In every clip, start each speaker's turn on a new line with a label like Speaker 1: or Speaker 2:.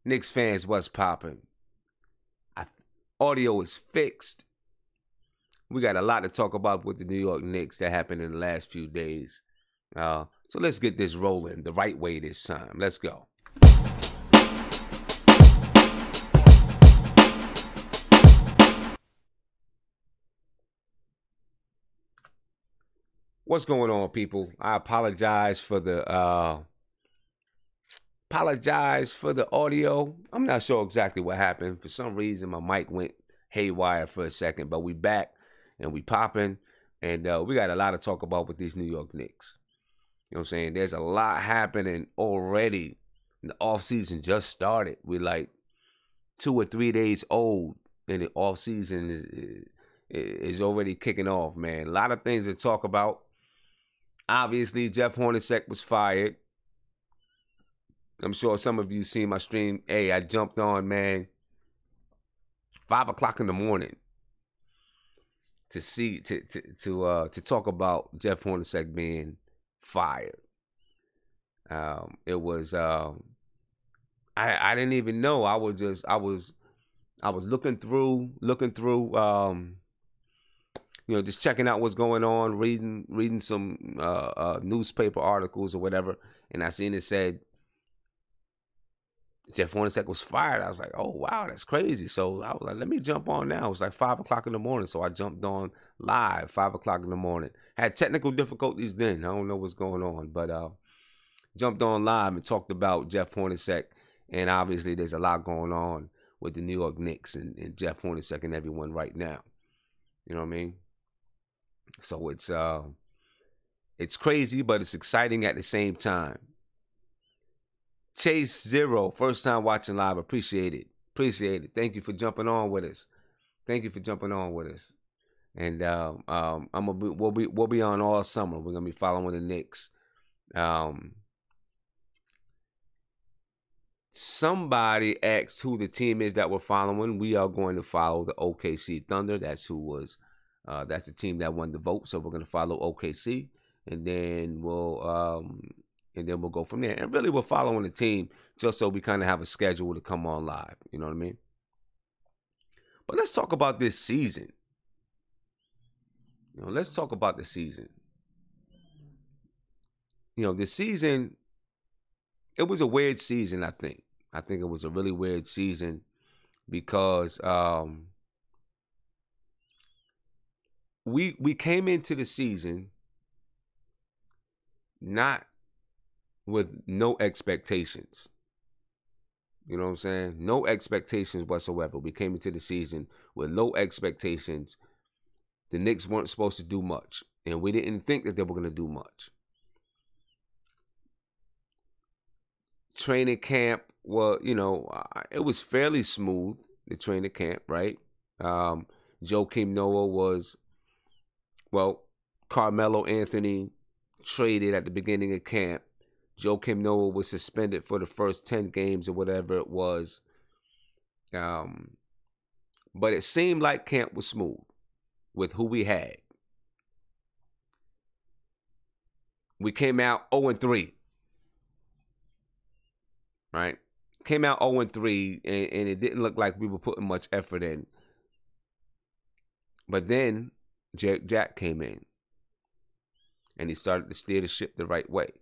Speaker 1: Knicks fans, what's popping? Audio is fixed. We got a lot to talk about with the New York Knicks that happened in the last few days. So let's get this rolling the right way this time. Let's go. What's going on, people? I apologize for the audio. I'm not sure exactly what happened. For some reason, my mic went haywire for a second, but we back and we popping, and we got a lot to talk about with these New York Knicks. You know what I'm saying? There's a lot happening already. The offseason just started. We're like 2 or 3 days old, and the offseason is already kicking off, man. A lot of things to talk about. Obviously, Jeff Hornacek was fired. I'm sure some of you seen my stream. Hey, I jumped on, man, 5 o'clock in the morning to talk about Jeff Hornacek being fired. It was I didn't even know. I was looking through just checking out what's going on, reading some newspaper articles or whatever, and I seen it said Jeff Hornacek was fired. I was like, oh, wow, that's crazy. So I was like, let me jump on now. It was like 5 o'clock in the morning, so I jumped on live 5 o'clock in the morning. Had technical difficulties then. I don't know what's going on, but jumped on live and talked about Jeff Hornacek, and obviously there's a lot going on with the New York Knicks and Jeff Hornacek and everyone right now. You know what I mean? So it's crazy, but it's exciting at the same time. Chase Zero, first time watching live. Appreciate it. Thank you for jumping on with us. And we'll be on all summer. We're gonna be following the Knicks. Somebody asked who the team is that we're following. We are going to follow the OKC Thunder. That's the team that won the vote. So we're gonna follow OKC, and then we'll go from there. And really, we're following the team just so we kind of have a schedule to come on live. You know what I mean? But let's talk about this season. Let's talk about the season. This season, it was a weird season, I think. I think it was a really weird season because we came into the season not with no expectations. You know what I'm saying? No expectations whatsoever. We came into the season with low expectations. The Knicks weren't supposed to do much, and we didn't think that they were going to do much. Training camp, it was fairly smooth, the training camp, right? Joakim Noah was, Carmelo Anthony traded at the beginning of camp. Joakim Noah was suspended for the first 10 games or whatever it was. But it seemed like camp was smooth with who we had. We came out 0-3. Right? Came out 0-3, and it didn't look like we were putting much effort in. But then Jack came in, and he started to steer the ship the right way.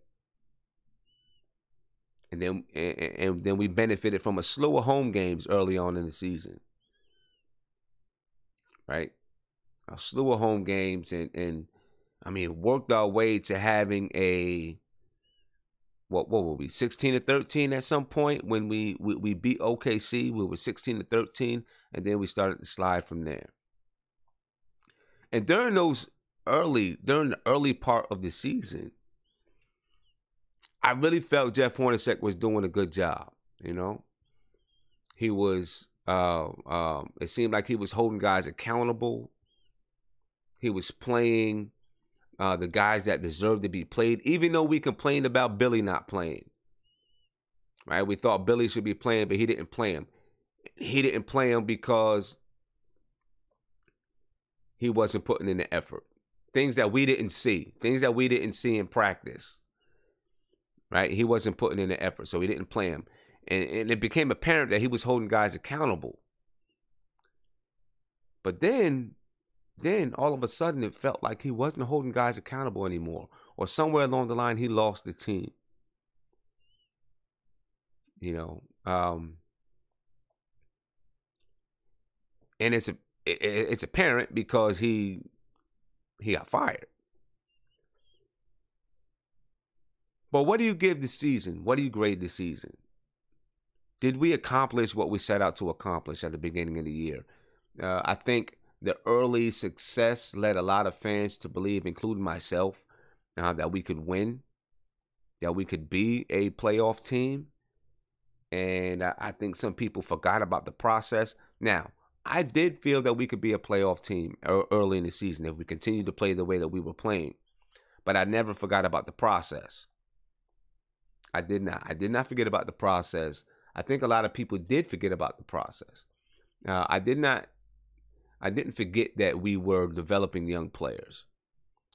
Speaker 1: And then we benefited from a slower home games early on in the season. Right? A slower home games and worked our way to having a what were we, 16-13 at some point when we beat OKC. We were 16-13, and then we started to slide from there. And during the early part of the season, I really felt Jeff Hornacek was doing a good job. He was. It seemed like he was holding guys accountable. He was playing the guys that deserved to be played, even though we complained about Billy not playing. Right? We thought Billy should be playing, but he didn't play him. He didn't play him because he wasn't putting in the effort. Things that we didn't see in practice. Right? He wasn't putting in the effort, so he didn't play him. And it became apparent that he was holding guys accountable. But then all of a sudden it felt like he wasn't holding guys accountable anymore. Or somewhere along the line he lost the team. And it's apparent because he got fired. But what do you give the season? What do you grade the season? Did we accomplish what we set out to accomplish at the beginning of the year? I think the early success led a lot of fans to believe, including myself, that we could win, that we could be a playoff team. And I think some people forgot about the process. Now, I did feel that we could be a playoff team early in the season if we continued to play the way that we were playing. But I never forgot about the process. I did not. I did not forget about the process. I think a lot of people did forget about the process. I didn't forget that we were developing young players,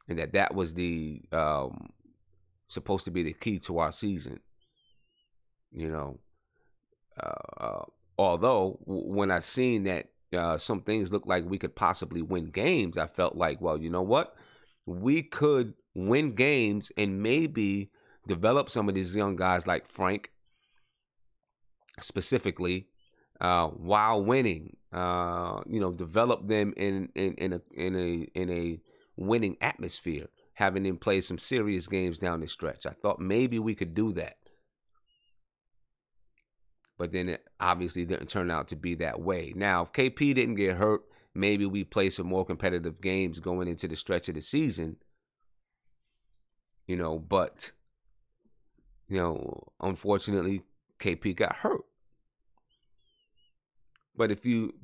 Speaker 1: and that was the supposed to be the key to our season. Although when I seen that some things looked like we could possibly win games, I felt like, well, you know what? We could win games and maybe develop some of these young guys like Frank specifically while winning. Develop them in a winning atmosphere, having them play some serious games down the stretch. I thought maybe we could do that. But then it obviously didn't turn out to be that way. Now, if KP didn't get hurt, maybe we play some more competitive games going into the stretch of the season. But unfortunately, KP got hurt. But if you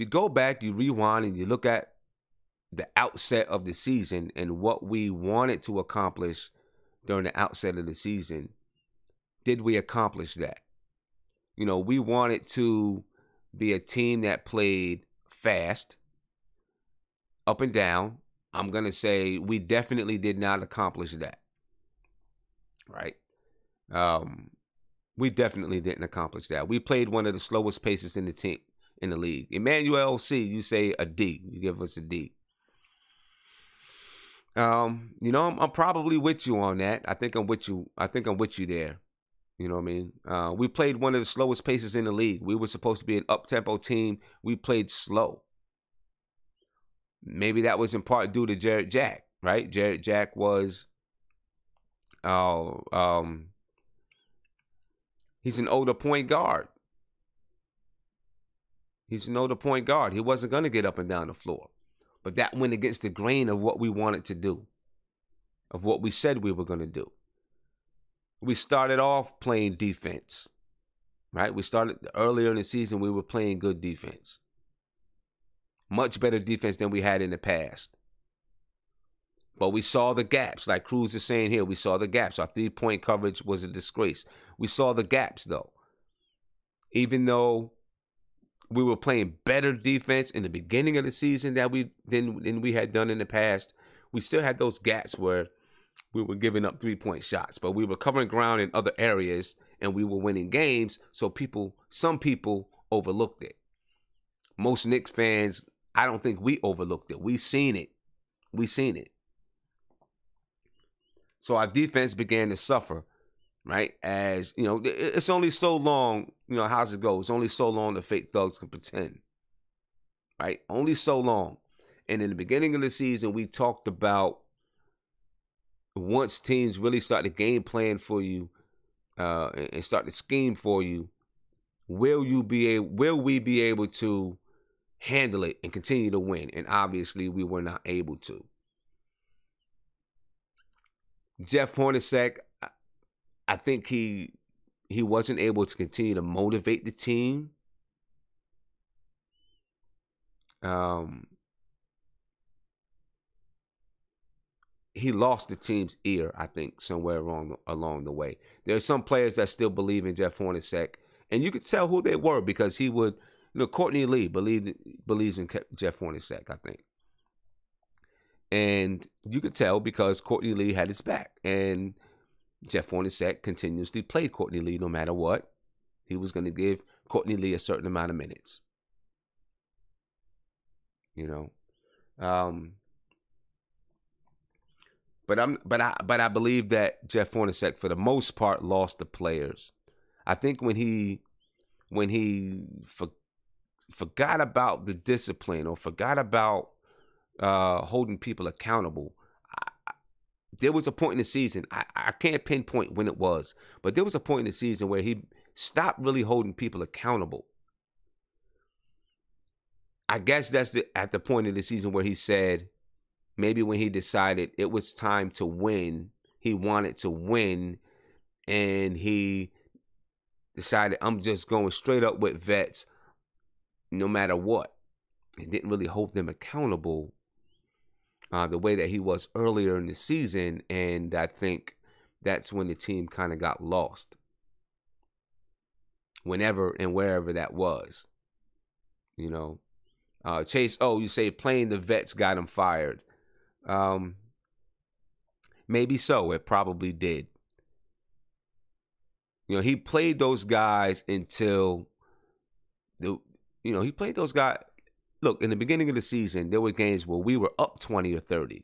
Speaker 1: go back, you rewind, and you look at the outset of the season and what we wanted to accomplish during the outset of the season, did we accomplish that? We wanted to be a team that played fast, up and down. I'm going to say we definitely did not accomplish that. Right? We definitely didn't accomplish that. We played one of the slowest paces in the league. Emmanuel C, you say a D. You give us a D. I'm probably with you on that. I think I'm with you there. You know what I mean? We played one of the slowest paces in the league. We were supposed to be an up-tempo team. We played slow. Maybe that was in part due to Jarrett Jack, right? Jarrett Jack was, he's an older point guard. He wasn't going to get up and down the floor. But that went against the grain of what we wanted to do, of what we said we were going to do. We started off playing defense, right? We started earlier in the season, we were playing good defense. Much better defense than we had in the past. But we saw the gaps, like Cruz is saying here. We saw the gaps. Our 3-point coverage was a disgrace. We saw the gaps, though. Even though we were playing better defense in the beginning of the season than we had done in the past, we still had those gaps where we were giving up 3-point shots, but we were covering ground in other areas and we were winning games. So some people overlooked it. Most Knicks fans, I don't think we overlooked it. We seen it. So our defense began to suffer, right? As, it's only so long, how's it go? It's only so long the fake thugs can pretend, right? Only so long. And in the beginning of the season, we talked about once teams really start to game plan for you and start to scheme for you, will we be able to handle it and continue to win? And obviously, we were not able to. Jeff Hornacek, I think he wasn't able to continue to motivate the team. He lost the team's ear, I think, somewhere along the way. There are some players that still believe in Jeff Hornacek, and you could tell who they were because he would, Courtney Lee believes in Jeff Hornacek, I think. And you could tell because Courtney Lee had his back, and Jeff Hornacek continuously played Courtney Lee no matter what. He was going to give Courtney Lee a certain amount of minutes. But I believe that Jeff Hornacek, for the most part, lost the players. I think when he forgot about the discipline or forgot about holding people accountable. There was a point in the season, I can't pinpoint when it was, but there was a point in the season where he stopped really holding people accountable. I guess that's at the point in the season where he said, maybe when he decided it was time to win, he wanted to win, and he decided, I'm just going straight up with vets no matter what. He didn't really hold them accountable the way that he was earlier in the season, and I think that's when the team kind of got lost. Whenever and wherever that was. Chase, you say playing the vets got him fired. Maybe so. It probably did. He played those guys until he played those guys. Look, in the beginning of the season, there were games where we were up 20 or 30,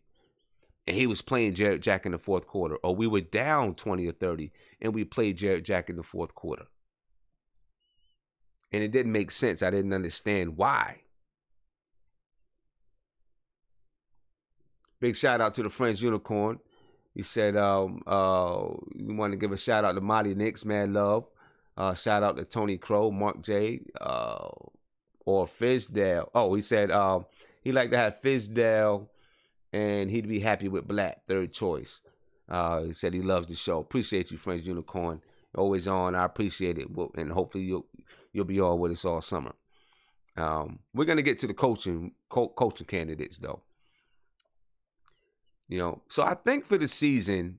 Speaker 1: and he was playing Jarrett Jack in the fourth quarter, or we were down 20 or 30, and we played Jarrett Jack in the fourth quarter. And it didn't make sense. I didn't understand why. Big shout out to the French Unicorn. He said, you want to give a shout out to Mighty Knicks, man, love. Shout out to Tony Crow, Mark J, or Fizdale. Oh, he said he'd like to have Fizdale, and he'd be happy with Black, third choice. He said he loves the show. Appreciate you, French Unicorn. Always on. I appreciate it, and hopefully you'll be on with us all summer. We're gonna get to the coaching candidates though. So I think for the season,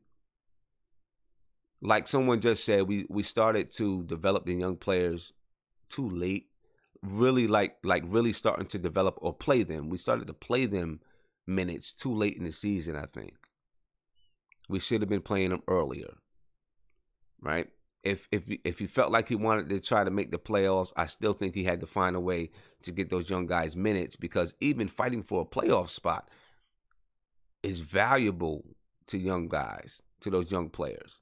Speaker 1: like someone just said, we started to develop the young players too late. Really like really starting to develop or play them. We started to play them minutes too late in the season, I think. We should have been playing them earlier. Right? If he felt like he wanted to try to make the playoffs, I still think he had to find a way to get those young guys minutes, because even fighting for a playoff spot is valuable to young guys, to those young players.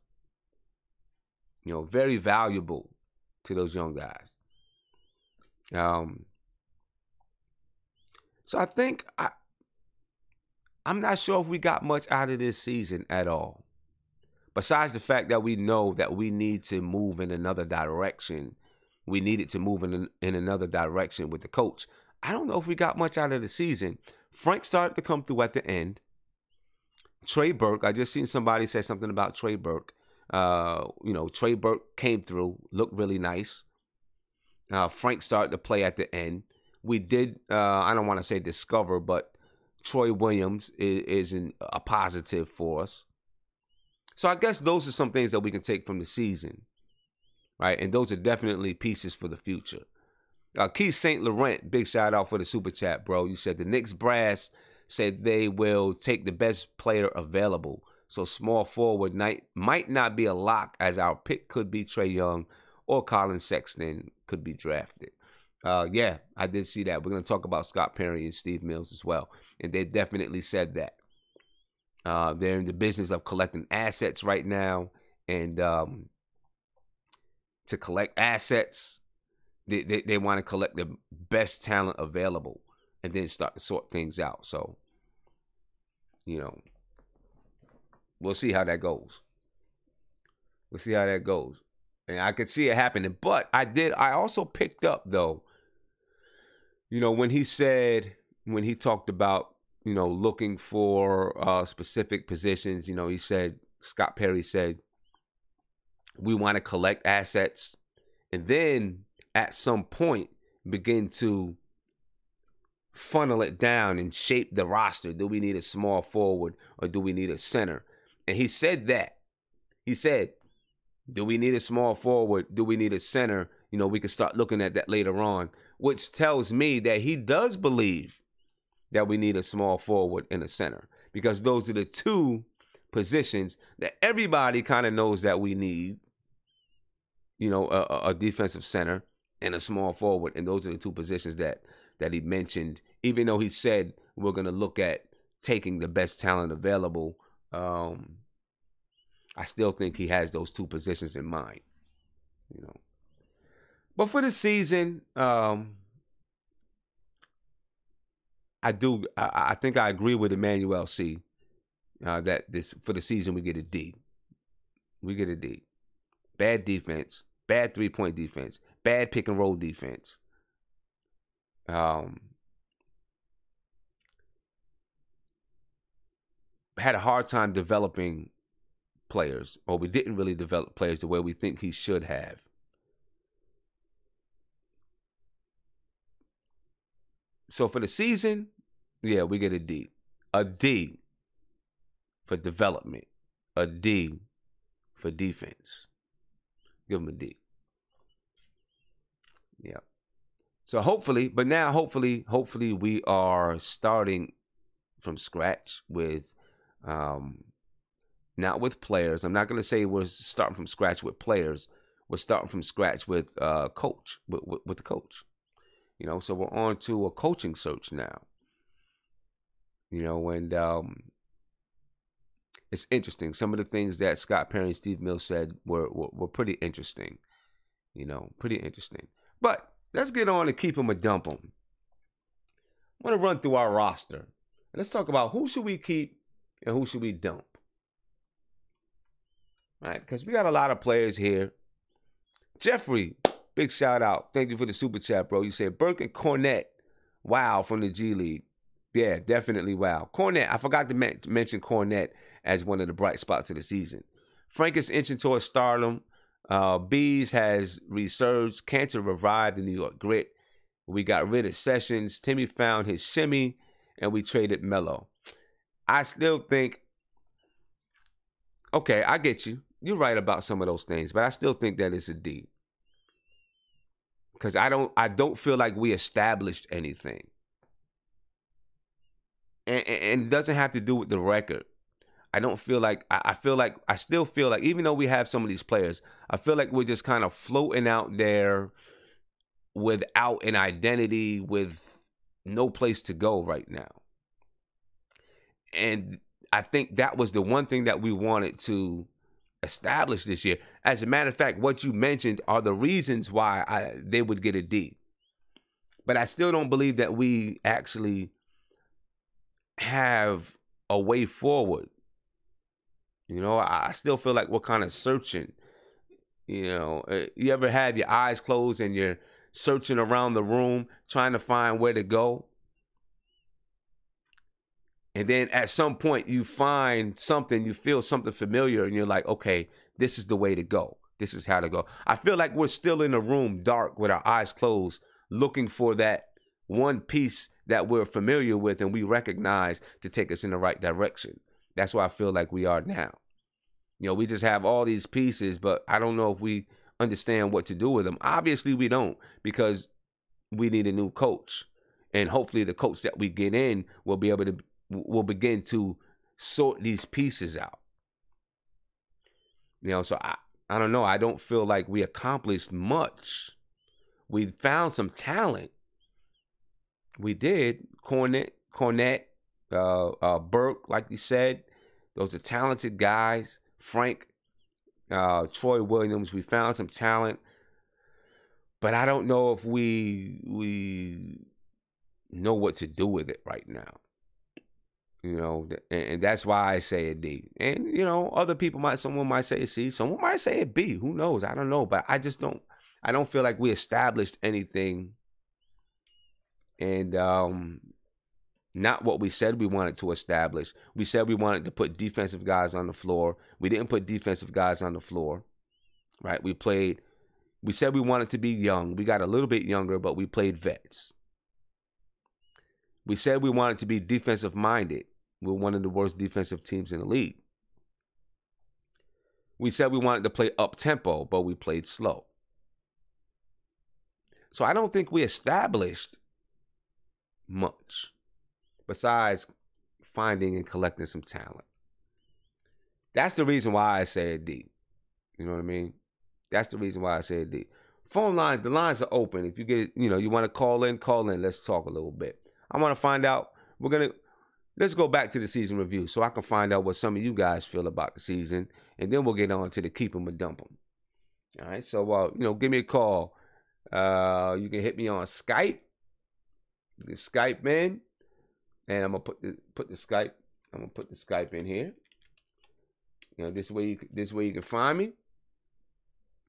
Speaker 1: Very valuable to those young guys. So I think I'm not sure if we got much out of this season at all. Besides the fact that we know that we need to move in another direction. We needed to move in another direction with the coach. I don't know if we got much out of the season. Frank started to come through at the end. Trey Burke, I just seen somebody say something about Trey Burke. Trey Burke came through, looked really nice. Frank started to play at the end. We did, I don't want to say discover, but Troy Williams is a positive for us. So I guess those are some things that we can take from the season, right? And those are definitely pieces for the future. Keith St. Laurent, big shout out for the super chat, bro. You said the Knicks brass said they will take the best player available. So small forward might not be a lock, as our pick could be Trae Young or Colin Sexton could be drafted. Yeah, I did see that. We're going to talk about Scott Perry and Steve Mills as well. And they definitely said that. They're in the business of collecting assets right now. And to collect assets, they want to collect the best talent available and then start to sort things out. So, we'll see how that goes. And I could see it happening. But I also picked up, though, when he talked about, looking for specific positions, he said, Scott Perry said, we want to collect assets and then at some point begin to funnel it down and shape the roster. Do we need a small forward or do we need a center? And he said that. He said, do we need a small forward? Do we need a center? We can start looking at that later on, which tells me that he does believe that we need a small forward and a center, because those are the two positions that everybody kind of knows that we need, a defensive center and a small forward, and those are the two positions that he mentioned. Even though he said we're going to look at taking the best talent available, I still think he has those two positions in mind. But for the season, I think I agree with Emmanuel C. That for the season we get a D. We get a D. Bad defense, bad 3-point defense, bad pick and roll defense. Had a hard time developing players, or we didn't really develop players the way we think he should have. So for the season, yeah, we get a D. A D for development. A D for defense. Give him a D. Yeah. So hopefully we are starting from scratch with, not with players. I'm not going to say we're starting from scratch with players. We're starting from scratch with coach, with the coach. So we're on to a coaching search now. And it's interesting. Some of the things that Scott Perry and Steve Mills said were pretty interesting. Pretty interesting. But let's get on to keep them or dump them. I want to run through our roster. Let's talk about who should we keep and who should we dump. Right? Because we got a lot of players here. Jeffrey, big shout out. Thank you for the super chat, bro. You said Burke and Cornette. Wow, from the G League. Yeah, definitely wow. Cornette, I forgot to mention Cornette as one of the bright spots of the season. Frank is inching towards stardom. Bees has resurged. Cancer revived the New York Grit. We got rid of Sessions. Timmy found his shimmy, and we traded Melo. I still think, okay, I get you. You're right about some of those things, but I still think that it's a D. Because I don't feel like we established anything. And it doesn't have to do with the record. I still feel like, even though we have some of these players, I feel like we're just kind of floating out there without an identity, with no place to go right now. And I think that was the one thing that we wanted to establish this year. As a matter of fact, what you mentioned are the reasons why they would get a D. But I still don't believe that we actually have a way forward. I still feel like we're kind of searching. You ever have your eyes closed and you're searching around the room trying to find where to go? And then at some point you find something, you feel something familiar, and you're like, okay, this is the way to go. This is how to go. I feel like we're still in a room dark with our eyes closed, looking for that one piece that we're familiar with and we recognize to take us in the right direction. That's where I feel like we are now. We just have all these pieces, but I don't know if we understand what to do with them. Obviously we don't, because we need a new coach. And hopefully the coach that we get in will begin to sort these pieces out. So I don't know. I don't feel like we accomplished much. We found some talent. We did. Cornette, Burke, like you said. Those are talented guys. Frank, Troy Williams, we found some talent. But I don't know if we know what to do with it right now. And that's why I say a D. And, other people someone might say a C. Someone might say a B. Who knows? I don't know. But I don't feel like we established anything. And not what we said we wanted to establish. We said we wanted to put defensive guys on the floor. We didn't put defensive guys on the floor, right? We said we wanted to be young. We got a little bit younger, but we played vets. We said we wanted to be defensive minded. We're one of the worst defensive teams in the league. We said we wanted to play up-tempo, but we played slow. So I don't think we established much besides finding and collecting some talent. That's the reason why I say a D. You know what I mean? That's the reason why I said D. Phone lines, the lines are open. If you get, you want to call in, call in. Let's talk a little bit. I want to find out. Let's go back to the season review so I can find out what some of you guys feel about the season, and then we'll get on to the keep 'em or dump 'em. All right, so give me a call. You can hit me on Skype. You can Skype in, and I'm gonna put the Skype. I'm gonna put the Skype in here. This way you can find me.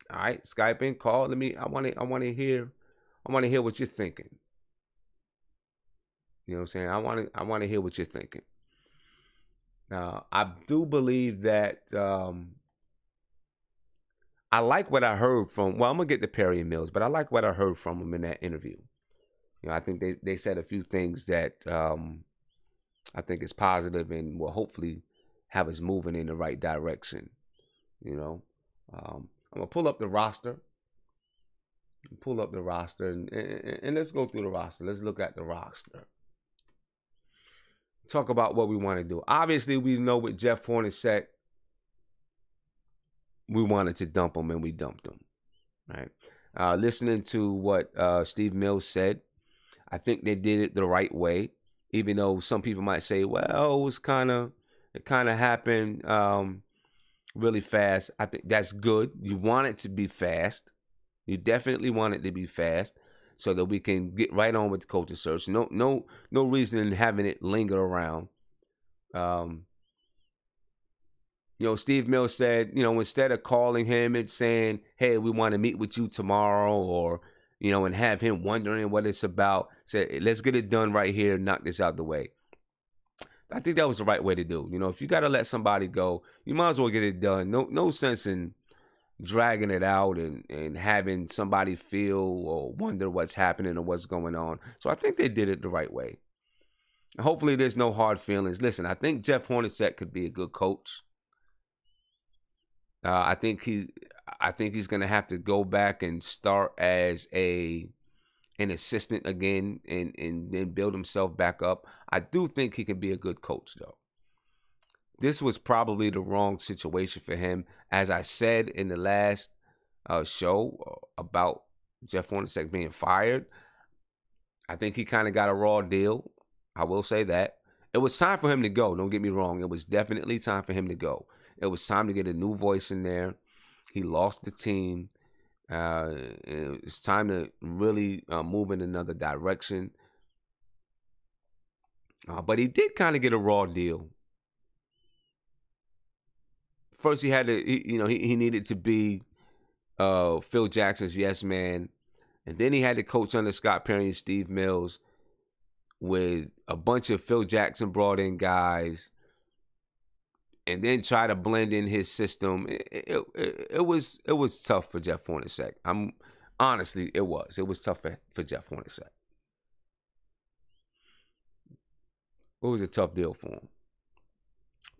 Speaker 1: All right, Skype in, call. I want to hear what you're thinking. You know what I'm saying? I want to hear what you're thinking. I do believe that I like what I heard from. Well, I'm gonna get to Perry and Mills, but I like what I heard from them in that interview. I think they said a few things that I think is positive and will hopefully have us moving in the right direction. I'm gonna pull up the roster. And let's go through the roster. Let's look at the roster. Talk about what we want to do. Obviously, we know with Jeff Hornacek, we wanted to dump him and we dumped him. Right? Listening to what Steve Mills said, I think they did it the right way. Even though some people might say, well, it kind of happened really fast. I think that's good. You want it to be fast. You definitely want it to be fast so that we can get right on with the coaching search. No reason in having it linger around. Steve Mills said, instead of calling him and saying, hey, we want to meet with you tomorrow, or, and have him wondering what it's about, say, let's get it done right here, knock this out the way. I think that was the right way to do. If you got to let somebody go, you might as well get it done. No sense in dragging it out and having somebody feel or wonder what's happening or what's going on. So I think they did it the right way. Hopefully there's no hard feelings. Listen, I think Jeff Hornacek could be a good coach. I think he's going to have to go back and start as an assistant again and then build himself back up. I do think he can be a good coach, though. This was probably the wrong situation for him. As I said in the last show about Jeff Hornacek being fired, I think he kind of got a raw deal. I will say that. It was time for him to go. Don't get me wrong. It was definitely time for him to go. It was time to get a new voice in there. He lost the team. It's time to really move in another direction. But he did kind of get a raw deal. First, he had to, he needed to be Phil Jackson's yes man. And then he had to coach under Scott Perry and Steve Mills with a bunch of Phil Jackson brought in guys, and then try to blend in his system. It was tough for Jeff Hornacek. Honestly, it was tough for Jeff Hornacek. It was a tough deal for him,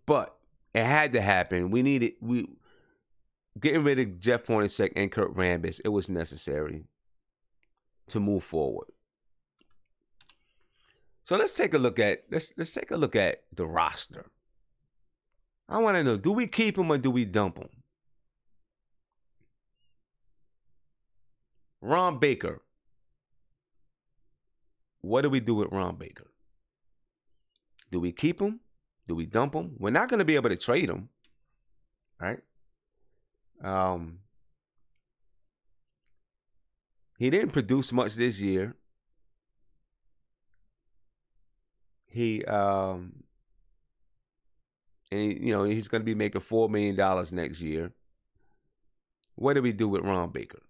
Speaker 1: but it had to happen. Getting rid of Jeff Hornacek and Kurt Rambis. It was necessary to move forward. So let's take a look at the roster. I want to know, do we keep him or do we dump him? Ron Baker. What do we do with Ron Baker? Do we keep him? Do we dump him? We're not going to be able to trade him, right? He didn't produce much this year. He's going to be making $4 million next year. What do we do with Ron Baker?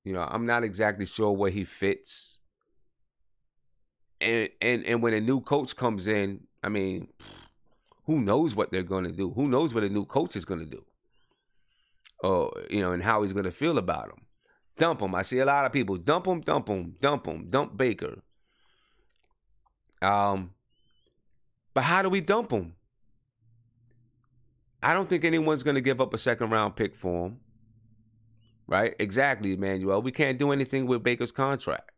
Speaker 1: I'm not exactly sure where he fits. And when a new coach comes in, I mean, who knows what they're going to do? Who knows what a new coach is going to do? And how he's going to feel about him. Dump him. I see a lot of people dump Baker. But how do we dump him? I don't think anyone's going to give up a second-round pick for him. Right? Exactly, Emmanuel. We can't do anything with Baker's contract.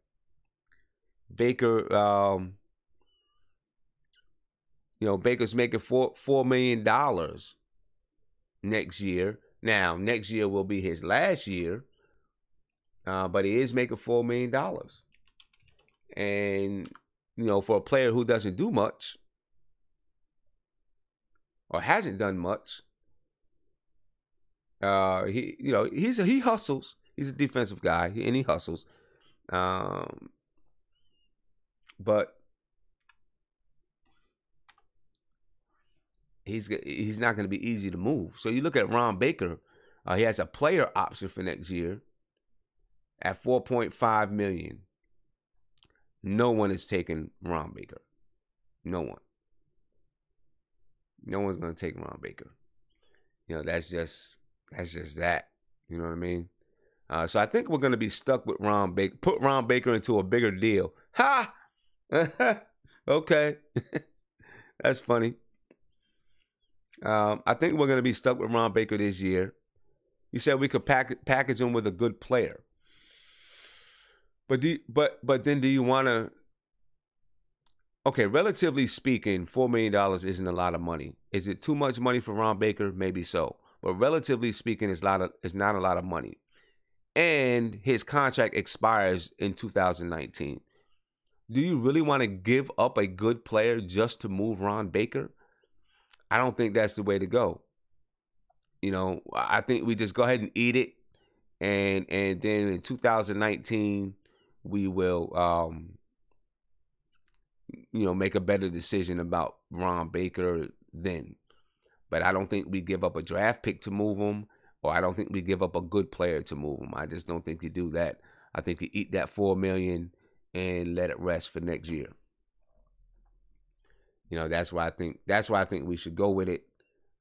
Speaker 1: Baker, Baker's making $4 million next year. Now, next year will be his last year, but he is making $4 million. And, for a player who doesn't do much or hasn't done much, he hustles. He's a defensive guy, and he hustles. But he's not going to be easy to move. So you look at Ron Baker. He has a player option for next year at $4.5 million. No one is taking Ron Baker. No one. No one's going to take Ron Baker. That's just that. You know what I mean? So I think we're going to be stuck with Ron Baker. Put Ron Baker into a bigger deal. Ha! Okay. That's funny. I think we're going to be stuck with Ron Baker this year. You said we could package him with a good player. But then do you want to? Okay, relatively speaking, $4 million isn't a lot of money. Is it too much money for Ron Baker? Maybe so. But relatively speaking, it's not a lot of money. And his contract expires in 2019. Do you really want to give up a good player just to move Ron Baker? I don't think that's the way to go. I think we just go ahead and eat it, and then in 2019 we will make a better decision about Ron Baker then. But I don't think we give up a draft pick to move him, or I don't think we give up a good player to move him. I just don't think you do that. I think you eat that $4 million and let it rest for next year. That's why I think we should go with it.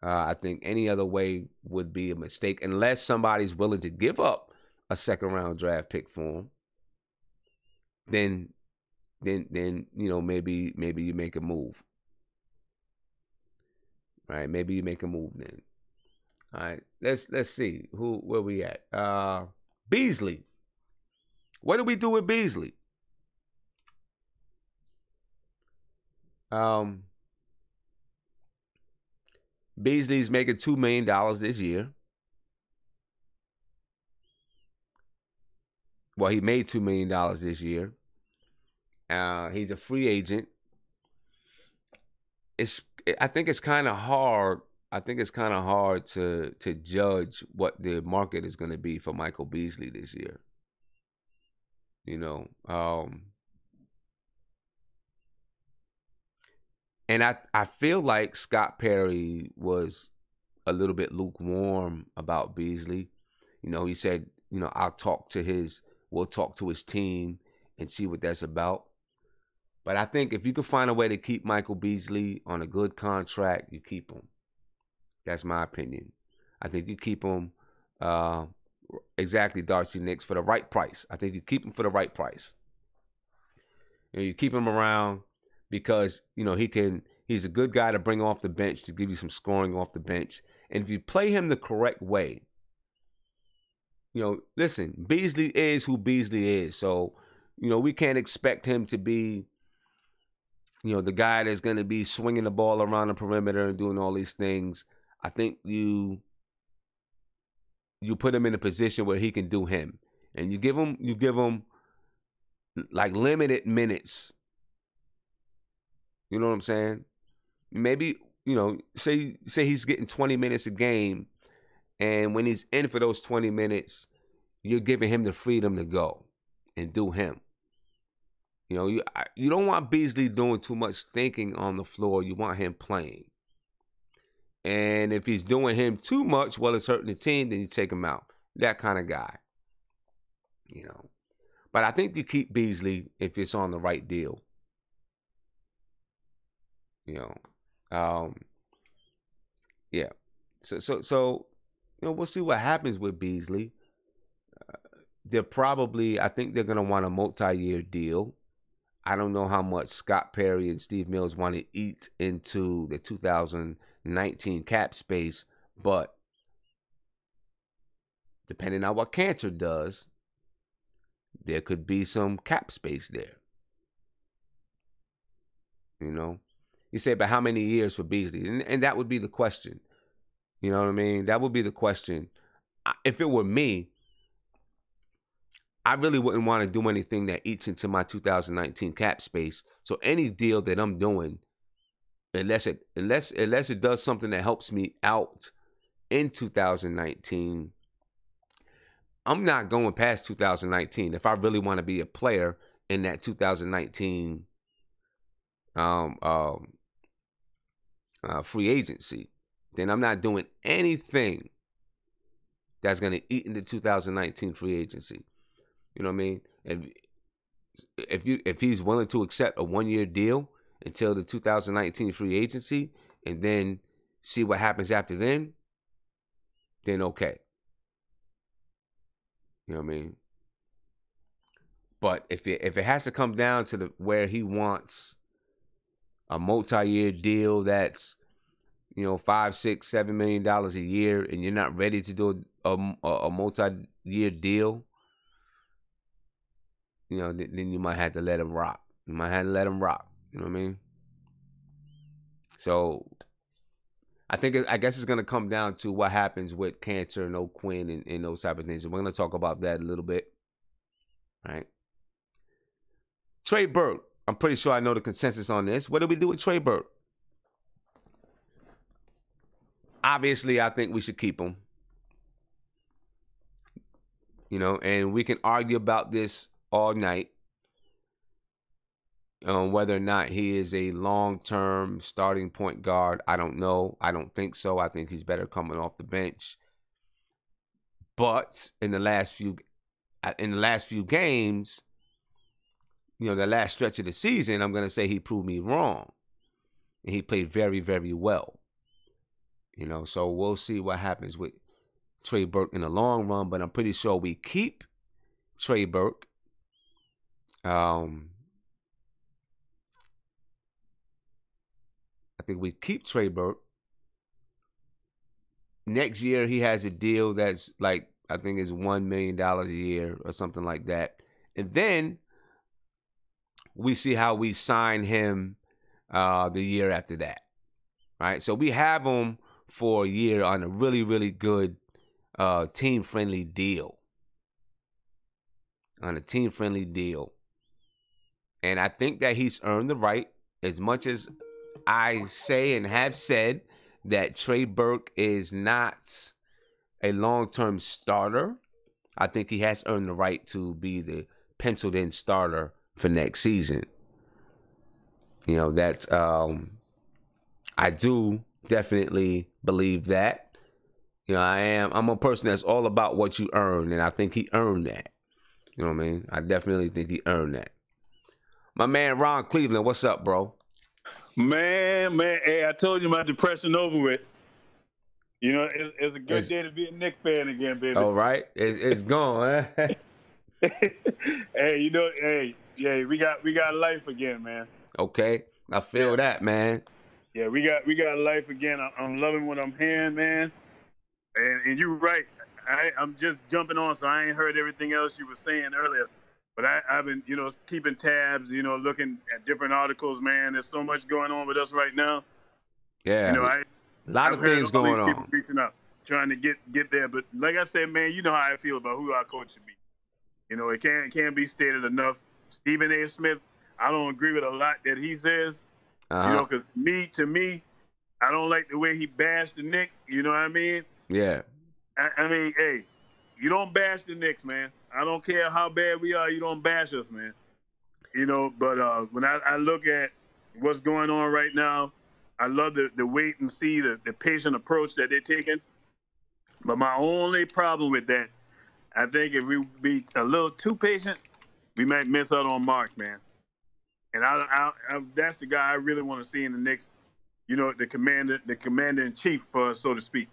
Speaker 1: I think any other way would be a mistake unless somebody's willing to give up a second-round draft pick for him. Then maybe you make a move. Right? Maybe you make a move then. All right. Let's see where we at. Beasley. What do we do with Beasley? Beasley's making $2 million this year. Well, he made $2 million this year. He's a free agent. I think it's kind of hard. To judge what the market is going to be for Michael Beasley this year. And I feel like Scott Perry was a little bit lukewarm about Beasley. He said, we'll talk to his team and see what that's about. But I think if you can find a way to keep Michael Beasley on a good contract, you keep him. That's my opinion. I think you keep him exactly, Darcy Knicks, for the right price. I think you keep him for the right price. You keep him around because, he's a good guy to bring off the bench to give you some scoring off the bench. And if you play him the correct way, listen, Beasley is who Beasley is. So, we can't expect him to be, the guy that's going to be swinging the ball around the perimeter and doing all these things. I think you put him in a position where he can do him. And you give him like limited minutes. You know what I'm saying? Maybe, say he's getting 20 minutes a game, and when he's in for those 20 minutes, you're giving him the freedom to go and do him. You don't want Beasley doing too much thinking on the floor. You want him playing. And if he's doing him too much, well, it's hurting the team, then you take him out. That kind of guy. But I think you keep Beasley if it's on the right deal. Yeah. So we'll see what happens with Beasley. I think they're going to want a multi-year deal. I don't know how much Scott Perry and Steve Mills want to eat into the 2019 cap space, but depending on what Cantor does, there could be some cap space there. You say, but how many years for Beasley? And that would be the question. You know what I mean? That would be the question. If it were me, I really wouldn't want to do anything that eats into my 2019 cap space. So any deal that I'm doing, unless it does something that helps me out in 2019, I'm not going past 2019 if I really want to be a player in that 2019 free agency. Then I'm not doing anything that's going to eat into 2019 free agency. You know what I mean? If he's willing to accept a 1-year deal until the 2019 free agency and then see what happens after then okay. You know what I mean? But if it has to come down to where he wants a multi-year deal that's, $5, $6, $7 million a year, and you're not ready to do a multi-year deal, then you might have to let him rock. You know what I mean? So I guess it's gonna come down to what happens with Cantor and O'Quinn and those type of things. And we're gonna talk about that a little bit. All right. Trey Burke. I'm pretty sure I know the consensus on this. What do we do with Trey Burke? Obviously, I think we should keep him. And we can argue about this all night on whether or not he is a long-term starting point guard. I don't know. I don't think so. I think he's better coming off the bench. But in the last few games, the last stretch of the season, I'm going to say he proved me wrong. And he played very, very well. So we'll see what happens with Trey Burke in the long run, but I'm pretty sure we keep Trey Burke. I think we keep Trey Burke. Next year, he has a deal that's I think is $1 million a year or something like that. And then we see how we sign him the year after that. Right? So we have him for a year on a really, really good team-friendly deal. And I think that he's earned the right, as much as I say and have said that Trey Burke is not a long-term starter. I think he has earned the right to be the penciled-in starter for next season. I do definitely believe that. I'm a person that's all about what you earn, and I think he earned that. You know what I mean? I definitely think he earned that. My man Ron Cleveland, what's up, bro?
Speaker 2: Man, hey, I told you my depression over with. It's a good day to be a Knicks fan again, baby.
Speaker 1: All right, it's gone.
Speaker 2: Hey, we got life again, man.
Speaker 1: Okay, I feel that, man.
Speaker 2: Yeah, we got life again. I'm loving what I'm hearing, man. And you're right. I'm just jumping on, so I ain't heard everything else you were saying earlier. But I've been, keeping tabs, looking at different articles, man. There's so much going on with us right now.
Speaker 1: Yeah. A lot of things going on.
Speaker 2: People reaching out, trying to get there. But like I said, man, you know how I feel about who our coach should be. It can't be stated enough. Stephen A. Smith, I don't agree with a lot that he says. Because to me, I don't like the way he bashed the Knicks. You know what I mean?
Speaker 1: Yeah.
Speaker 2: I mean, hey, you don't bash the Knicks, man. I don't care how bad we are. You don't bash us, man. But when I look at what's going on right now, I love the wait and see, the patient approach that they're taking. But my only problem with that, I think if we be a little too patient, we might miss out on Mark, man. And I that's the guy I really want to see in the Knicks. The commander in chief, so to speak.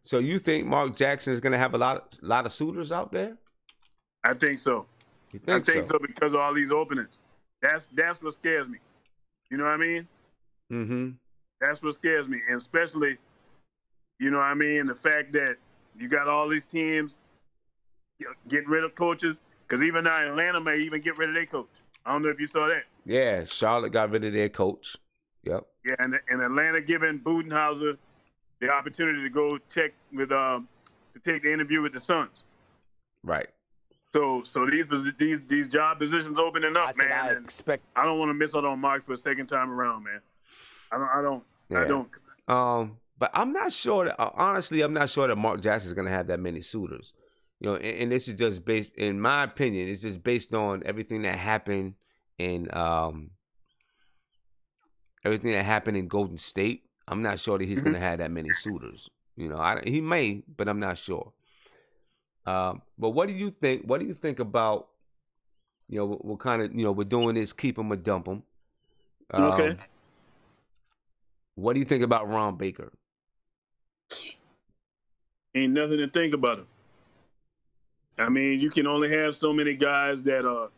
Speaker 1: So you think Mark Jackson is going to have a lot of suitors out there?
Speaker 2: I think so.
Speaker 1: You think
Speaker 2: I think so because of all these openings. That's what scares me. You know what I mean?
Speaker 1: Mm-hmm.
Speaker 2: That's what scares me, and especially, the fact that you got all these teams getting rid of coaches. Because even now Atlanta may even get rid of their coach. I don't know if you saw that.
Speaker 1: Yeah, Charlotte got rid of their coach. Yep.
Speaker 2: Yeah, and Atlanta giving Budenholzer the opportunity to go check with to take the interview with the Suns.
Speaker 1: Right.
Speaker 2: So these job positions opening up, man. I don't want to miss out on Mark for a second time around, man. I don't.
Speaker 1: But I'm not sure that honestly, I'm not sure that Mark Jackson is going to have that many suitors. You know, and this is just based, in my opinion, it's just based on everything that happened in Golden State. I'm not sure that he's going to have that many suitors. You know, he may, but I'm not sure. But what do you think? What do you think about? You know, we're kind of, you know, we're doing this keep him or dump him.
Speaker 2: Okay.
Speaker 1: What do you think about Ron Baker?
Speaker 2: Ain't nothing to think about him. I mean, you can only have so many guys that are,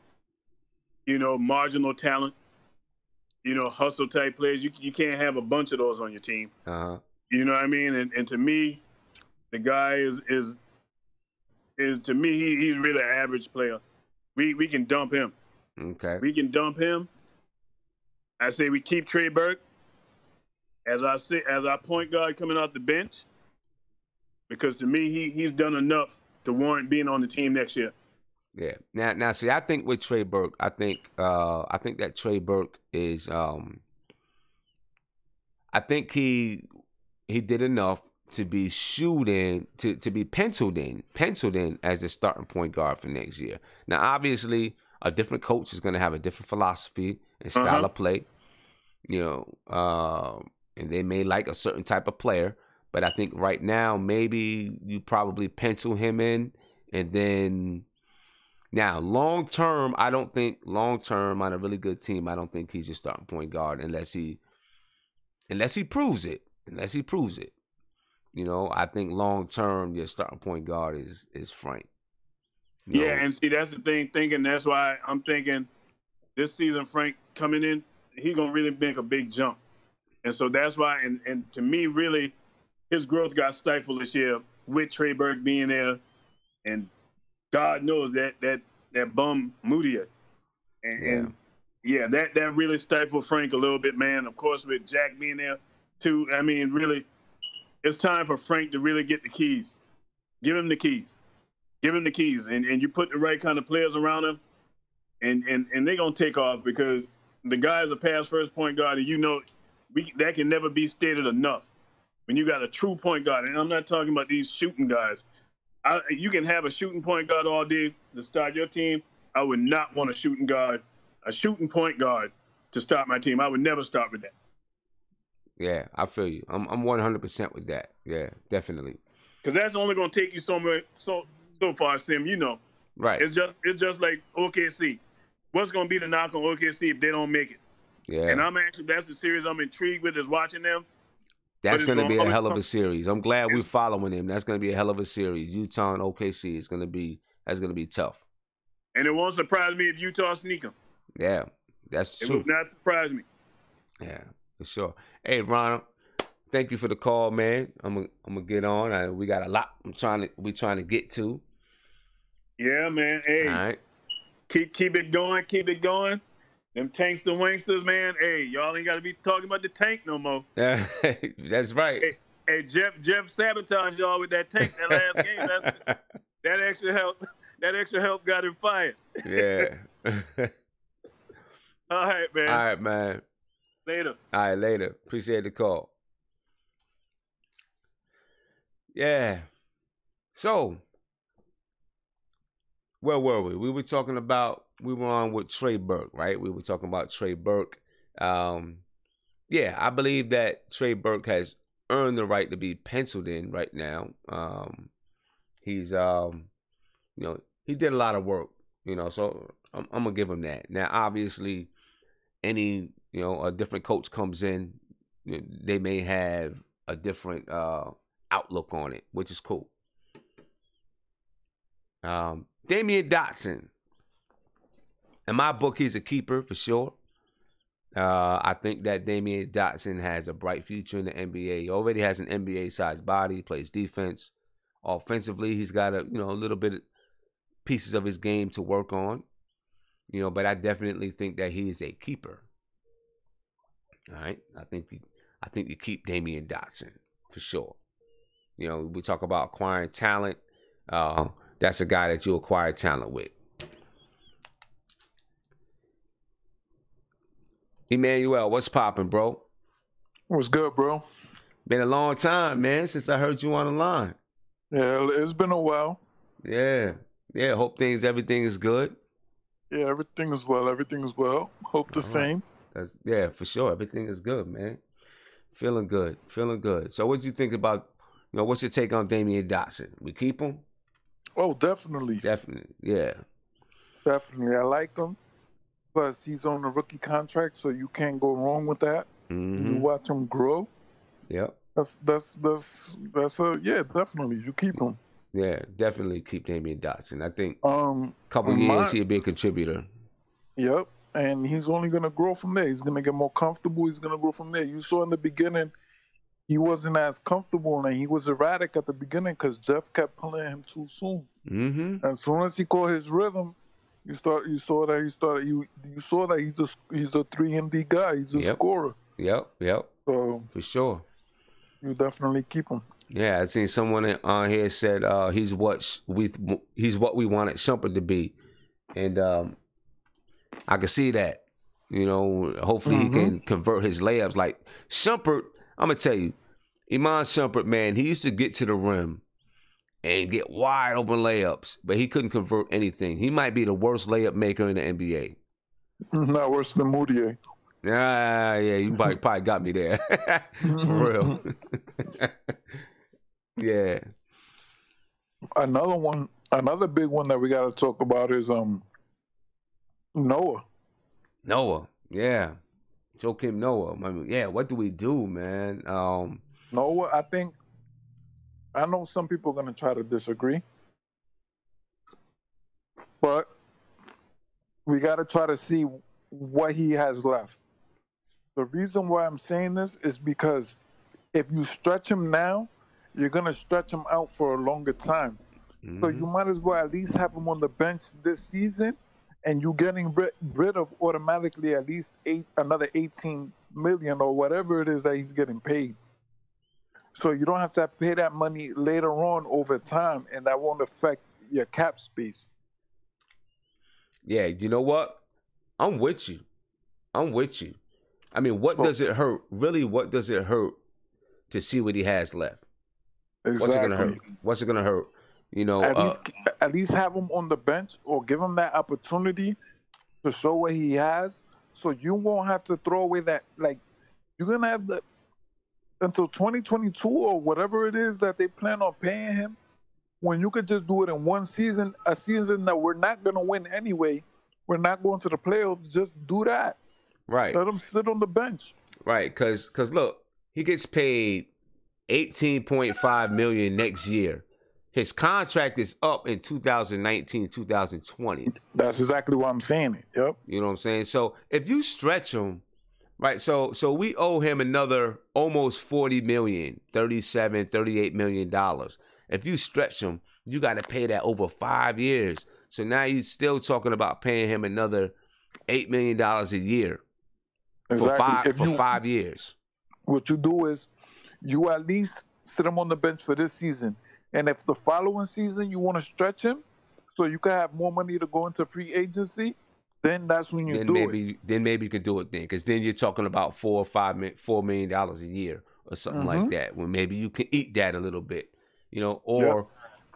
Speaker 2: you know, marginal talent, you know, hustle type players. You can't have a bunch of those on your team.
Speaker 1: Uh-huh.
Speaker 2: You know what I mean? And to me, the guy is to me, he's really an average player. We can dump him.
Speaker 1: Okay.
Speaker 2: We can dump him. I say we keep Trey Burke as our point guard coming off the bench, because to me he's done enough to warrant being on the team next year.
Speaker 1: Yeah. Now, see, I think with Trey Burke, I think that Trey Burke is, I think he did enough to be to be penciled in as the starting point guard for next year. Now, obviously, a different coach is going to have a different philosophy and style of play, you know, and they may like a certain type of player. But I think right now, maybe you probably pencil him in, and then now long term, I don't think on a really good team, I don't think he's your starting point guard unless he proves it. You know, I think long term, your starting point guard is Frank.
Speaker 2: You know? And see, that's the thing. That's why I'm thinking this season, Frank coming in, he's gonna really make a big jump. And so that's why, and to me, really, his growth got stifled this year with Trey Burke being there, and God knows that bum Moutier, and that really stifled Frank a little bit, man. Of course, with Jack being there too. I mean, really, it's time for Frank to really get the keys. Give him the keys. And you put the right kind of players around him, and they're gonna take off, because the guy's a pass first point guard, and you know that can never be stated enough. When you got a true point guard, and I'm not talking about these shooting guys. You can have a shooting point guard all day to start your team. I would not want a shooting point guard to start my team. I would never start with that.
Speaker 1: Yeah, I feel you. I'm 100% with that. Yeah, definitely.
Speaker 2: Because that's only going to take you somewhere so far, Sim. You know,
Speaker 1: right?
Speaker 2: It's just like OKC. What's going to be the knock on OKC if they don't make it?
Speaker 1: Yeah.
Speaker 2: And that's the series I'm intrigued with, is watching them.
Speaker 1: That's going to be a hell of a series. I'm glad we're following him. That's going to be a hell of a series. Utah and OKC that's going to be tough.
Speaker 2: And it won't surprise me if Utah sneak them.
Speaker 1: Yeah, that's true.
Speaker 2: It will not surprise me.
Speaker 1: Yeah, for sure. Hey, Ronald, thank you for the call, man. I'm gonna get on. We got a lot we trying to get to.
Speaker 2: Yeah, man. Hey, all right. Keep it going. Them tanks, the wanksters, man. Hey, y'all ain't got to be talking about the tank no more.
Speaker 1: That's right.
Speaker 2: Hey, Jeff sabotaged y'all with that tank that last game. That extra help got him fired.
Speaker 1: Yeah.
Speaker 2: All right, man.
Speaker 1: All right, man.
Speaker 2: Later.
Speaker 1: All right, later. Appreciate the call. Yeah. So, where were we? We were on with Trey Burke, right? We were talking about Trey Burke. Yeah, I believe that Trey Burke has earned the right to be penciled in right now. He's, he did a lot of work, so I'm going to give him that. Now, obviously, a different coach comes in, they may have a different outlook on it, which is cool. Damian Dotson. In my book, he's a keeper for sure. I think that Damian Dotson has a bright future in the NBA. He already has an NBA-sized body, plays defense. Offensively, he's got a little bit of pieces of his game to work on. But I definitely think that he is a keeper. All right, I think you keep Damian Dotson for sure. You know, we talk about acquiring talent. That's a guy that you acquire talent with. Emmanuel, what's popping, bro?
Speaker 3: What's good, bro?
Speaker 1: Been a long time, man, since I heard you on the line.
Speaker 3: Yeah, it's been a while.
Speaker 1: Yeah. Hope everything is good.
Speaker 3: Yeah, everything is well. Everything is well. Hope the
Speaker 1: All right.
Speaker 3: same.
Speaker 1: For sure. Everything is good, man. Feeling good. So what do you think about, what's your take on Damian Dotson? We keep him?
Speaker 3: Oh, definitely.
Speaker 1: Definitely. Yeah.
Speaker 3: Definitely. I like him. Plus, he's on a rookie contract, so you can't go wrong with that.
Speaker 1: Mm-hmm.
Speaker 3: You watch him grow.
Speaker 1: Yep.
Speaker 3: That's yeah, definitely. You keep him.
Speaker 1: Yeah, definitely keep Damian Dotson. I think a couple years he'll be a contributor.
Speaker 3: Yep. And he's only gonna grow from there. He's gonna get more comfortable. He's gonna grow from there. You saw in the beginning he wasn't as comfortable and he was erratic at the beginning because Jeff kept pulling him too soon.
Speaker 1: Mm-hmm.
Speaker 3: As soon as he caught his rhythm, you saw that he's a 3-and-D guy. He's a scorer.
Speaker 1: Yep.
Speaker 3: So
Speaker 1: for sure,
Speaker 3: you definitely keep him.
Speaker 1: Yeah, I seen someone on here said he's what we wanted Shumpert to be, and I can see that. Hopefully he can convert his layups. Like Shumpert, I'm gonna tell you, Iman Shumpert, man, he used to get to the rim and get wide open layups, but he couldn't convert anything. He might be the worst layup maker in the NBA.
Speaker 3: Not worse than Moutier.
Speaker 1: Yeah, you probably got me there. For real. Yeah.
Speaker 3: Another big one that we got to talk about is Noah.
Speaker 1: Yeah. Joakim Noah. I mean, yeah, what do we do, man?
Speaker 3: Noah, I know some people are going to try to disagree, but we got to try to see what he has left. The reason why I'm saying this is because if you stretch him now, you're going to stretch him out for a longer time. Mm-hmm. So you might as well at least have him on the bench this season, and you're getting rid of automatically at least another $18 million or whatever it is that he's getting paid. So you don't have to pay that money later on over time, and that won't affect your cap space.
Speaker 1: Yeah, you know what? I'm with you. I mean, does it hurt? Really, what does it hurt to see what he has left?
Speaker 3: Exactly.
Speaker 1: What's it gonna hurt?
Speaker 3: At least have him on the bench or give him that opportunity to show what he has, so you won't have to throw away that. Like, you're gonna have until 2022 or whatever it is that they plan on paying him, when you could just do it in one season, a season that we're not gonna win anyway. We're not going to the playoffs. Just do that.
Speaker 1: Right.
Speaker 3: Let him sit on the bench.
Speaker 1: Right, because look, he gets paid $18.5 million next year. His contract is up in 2019, 2020.
Speaker 3: That's exactly why I'm saying it. Yep.
Speaker 1: You know what I'm saying? So if you stretch him, right? So we owe him another almost $40 million, $38 million. If you stretch him, you got to pay that over 5 years. So now you're still talking about paying him another $8 million a year.
Speaker 3: Exactly.
Speaker 1: For 5 years.
Speaker 3: What you do is you at least sit him on the bench for this season. And if the following season you want to stretch him so you can have more money to go into free agency, then that's when you do it.
Speaker 1: Then maybe you can do it then. Because then you're talking about $4 million a year or something like that. When maybe you can eat that a little bit. Or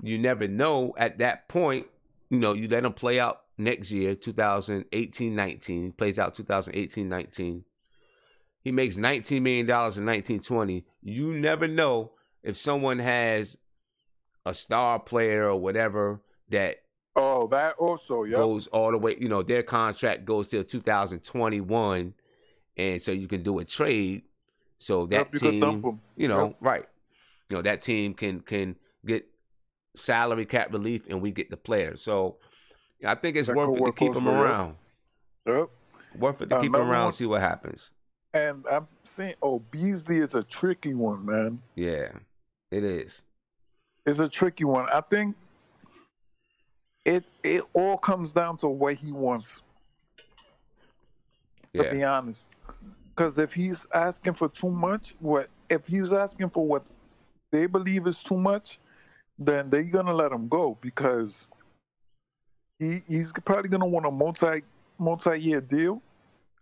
Speaker 1: you never know at that point, you let him play out next year, 2018-19, plays out 2018-19. He makes $19 million in 1920. You never know if someone has a star player or whatever that
Speaker 3: that also
Speaker 1: goes all the way, their contract goes till 2021, and so you can do a trade. So that team, right. That team can get salary cap relief and we get the player. So I think it's worth it to keep him around.
Speaker 3: Yep.
Speaker 1: Worth it to keep him around, see what happens.
Speaker 3: And I'm saying, Beasley is a tricky one, man.
Speaker 1: Yeah, it is.
Speaker 3: It's a tricky one. I think it all comes down to what he wants, to be honest. Because if he's asking for too much, if he's asking for what they believe is too much, then they're gonna let him go because he's probably gonna want a multi-year deal,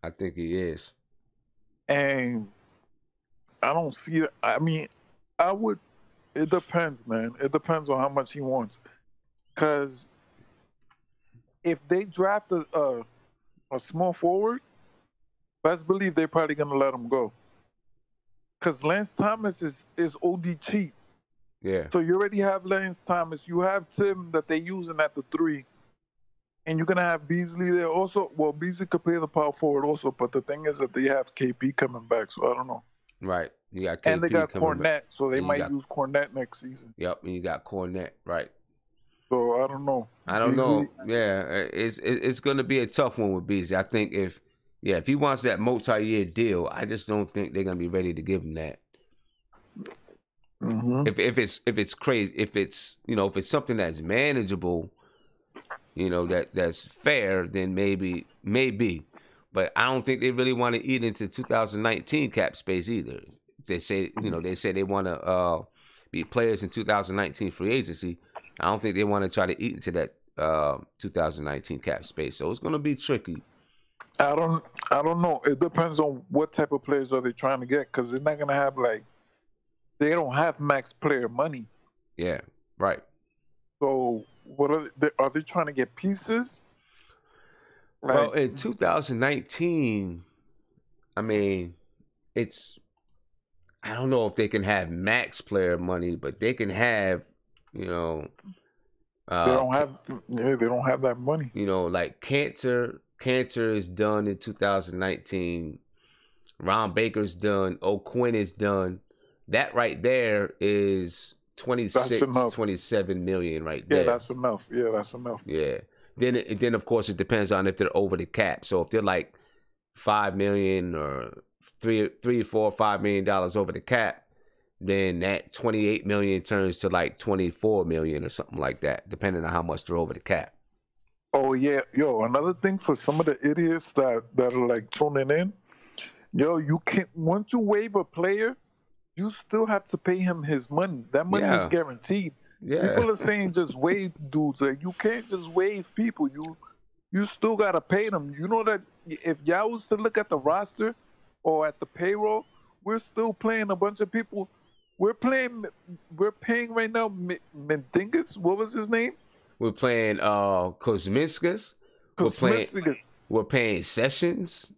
Speaker 1: I think he is.
Speaker 3: and I don't see it. I mean, I would. It depends, man. It depends on how much he wants. Because if they draft a small forward, best believe they're probably gonna let him go. Because Lance Thomas is OD cheap.
Speaker 1: Yeah.
Speaker 3: So you already have Lance Thomas. You have Tim that they're using at the 3. And you're going to have Beasley there also. Well, Beasley could play the power forward also. But the thing is that they have KP coming back. So I don't know.
Speaker 1: Right. You got KP
Speaker 3: and they got
Speaker 1: coming
Speaker 3: Cornette.
Speaker 1: back.
Speaker 3: So they might use Cornette next season.
Speaker 1: Yep. And you got Cornette. Right.
Speaker 3: So I don't know.
Speaker 1: I don't know. Yeah. It's going to be a tough one with Beasley. I think if he wants that multi-year deal, I just don't think they're going to be ready to give him that.
Speaker 3: Mm-hmm.
Speaker 1: If it's crazy, if it's something that's manageable, that's fair, then maybe. But I don't think they really want to eat into 2019 cap space either. They say they want to be players in 2019 free agency. I don't think they want to try to eat into that 2019 cap space. So it's going to be tricky.
Speaker 3: I don't know. It depends on what type of players are they trying to get, because they're not going to have they don't have max player money.
Speaker 1: Yeah, right.
Speaker 3: So what are they trying to get pieces?
Speaker 1: Well, in 2019, I mean, I don't know if they can have max player money, but they can have, they don't
Speaker 3: have that money.
Speaker 1: Like Cantor is done in 2019. Ron Baker's done. O'Quinn is done. That right there is 27 million right there.
Speaker 3: Yeah, that's enough.
Speaker 1: Yeah. Then of course it depends on if they're over the cap. So if they're like $5 million or $3, $4, $5 million over the cap, then that 28 million turns to like 24 million or something like that, depending on how much they're over the cap.
Speaker 3: Oh yeah, another thing for some of the idiots that are like tuning in, you can't, once you waive a player, you still have to pay him his money. That money is guaranteed.
Speaker 1: Yeah.
Speaker 3: People are saying just waive dudes. Like, you can't just waive people. You still gotta pay them. You know that if y'all was to look at the roster or at the payroll, we're still playing a bunch of people. We're paying right now Mendingus. What was his name?
Speaker 1: We're playing Kuzminskas. We're paying Sessions.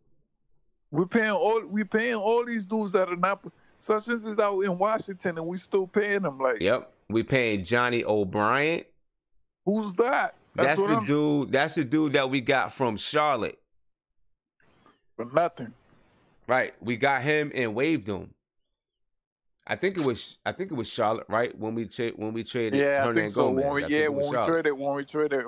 Speaker 3: We're paying all these dudes that are not. Sessions is out in Washington, and we still paying them.
Speaker 1: Yep, we paying Johnny O'Brien.
Speaker 3: Who's that?
Speaker 1: That's the dude. That's the dude that we got from Charlotte.
Speaker 3: For nothing.
Speaker 1: Right, we got him and waived him. I think it was Charlotte, right? When we traded.
Speaker 3: Yeah, I think so.
Speaker 1: Gomez.
Speaker 3: When we traded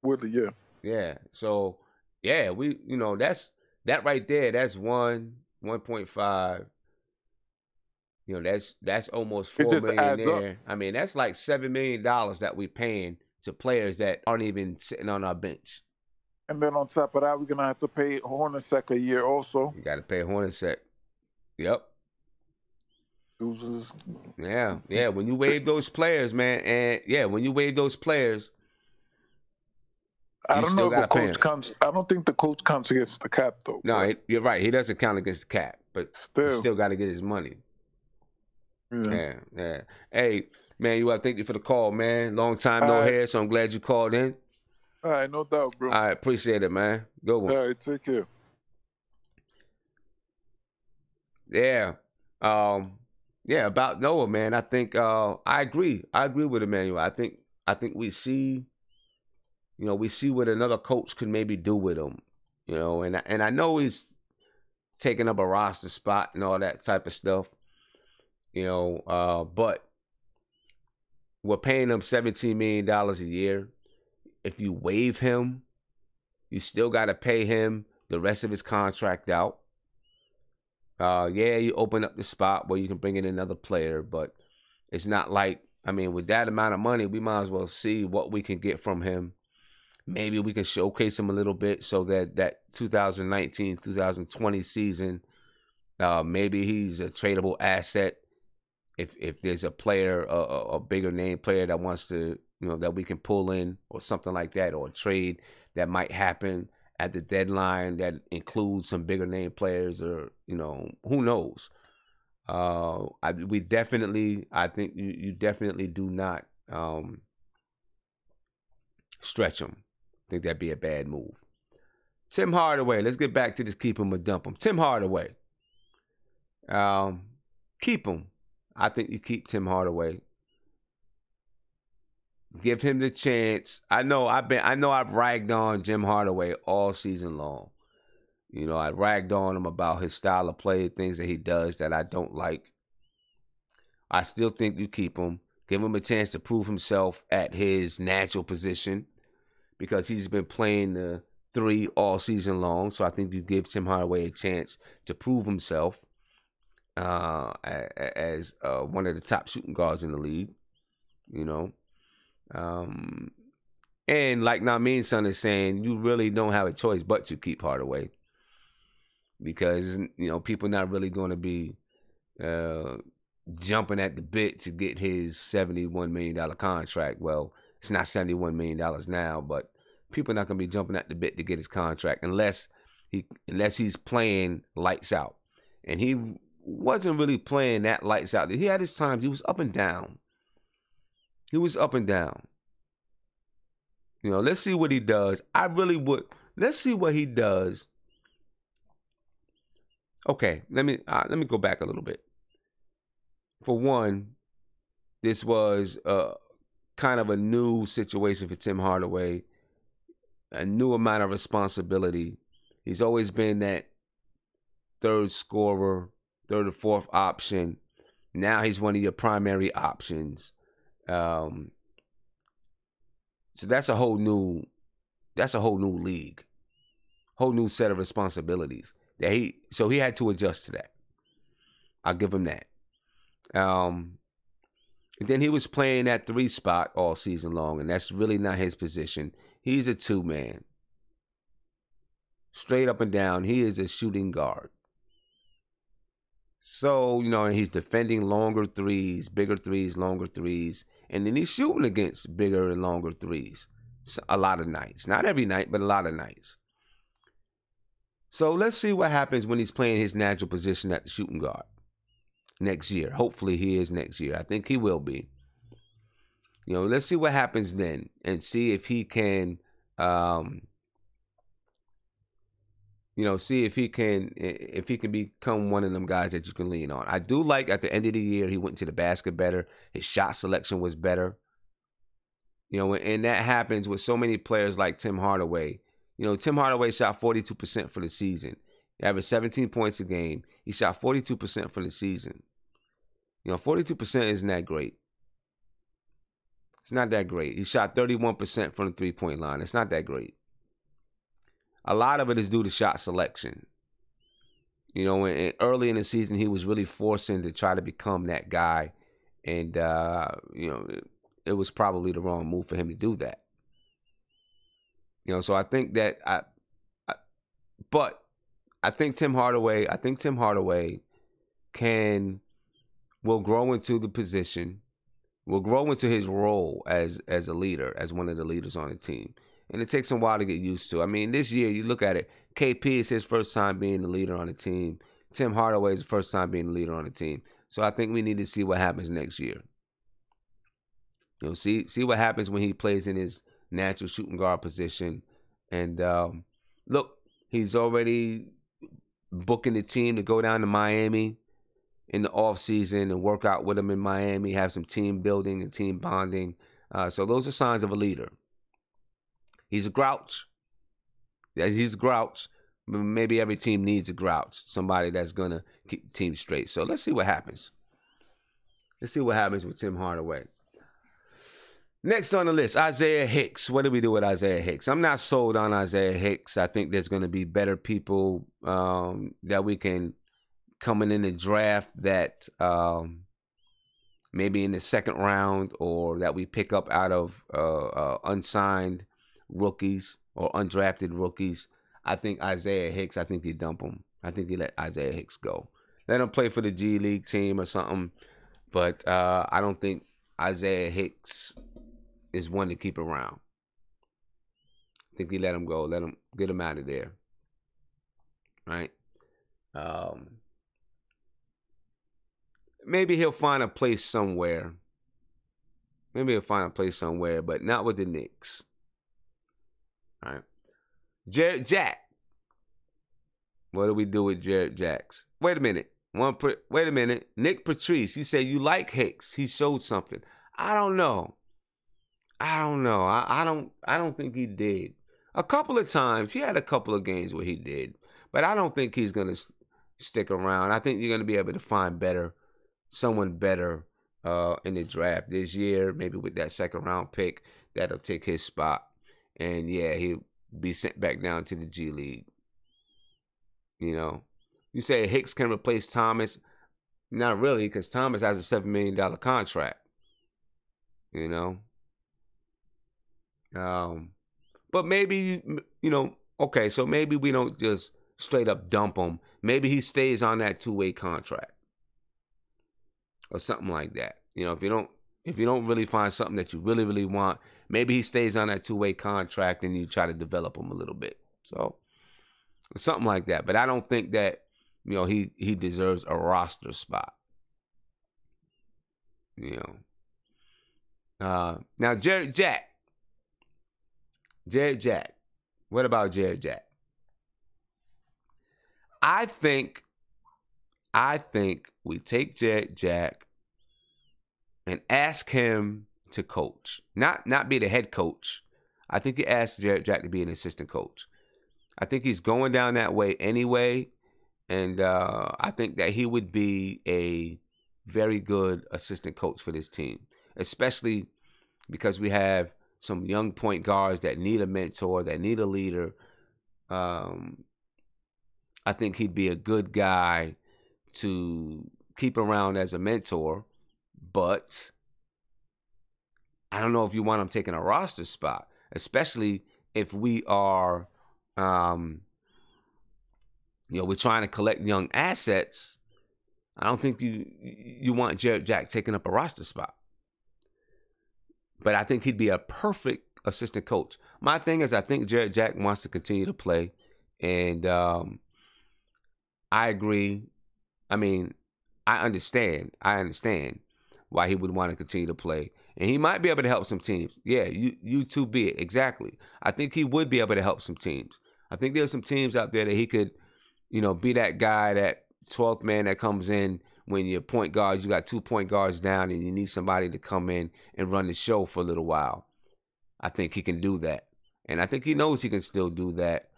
Speaker 3: Woodley, yeah.
Speaker 1: Yeah. So yeah, that right there. That's 1.5. That's almost $4 million there. Up. I mean, that's like $7 million that we paying to players that aren't even sitting on our bench.
Speaker 3: And then on top of that, we're gonna have to pay Hornacek a year also.
Speaker 1: You got to pay Hornacek. Yep. Yeah. When you waive those players, man, when you waive those players,
Speaker 3: I don't know if the coach counts. I don't think the coach counts against the cap though.
Speaker 1: No, you're right. He doesn't count against the cap, but he still got to get his money. Yeah. Hey, man, thank you for the call, man. Long time no hear, so I'm glad you called in.
Speaker 3: All right, no doubt, bro.
Speaker 1: All right, appreciate it, man. Good one.
Speaker 3: All right, take care.
Speaker 1: Yeah. About Noah, man. I think I agree. I agree with Emmanuel. I think we see what another coach could maybe do with him. And I know he's taking up a roster spot and all that type of stuff. But we're paying him $17 million a year. If you waive him, you still got to pay him the rest of his contract out. You open up the spot where you can bring in another player, but it's not like, with that amount of money, we might as well see what we can get from him. Maybe we can showcase him a little bit so that 2019, 2020 season, Maybe he's a tradable asset. If there's a player, a bigger name player that wants to, that we can pull in or something like that, or a trade that might happen at the deadline that includes some bigger name players, or who knows. I think you definitely do not stretch him. I think that'd be a bad move. Tim Hardaway. Let's get back to this keep him or dump him. Tim Hardaway. Keep him. I think you keep Tim Hardaway. Give him the chance. I know I've ragged on Jim Hardaway all season long. I ragged on him about his style of play, things that he does that I don't like. I still think you keep him. Give him a chance to prove himself at his natural position, because he's been playing the 3 all season long. So I think you give Tim Hardaway a chance to prove himself as one of the top shooting guards in the league. And like Namin Son is saying, you really don't have a choice but to keep Hardaway, because people not really going to be jumping at the bit to get his $71 million contract. Well, it's not $71 million now, but people are not going to be jumping at the bit to get his contract unless he's playing lights out. And he wasn't really playing that lights out. He had his times. He was up and down. Let's see what he does. I really would. Let's see what he does. Okay, let me go back a little bit. For one, this was kind of a new situation for Tim Hardaway, a new amount of responsibility. He's always been that third scorer, third or fourth option. Now he's one of your primary options. So that's a whole new league, whole new set of responsibilities so he had to adjust to that. I'll give him that. And then he was playing that 3 spot all season long, and that's really not his position. He's a 2-man. Straight up and down, he is a shooting guard. So, and he's defending longer threes, bigger threes, longer threes, and then he's shooting against bigger and longer threes a lot of nights. Not every night, but a lot of nights. So let's see what happens when he's playing his natural position at the shooting guard next year. Hopefully he is next year. I think he will be. Let's see what happens then, and see if he can, see if he can become one of them guys that you can lean on. I do like at the end of the year, he went to the basket better. His shot selection was better. And that happens with so many players like Tim Hardaway. Tim Hardaway shot 42% for the season. He averaged 17 points a game. He shot 42% for the season. 42% isn't that great. It's not that great. He shot 31% from the 3-point line. It's not that great. A lot of it is due to shot selection. And early in the season, he was really forcing to try to become that guy. And, it was probably the wrong move for him to do that. So I think that but I think Tim Hardaway will grow into the position, will grow into his role as a leader, as one of the leaders on the team. And it takes him a while to get used to. I mean, this year, you look at it, KP is his first time being the leader on the team. Tim Hardaway is the first time being the leader on the team. So I think we need to see what happens next year. See what happens when he plays in his natural shooting guard position. And look, he's already booking the team to go down to Miami in the offseason and work out with him in Miami, have some team building and team bonding. So those are signs of a leader. He's a grouch. He's a grouch. Maybe every team needs a grouch, somebody that's going to keep the team straight. So let's see what happens. Let's see what happens with Tim Hardaway. Next on the list, Isaiah Hicks. What do we do with Isaiah Hicks? I'm not sold on Isaiah Hicks. I think there's going to be better people that we can coming in the draft that maybe in the second round, or that we pick up out of unsigned rookies or undrafted rookies. I think Isaiah Hicks, I think you dump him. I think you let Isaiah Hicks go. Let him play for the G League team or something. But I don't think Isaiah Hicks is one to keep around. I think we let him go. Get him out of there. Right? Maybe he'll find a place somewhere. But not with the Knicks. All right. Jared Jack. What do we do with Jared Jacks? Wait a minute. Nick Patrice, you say you like Hicks. He showed something. I don't know. I don't think he did. A couple of times, he had a couple of games where he did. But I don't think he's going to stick around. I think you're going to be able to find someone better in the draft this year, maybe with that second round pick that'll take his spot. And yeah, he'll be sent back down to the G League. You know, you say Hicks can replace Thomas. Not really, because Thomas has a $7 million contract. You know? But maybe, okay, so maybe we don't just straight up dump him. Maybe he stays on that 2-way contract. Or something like that. If you don't really find something that you really, really want, maybe he stays on that 2-way contract and you try to develop him a little bit. So something like that. But I don't think that, he deserves a roster spot. Now Jared Jack. What about Jared Jack? I think we take Jared Jack and ask him to coach. Not be the head coach. I think you ask Jared Jack to be an assistant coach. I think he's going down that way anyway. And I think that he would be a very good assistant coach for this team. Especially because we have some young point guards that need a mentor, that need a leader. I think he'd be a good guy to keep around as a mentor. But I don't know if you want him taking a roster spot, especially if we are, we're trying to collect young assets. I don't think you want Jared Jack taking up a roster spot. But I think he'd be a perfect assistant coach. My thing is, I think Jared Jack wants to continue to play. And I agree. I mean, I understand why he would want to continue to play. And he might be able to help some teams. Yeah, you too be it. Exactly. I think he would be able to help some teams. I think there's some teams out there that he could, be that guy, that 12th man that comes in when your point guards, you got 2 point guards down and you need somebody to come in and run the show for a little while. I think he can do that. And I think he knows he can still do that.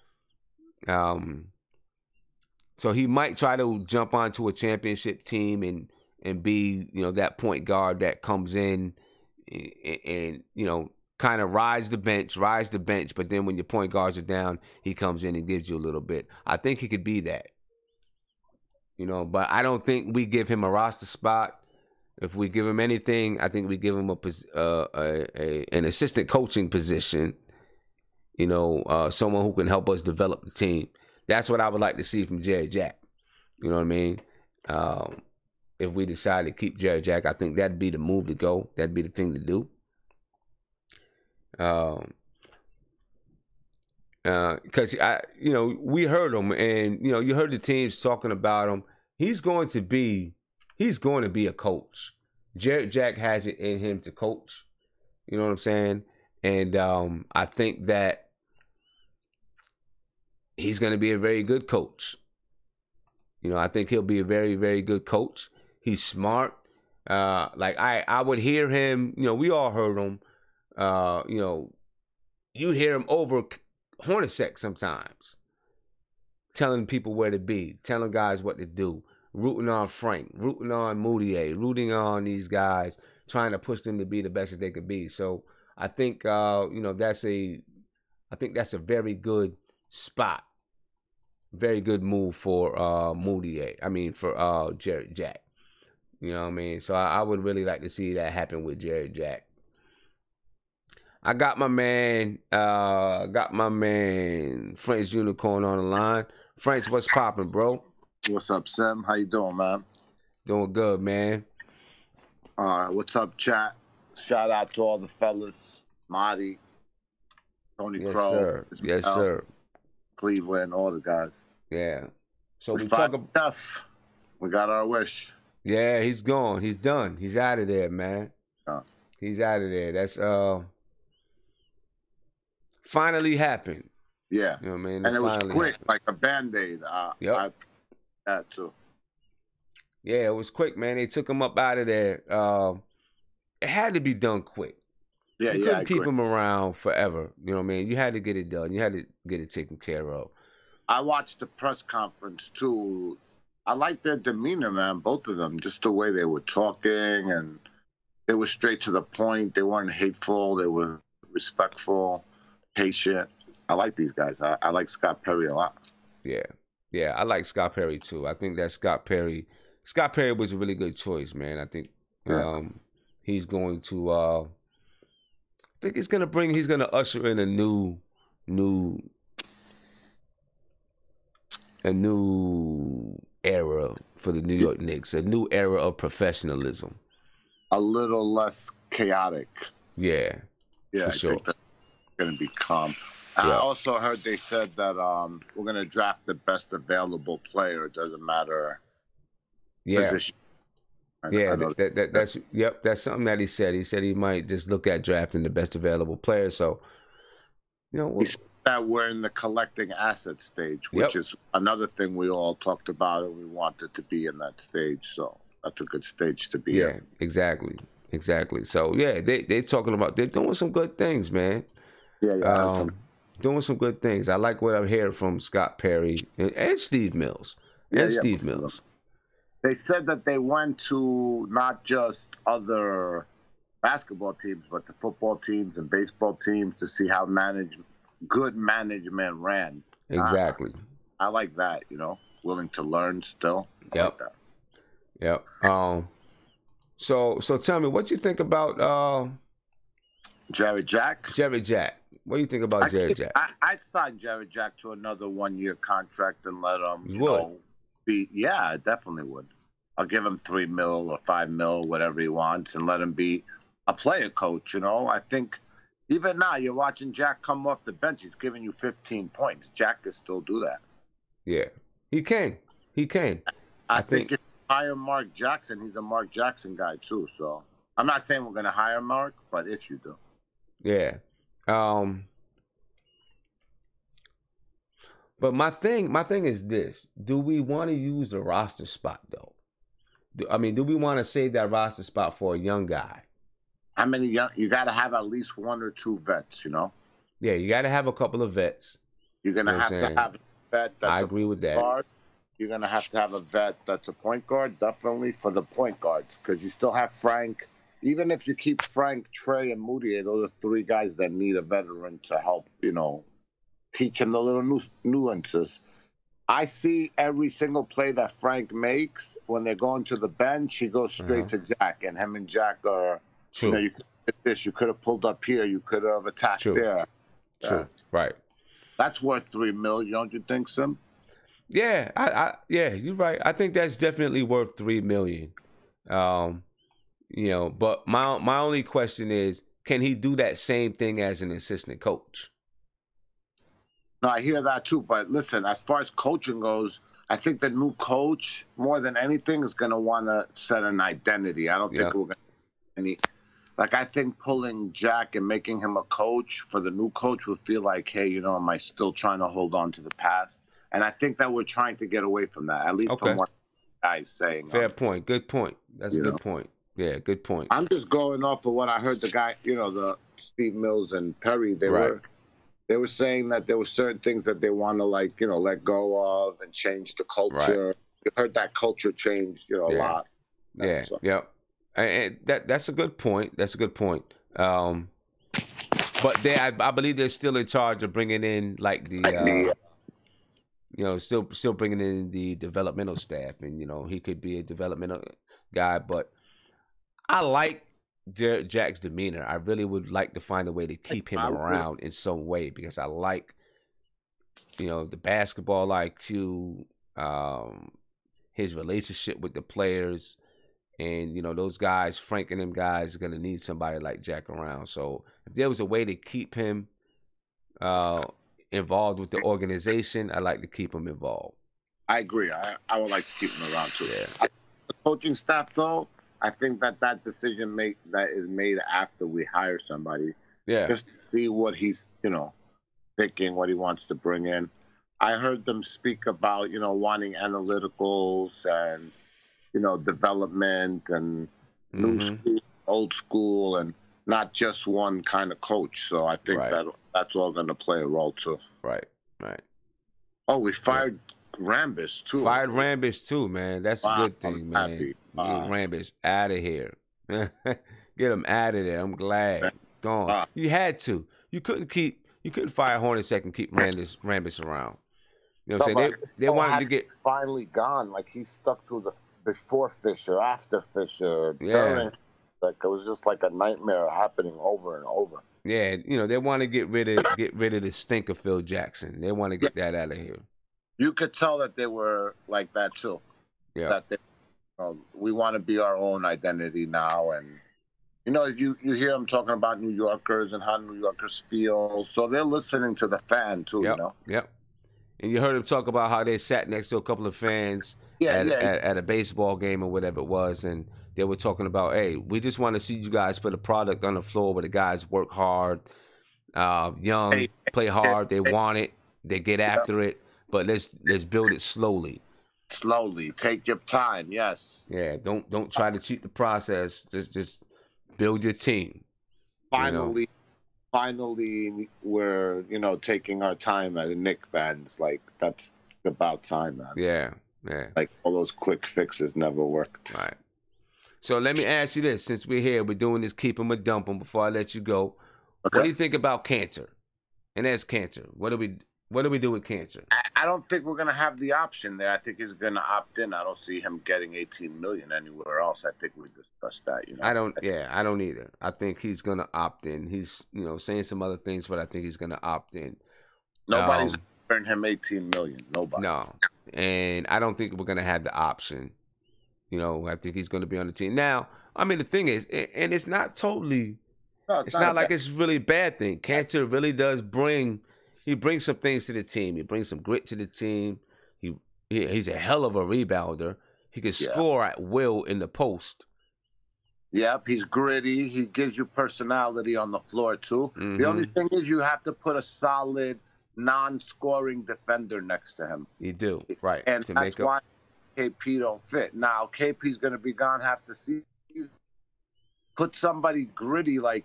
Speaker 1: So he might try to jump onto a championship team and be, that point guard that comes in and kind of rise the bench. But then when your point guards are down, he comes in and gives you a little bit. I think he could be that. But I don't think we give him a roster spot. If we give him anything, I think we give him an assistant coaching position. Someone who can help us develop the team. That's what I would like to see from Jared Jack. You know what I mean? If we decide to keep Jared Jack, I think that'd be the move to go. That'd be the thing to do. Because we heard him, and you heard the teams talking about him. He's going to be a coach. Jared Jack has it in him to coach. You know what I'm saying? And I think that he's going to be a very good coach. I think he'll be a very, very good coach. He's smart. I would hear him. We all heard him. You hear him over Hornacek sometimes, telling people where to be, telling guys what to do, rooting on Frank, rooting on Moutier, rooting on these guys, trying to push them to be the best that they could be. So I think that's a very good spot, very good move for Moutier. I mean for Jared Jack. You know what I mean? So I would really like to see that happen with Jared Jack. I got my man French Unicorn on the line. French, what's popping, bro?
Speaker 4: What's up, Sim? How you doing, man?
Speaker 1: Doing good, man.
Speaker 4: What's up, chat? Shout out to all the fellas, Marty, Tony
Speaker 1: Yes,
Speaker 4: Crow,
Speaker 1: sir. Yes, sir.
Speaker 4: Cleveland, all the guys.
Speaker 1: Yeah. So we
Speaker 4: talk
Speaker 1: talk about.
Speaker 4: Jeff. We got our wish.
Speaker 1: Yeah, he's gone. He's done. He's out of there, man. He's out of there. That's finally happened.
Speaker 4: Yeah.
Speaker 1: You know what I mean?
Speaker 4: And it was quick,
Speaker 1: happened.
Speaker 4: like a Band-Aid.
Speaker 1: Yep.
Speaker 4: That too.
Speaker 1: Yeah, it was quick, man. They took him up out of there. It had to be done quick.
Speaker 4: Yeah,
Speaker 1: you
Speaker 4: yeah.
Speaker 1: couldn't keep him around forever. You know what I mean? You had to get it done. You had to get it taken care of.
Speaker 4: I watched the press conference too. I liked their demeanor, man. Both of them, just the way they were talking, and they were straight to the point. They weren't hateful. They were respectful, patient. I like these guys. I like Scott Perry a lot.
Speaker 1: Yeah, I like Scott Perry too. I think that Scott Perry was a really good choice, man. I think he's going to I think he's gonna usher in a new era for the New York Knicks, a new era of professionalism.
Speaker 4: A little less chaotic.
Speaker 1: Yeah,
Speaker 4: for
Speaker 1: sure.
Speaker 4: I think that's going to be calm. I also heard they said that we're going to draft the best available player. It doesn't matter position.
Speaker 1: That's something that he said. He said he might just look at drafting the best available player. So, you know,
Speaker 4: that we're in the collecting asset stage, which is another thing we all talked about, and we wanted to be in that stage. So that's a good stage to be in.
Speaker 1: Yeah, exactly. So yeah, they're talking about, they're doing some good things, man.
Speaker 4: Yeah.
Speaker 1: Doing some good things. I like what I'm hearing from Scott Perry and Steve Mills. Mills.
Speaker 4: They said that they went to not just other basketball teams, but the football teams and baseball teams to see how good management ran.
Speaker 1: Exactly.
Speaker 4: I like that, willing to learn still. I like that.
Speaker 1: Yep. So tell me, what you think about
Speaker 4: Jerry Jack?
Speaker 1: What do you think about Jerry Jack?
Speaker 4: I'd sign Jerry Jack to another 1-year contract and let him, be. Yeah, I definitely would. I'll give him $3 million or $5 million, whatever he wants, and let him be a player coach. I think even now you're watching Jack come off the bench. He's giving you 15 points. Jack can still do that.
Speaker 1: Yeah, he can.
Speaker 4: I think if you hire Mark Jackson, he's a Mark Jackson guy too. So I'm not saying we're going to hire Mark, but if you do.
Speaker 1: Yeah. But my thing is this: do we want to use the roster spot though? Do we want to save that roster spot for a young guy?
Speaker 4: How many young? You got to have at least 1 or 2 vets,
Speaker 1: Yeah, you got to have a couple of vets.
Speaker 4: You're gonna have to have a vet.
Speaker 1: I agree with that.
Speaker 4: Guard. You're gonna have to have a vet that's a point guard, definitely for the point guards, because you still have Frank. Even if you keep Frank, Trey, and Moody, those are 3 guys that need a veteran to help, teach him the little nuances. I see every single play that Frank makes when they're going to the bench, he goes straight to Jack, and him and Jack are,
Speaker 1: True.
Speaker 4: You could have this, you could have pulled up here, you could have attacked there.
Speaker 1: True. Right.
Speaker 4: That's worth $3 million, don't you think, Sim?
Speaker 1: Yeah, you're right. I think that's definitely worth $3 million. But my only question is, can he do that same thing as an assistant coach?
Speaker 4: No, I hear that too. But listen, as far as coaching goes, I think the new coach, more than anything, is going to want to set an identity. I don't think we're going to I think pulling Jack and making him a coach for the new coach would feel like, hey, am I still trying to hold on to the past? And I think that we're trying to get away from that, at least from what guys saying.
Speaker 1: Fair point. Good point. That's a good point. Yeah, good point.
Speaker 4: I'm just going off of what I heard the guy, the Steve Mills and Perry, they were saying that there were certain things that they want to let go of and change the culture. Right. You heard that culture change, a lot.
Speaker 1: Yeah, and that's a good point. But I believe they're still in charge of bringing in still bringing in the developmental staff, and he could be a developmental guy. But I like Jack's demeanor. I really would like to find a way to keep him around in some way, because I like, the basketball IQ. his relationship with the players. And, you know, those guys, Frank and them guys, are going to need somebody like Jack around. So if there was a way to keep him involved with the organization, I'd like to keep him involved.
Speaker 4: I agree. I would like to keep him around, too.
Speaker 1: Yeah.
Speaker 4: The coaching staff, though, I think that decision that is made after we hire somebody.
Speaker 1: Yeah.
Speaker 4: Just to see what he's, you know, thinking, what he wants to bring in. I heard them speak about, you know, wanting analyticals and, you know, development and new school, old school, and not just one kind of coach. So I think that's all going to play a role too.
Speaker 1: Right.
Speaker 4: Oh, we fired Rambis too.
Speaker 1: Fired Rambis too, man. That's a good thing, man.
Speaker 4: Happy.
Speaker 1: Get Rambis out of here. Get him out of there. I'm glad. Gone. You had to. You couldn't fire Hornacek and keep Rambis around. You know what I'm saying? They wanted to get
Speaker 4: finally gone. Like he stuck to the before Fisher, after Fisher, during. Like it was just like a nightmare happening over and over.
Speaker 1: Yeah, you know, they want to get rid of the stink of Phil Jackson. They want to get that out of here.
Speaker 4: You could tell that they were like that too. Yeah. That they, we want to be our own identity now, and you know, you hear them talking about New Yorkers and how New Yorkers feel, so they're listening to the fan too.
Speaker 1: Yep.
Speaker 4: You know.
Speaker 1: Yep. And you heard them talk about how they sat next to a couple of fans at a baseball game or whatever it was, and they were talking about, hey, we just want to see you guys put a product on the floor where the guys work hard, young, play hard, they want it, they get after it, but let's build it slowly.
Speaker 4: Slowly, take your time. Yes.
Speaker 1: Yeah. Don't try to cheat the process. Just build your team.
Speaker 4: Finally, we're taking our time as Knicks fans. Like it's about time, man.
Speaker 1: Yeah.
Speaker 4: Like all those quick fixes never worked.
Speaker 1: All right. So let me ask you this: since we're here, we're doing this keep 'em or dump 'em. Before I let you go, What do you think about Cantor? And that's Cantor. What do we do with Cantor?
Speaker 4: I don't think we're gonna have the option there. I think he's gonna opt in. I don't see him getting $18 million anywhere else. I think we discussed that.
Speaker 1: I don't either. I think he's gonna opt in. He's saying some other things, but I think he's gonna opt in.
Speaker 4: Nobody's earned him $18 million. Nobody.
Speaker 1: No, and I don't think we're gonna have the option. I think he's gonna be on the team. Now, I mean, the thing is, and it's not totally. No, it's not like it's really a bad thing. Cantor really does brings some things to the team. He brings some grit to the team. He's a hell of a rebounder. He can score at will in the post.
Speaker 4: Yep, he's gritty. He gives you personality on the floor too. Mm-hmm. The only thing is you have to put a solid non-scoring defender next to him.
Speaker 1: You do, right.
Speaker 4: And that's why KP don't fit. Now, KP's going to be gone half the season. Put somebody gritty, I'm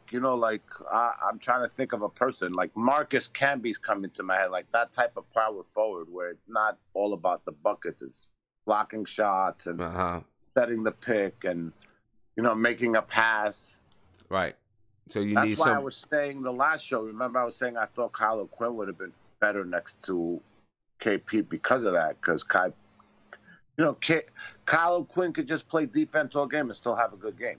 Speaker 4: trying to think of a person. Like Marcus Camby's coming to my head, like that type of power forward where it's not all about the bucket. It's blocking shots and setting the pick and, making a pass.
Speaker 1: Right. So
Speaker 4: That's why I was saying the last show. Remember I was saying I thought Kyle O'Quinn would have been better next to KP because of that. Because Kyle O'Quinn could just play defense all game and still have a good game,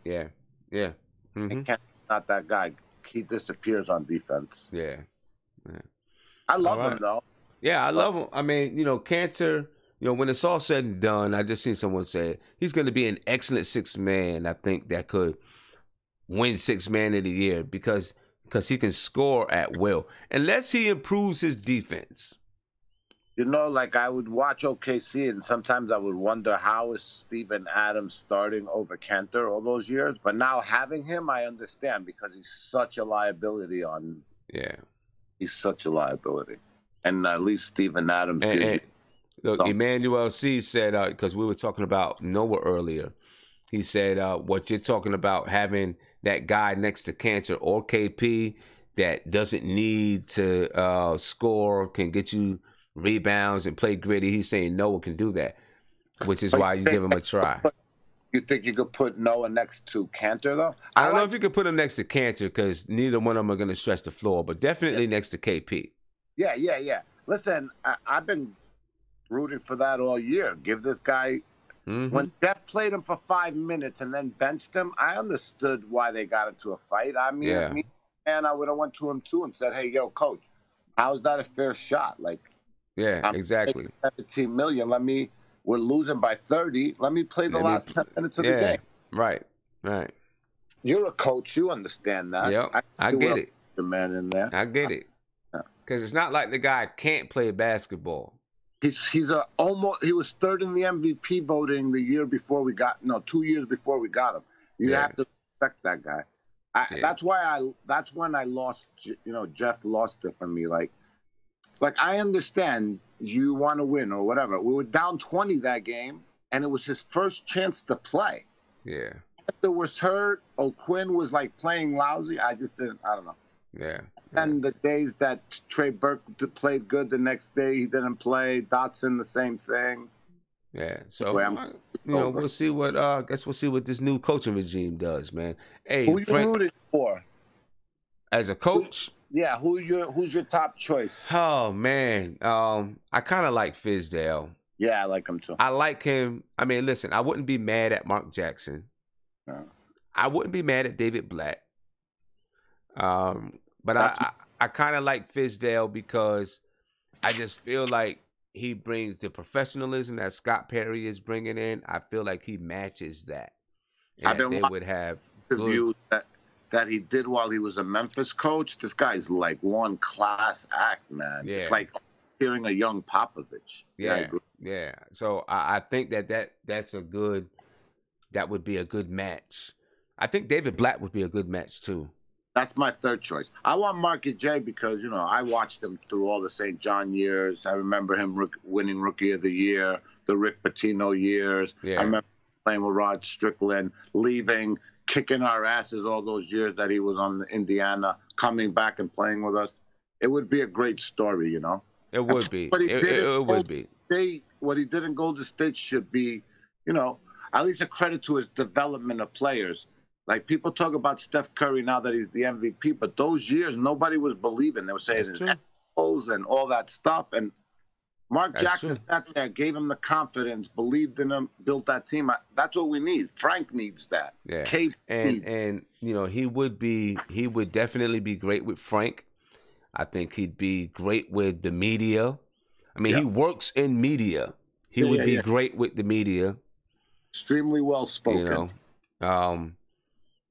Speaker 1: Yeah. Mm-hmm.
Speaker 4: And Kent's not that guy. He disappears on defense.
Speaker 1: Yeah.
Speaker 4: I love him, though.
Speaker 1: Yeah, I love him. I mean, Cantor, when it's all said and done, I just seen someone say he's going to be an excellent sixth man, I think, that could win sixth man of the year because he can score at will. Unless he improves his defense.
Speaker 4: I would watch OKC, and sometimes I would wonder how is Steven Adams starting over Cantor all those years. But now having him, I understand because he's such a liability on.
Speaker 1: Yeah,
Speaker 4: he's such a liability, and at least Steven Adams.
Speaker 1: Look, Emmanuel C said because we were talking about Noah earlier. He said what you're talking about having that guy next to Cantor or KP that doesn't need to score, can get you rebounds and play gritty. He's saying Noah can do that, which is why you give him a try.
Speaker 4: You think you could put Noah next to Cantor, though?
Speaker 1: I don't know if you could put him next to Cantor because neither one of them are going to stretch the floor, but definitely next to KP.
Speaker 4: Yeah. Listen, I've been rooting for that all year. Give this guy... Mm-hmm. When Jeff played him for 5 minutes and then benched him, I understood why they got into a fight. I mean, I would have went to him, too, and said, hey, yo, coach, how's that a fair shot?
Speaker 1: Yeah, exactly.
Speaker 4: $17 million. Let we're losing by 30. Let me play the last 10 minutes of the game.
Speaker 1: Right.
Speaker 4: You're a coach. You understand that.
Speaker 1: Yep, I get it.
Speaker 4: The man in there.
Speaker 1: I get it. Because it's not like the guy can't play basketball.
Speaker 4: He was third in the MVP voting the year before 2 years before we got him. You have to respect that guy. That's when I lost. Jeff lost it for me. Like I understand you want to win or whatever. We were down 20 that game, and it was his first chance to play.
Speaker 1: Yeah.
Speaker 4: After was hurt, O'Quinn was like playing lousy. I don't know.
Speaker 1: Yeah.
Speaker 4: And the days that Trey Burke played good, the next day he didn't play. Dotson, the same thing.
Speaker 1: Yeah. So we'll see what. I guess we'll see what this new coaching regime does, man. Hey,
Speaker 4: who you rooting for
Speaker 1: as a coach?
Speaker 4: Who's your top choice?
Speaker 1: Oh man, I kind of like Fizdale.
Speaker 4: Yeah, I like him too.
Speaker 1: I like him. I mean, listen, I wouldn't be mad at Mark Jackson. No. I wouldn't be mad at David Blatt. But I kind of like Fizdale because I just feel like he brings the professionalism that Scott Perry is bringing in. I feel like he matches that.
Speaker 4: I've been watching interviews that he did while he was a Memphis coach. This guy's like one class act, man. Yeah. It's like hearing a young Popovich.
Speaker 1: Yeah. So I think that would be a good match. I think David Blatt would be a good match too.
Speaker 4: That's my third choice. I want Marky J because, I watched him through all the St. John years. I remember him winning Rookie of the Year, the Rick Pitino years. Yeah. I remember playing with Rod Strickland, leaving, kicking our asses all those years that he was on Indiana, coming back and playing with us. It would be a great story,
Speaker 1: It would be. It would be.
Speaker 4: What he did in Golden State should be, at least a credit to his development of players. Like, people talk about Steph Curry now that he's the MVP, but those years, nobody was believing. They were saying his assholes and all that stuff. And Mark Jackson sat there, gave him the confidence, believed in him, built that team. That's what we need. Frank needs that.
Speaker 1: Yeah. And he would definitely be great with Frank. I think he'd be great with the media. I mean, he works in media. He would be great with the media.
Speaker 4: Extremely well spoken.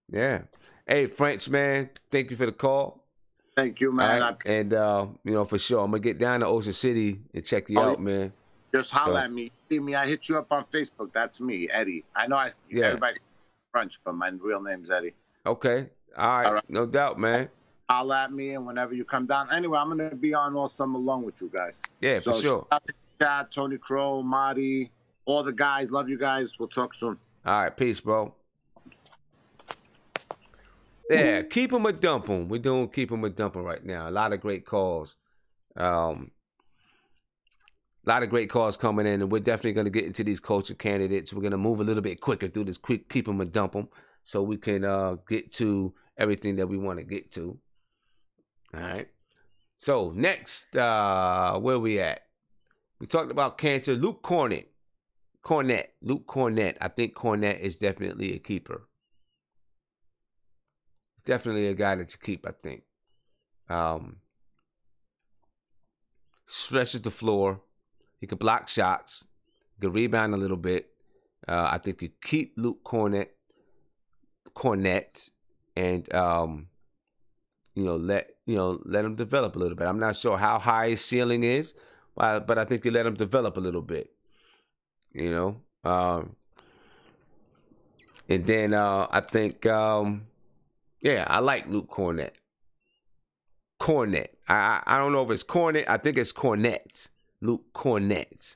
Speaker 1: Yeah. Hey, French, man, thank you for the call.
Speaker 4: Thank you, man.
Speaker 1: Right. And, for sure, I'm going to get down to Ocean City and check you out, man.
Speaker 4: Just holler at me. See me. I hit you up on Facebook. That's me, Eddie. I know everybody French, but my real name's Eddie.
Speaker 1: Okay. All right. No doubt, man.
Speaker 4: Holler at me, and whenever you come down. Anyway, I'm going to be on all summer long with you guys.
Speaker 1: Yeah, for sure.
Speaker 4: Chad, Tony Crow, Marty, all the guys. Love you guys. We'll talk soon.
Speaker 1: All right. Peace, bro. Yeah, keep them or dump them. We're doing keep them or dump them right now. A lot of great calls. A lot of great calls coming in, and we're definitely going to get into these culture candidates. We're going to move a little bit quicker through this quick keep them or dump them so we can get to everything that we want to get to. All right. So next, where we at? We talked about cancer. Luke Cornett. Luke Cornett. I think Cornett is definitely a keeper. Definitely a guy that you keep, I think. Stretches the floor. He could block shots. He could rebound a little bit. I think you keep Luke Cornett, and let him develop a little bit. I'm not sure how high his ceiling is, but I think you let him develop a little bit. And then I think. I like Luke Cornett. I don't know if it's Cornett. I think it's Cornett. Luke Cornett.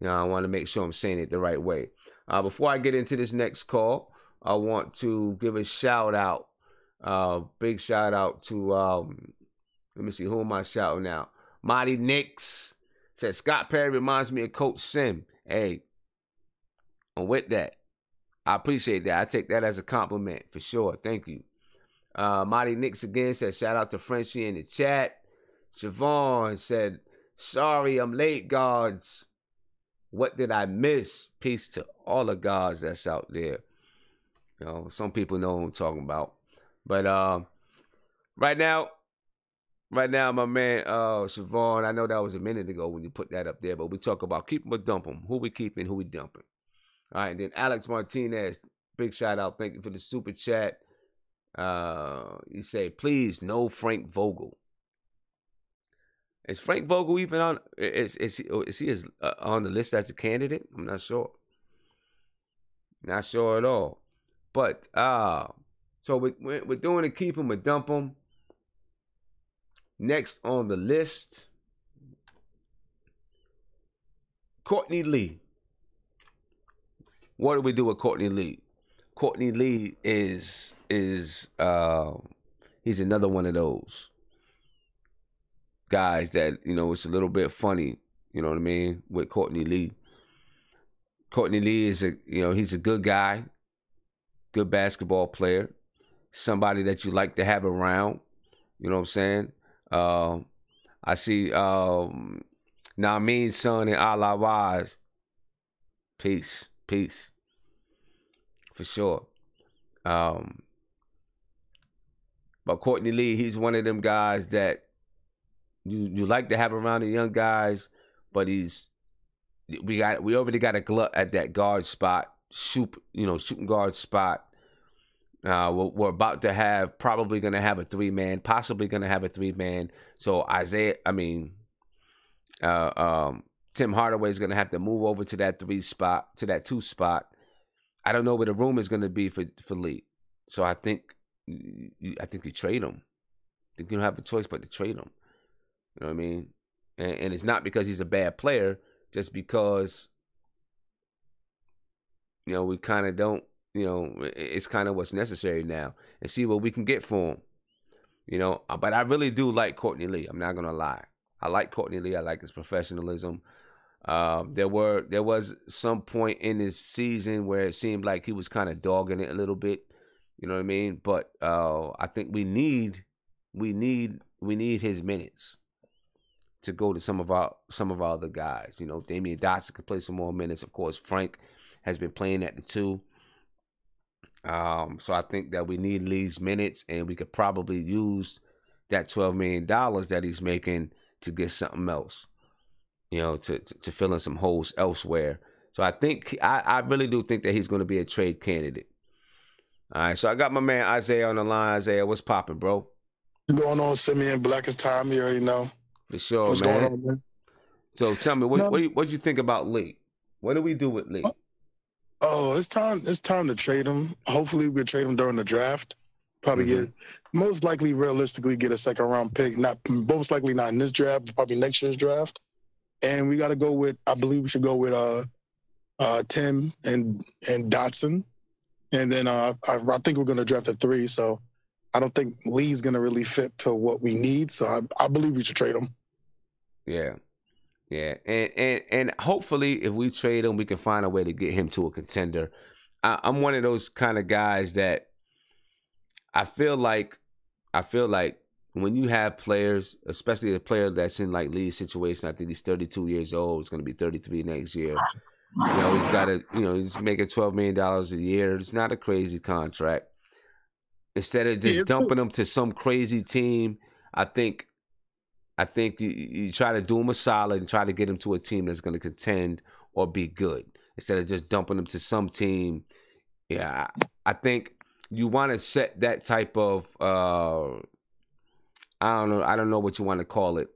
Speaker 1: I want to make sure I'm saying it the right way. Before I get into this next call, I want to give a shout out. Big shout out to, let me see, who am I shouting out? Mighty Knicks says, Scott Perry reminds me of Coach Sim. Hey, I'm with that. I appreciate that. I take that as a compliment for sure. Thank you. Mighty Knicks again said, shout out to Frenchie in the chat. Siobhan said, sorry, I'm late, gods. What did I miss? Peace to all the gods that's out there. Some people know what I'm talking about. But right now, Right now, my man Siobhan, I know that was a minute ago when you put that up there, but we talk about keep them or dump them. Who we keeping, who we dumping. All right, and then Alex Martinez, big shout out. Thank you for the super chat. You say, please, no Frank Vogel. Is Frank Vogel even on? Is he on the list as a candidate? I'm not sure. Not sure at all. But so we're doing a keep him or dump him. Next on the list, Courtney Lee. What do we do with Courtney Lee? Courtney Lee is he's another one of those guys that, it's a little bit funny, you know what I mean, with Courtney Lee. Courtney Lee is he's a good guy, good basketball player, somebody that you like to have around, you know what I'm saying? I see Namin's son and Allah Wise. Peace. For sure. But Courtney Lee, he's one of them guys that you like to have around the young guys, but we already got a glut at that guard spot, shooting guard spot. We're about to probably going to have a 3-man, possibly going to have a 3-man. So Tim Hardaway is going to have to move over to that 2 spot. I don't know where the room is going to be for Lee. So I think you trade him. I think you don't have a choice but to trade him. You know what I mean? And it's not because he's a bad player, just because we kind of don't. It's kind of what's necessary now, and see what we can get for him. But I really do like Courtney Lee. I'm not gonna lie. I like Courtney Lee. I like his professionalism. There was some point in this season where it seemed like he was kind of dogging it a little bit. You know what I mean? But I think we need his minutes to go to some of our other guys. Damian Dotson could play some more minutes. Of course, Frank has been playing at the 2. So I think that we need Lee's minutes, and we could probably use that $12 million that he's making to get something else, to fill in some holes elsewhere. So I think I really do think that he's going to be a trade candidate. All right, so I got my man Isaiah on the line. Isaiah, what's popping, bro?
Speaker 5: What's going on, Simeon? Blackest time, you already know.
Speaker 1: For sure,
Speaker 5: what's
Speaker 1: man.
Speaker 5: Going on, man?
Speaker 1: So tell me, what you think about Lee? What do we do with Lee?
Speaker 5: Oh, it's time to trade him. Hopefully we trade him during the draft. Probably get, most likely, realistically, get a 2nd-round pick. Most likely not in this draft, probably next year's draft. And we got to go with, I believe we should go with Tim and Dotson. And then I think we're going to draft a 3. So I don't think Lee's going to really fit to what we need. So I believe we should trade him.
Speaker 1: Yeah. Yeah, and hopefully if we trade him, we can find a way to get him to a contender. I'm one of those kind of guys that I feel like when you have players, especially a player that's in like Lee's situation, I think he's 32 years old, he's going to be 33 next year. He's got to, he's making $12 million a year. It's not a crazy contract. Instead of just dumping him to some crazy team, I think you try to do him a solid and try to get him to a team that's going to contend or be good instead of just dumping him to some team. Yeah, I think you want to set that type of I don't know what you want to call it,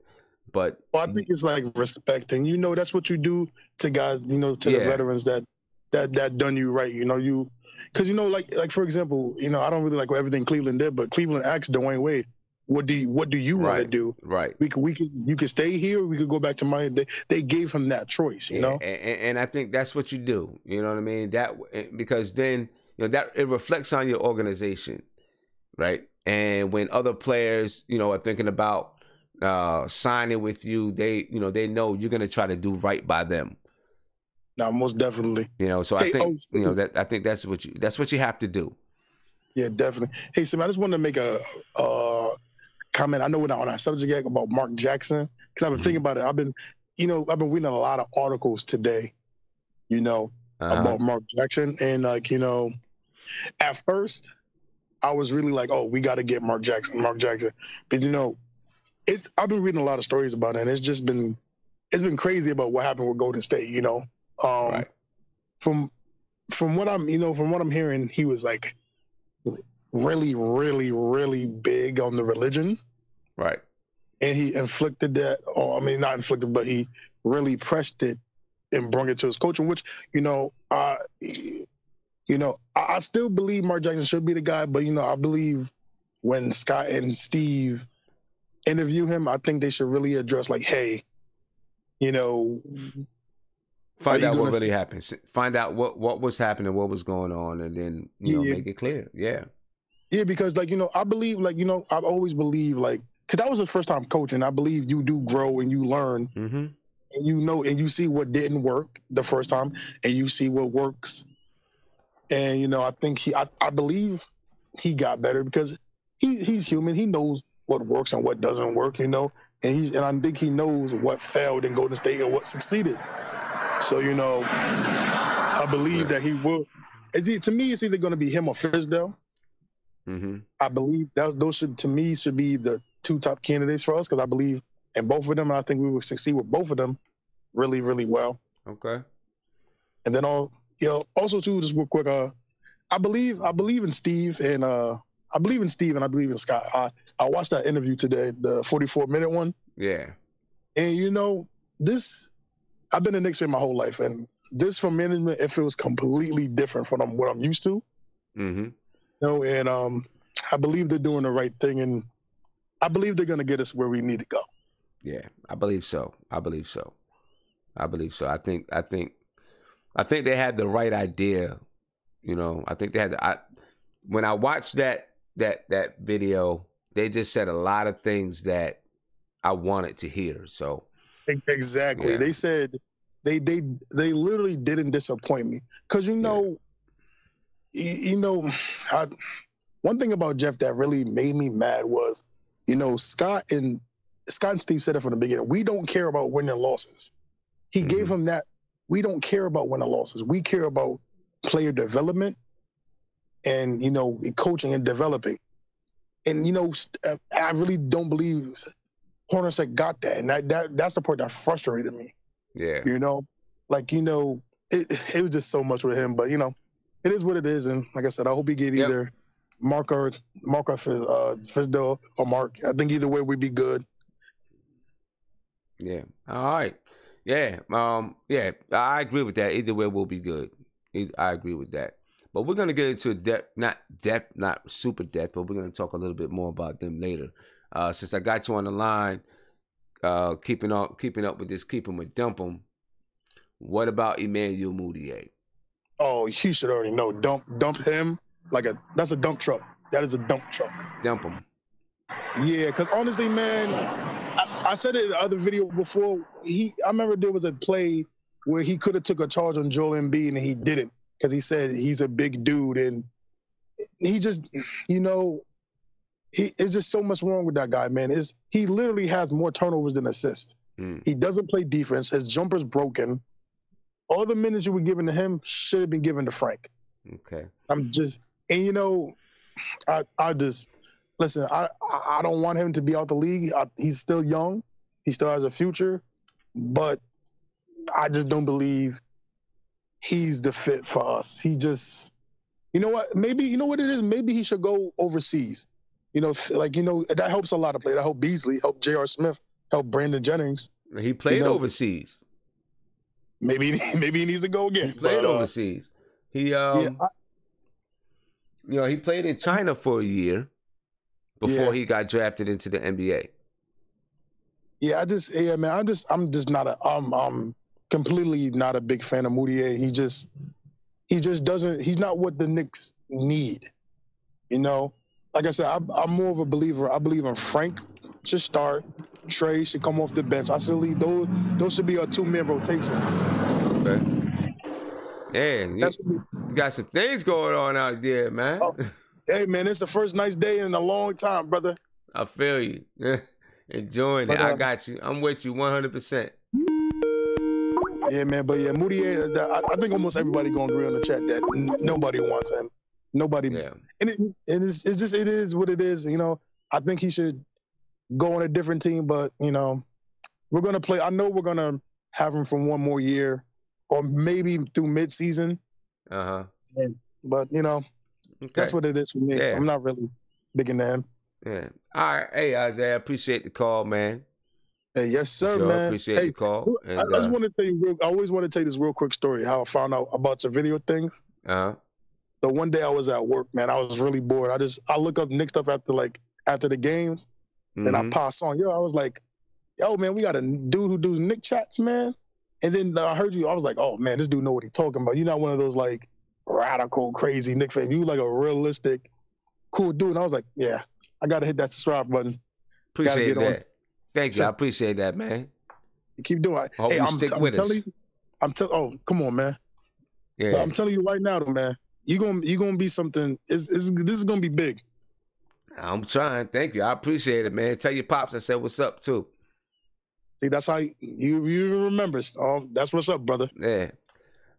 Speaker 1: but
Speaker 5: I think it's like respect, and that's what you do to guys, to the veterans that done you right. Because like for example, I don't really like everything Cleveland did, but Cleveland asked Dwayne Wade, What do you want to do?
Speaker 1: Right.
Speaker 5: You can stay here. We could go back to Miami. They gave him that choice, know.
Speaker 1: And I think that's what you do. You know what I mean? Because then that it reflects on your organization, right? And when other players are thinking about signing with you, they know you're gonna try to do right by them.
Speaker 5: No, most definitely.
Speaker 1: So I think I think that's what you have to do.
Speaker 5: Yeah, definitely. Hey, Sam, I just wanted to make a comment. I know we're not on our subject yet about Mark Jackson, because I've been thinking about it. I've been reading a lot of articles today, about Mark Jackson, and at first I was really like, oh, we got to get Mark Jackson, but I've been reading a lot of stories about it, and it's been crazy about what happened with Golden State.
Speaker 1: Right.
Speaker 5: From what I'm hearing, he was like really, really, really big on the religion.
Speaker 1: Right.
Speaker 5: And he inflicted that, or I mean, not inflicted, but he really pressed it and brought it to his coaching, which, I still believe Mark Jackson should be the guy, but, I believe when Scott and Steve interview him, I think they should really address, like, hey,
Speaker 1: find out what really happened. Find out what was happening, what was going on, and then, make it clear. Yeah.
Speaker 5: Yeah, because, I believe, I've always believed, because that was his first time coaching. I believe you do grow and you learn.
Speaker 1: Mm-hmm.
Speaker 5: And you see what didn't work the first time, and you see what works. And, I think I believe he got better because he's human. He knows what works and what doesn't work, and I think he knows what failed in Golden State and what succeeded. So, I believe that he will. To me, it's either going to be him or Fizdale.
Speaker 1: Mm-hmm.
Speaker 5: I believe those should be the two top candidates for us, because I believe in both of them, and I think we will succeed with both of them really, really well.
Speaker 1: Okay.
Speaker 5: And then also too, just real quick, I believe in Steve, and I believe in Scott. I watched that interview today, the 44-minute one.
Speaker 1: Yeah.
Speaker 5: And this, I've been a Knicks fan my whole life, and this from management, it feels completely different from what I'm used to.
Speaker 1: Mm-hmm.
Speaker 5: And I believe they're doing the right thing, and I believe they're going to get us where we need to go.
Speaker 1: Yeah, I believe so. I think they had the right idea. I think they had when I watched that video, they just said a lot of things that I wanted to hear. So
Speaker 5: exactly, yeah. They said they literally didn't disappoint me, because one thing about Jeff that really made me mad was, Scott and Steve said it from the beginning. We don't care about winning and losses. He
Speaker 1: Mm-hmm.
Speaker 5: gave him that. We don't care about winning and losses. We care about player development and, coaching and developing. And, I really don't believe Hornacek got that. And that's the part that frustrated me.
Speaker 1: Yeah.
Speaker 5: It was just so much with him. But, it is what it is. And like I said, I hope he get either Mark or Fizdale or Mark. I think either way we'd be good.
Speaker 1: Yeah. All right. Yeah. Yeah. I agree with that. Either way we'll be good. I agree with that. But we're gonna get into not super depth, but we're gonna talk a little bit more about them later. Since I got you on the line, keeping up with this, keep 'em or dump 'em. What about Emmanuel Mudiay?
Speaker 5: Oh, he should already know. Dump him that's a dump truck. That is a dump truck.
Speaker 1: Dump him.
Speaker 5: Yeah, because honestly, man, I said it in the other video before. I remember there was a play where he could have took a charge on Joel Embiid and he didn't, because he said he's a big dude, and he just, it's just so much wrong with that guy, man. He literally has more turnovers than assists. He doesn't play defense. His jumper's broken. All the minutes you were giving to him should have been given to Frank.
Speaker 1: Okay.
Speaker 5: I just listen. I don't want him to be out the league. He's still young. He still has a future, but I just don't believe he's the fit for us. He just, what? Maybe what it is. Maybe he should go overseas. That helps a lot of players. That help Beasley, help J.R. Smith, help Brandon Jennings.
Speaker 1: He played overseas.
Speaker 5: Maybe he needs to go again.
Speaker 1: He played overseas. He he played in China for a year before he got drafted into the NBA.
Speaker 5: Yeah, I'm just not I'm completely not a big fan of Mudiay. He just doesn't. He's not what the Knicks need. Like I said, I'm more of a believer. I believe in Frank should start. Trey should come off the bench. I should leave those should be our 2-man rotations.
Speaker 1: Okay. Yeah, you got some things going on out there, man.
Speaker 5: Oh, hey, man, it's the first nice day in a long time, brother.
Speaker 1: I feel you. Enjoying it. I got you. I'm with you 100%.
Speaker 5: Yeah, man. But yeah, Mudiay, I think almost everybody gonna agree on the chat that nobody wants him. Nobody.
Speaker 1: Yeah.
Speaker 5: And it is what it is. I think he should go on a different team, but we're gonna play. I know we're gonna have him for one more year, or maybe through mid-season. But that's what it is for me.
Speaker 1: Yeah.
Speaker 5: I'm not really big into him.
Speaker 1: Yeah. All right. Hey, Isaiah, appreciate the call, man.
Speaker 5: Hey, yes, sir,
Speaker 1: Sure,
Speaker 5: man.
Speaker 1: appreciate the call. And,
Speaker 5: I just want to tell you. I always want to tell you this real quick story. How I found out about your video things. So one day I was at work, man. I was really bored. I look up Knicks stuff after the games, and I pass on. I was like, yo, man, we got a dude who does Knick chats, man. And then I heard you. I was like, oh man, this dude know what he's talking about. You're not one of those like radical, crazy Knick fans. You like a realistic, cool dude. And I was like, yeah, I gotta hit that subscribe button.
Speaker 1: Appreciate that. Thank you. I appreciate that, man.
Speaker 5: You keep doing it.
Speaker 1: Hey, I'm
Speaker 5: telling you. Oh, come on, man.
Speaker 1: Yeah.
Speaker 5: But I'm telling you right now, though, man. You're gonna be something. This is gonna be big.
Speaker 1: I'm trying. Thank you. I appreciate it, man. Tell your pops I said what's up too.
Speaker 5: See, that's how you remember. Oh, that's what's up, brother.
Speaker 1: Yeah.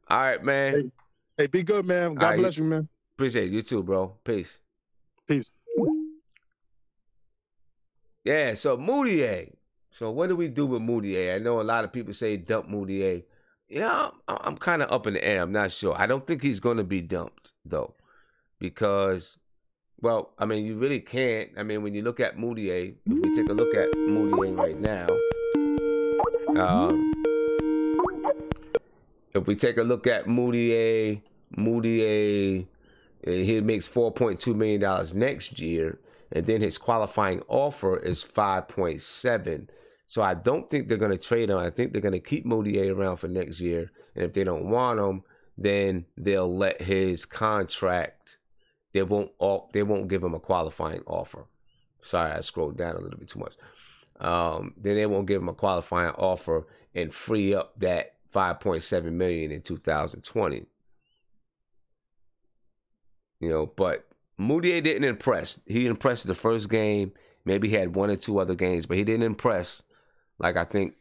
Speaker 1: All right, man.
Speaker 5: Hey, be good, man. God bless you, man.
Speaker 1: Appreciate you too, bro. Peace.
Speaker 5: Peace.
Speaker 1: Yeah, so Moutier. So what do we do with Moutier? I know a lot of people say dump Moutier. I'm kind of up in the air. I'm not sure. I don't think he's going to be dumped, though. Because, well, I mean, you really can't. I mean, when you look at Moutier, if we take a look at Moutier right now, if we take a look at Moutier, he makes $4.2 million next year. And then his qualifying offer is 5.7. So I don't think they're going to trade him. I think they're going to keep Moutier around for next year. And if they don't want him, then they'll let his contract. They won't give him a qualifying offer. Sorry, I scrolled down a little bit too much. Then they won't give him a qualifying offer and free up that $5.7 million in 2020. But Moutier didn't impress. He impressed the first game. Maybe he had one or two other games, but he didn't impress like I think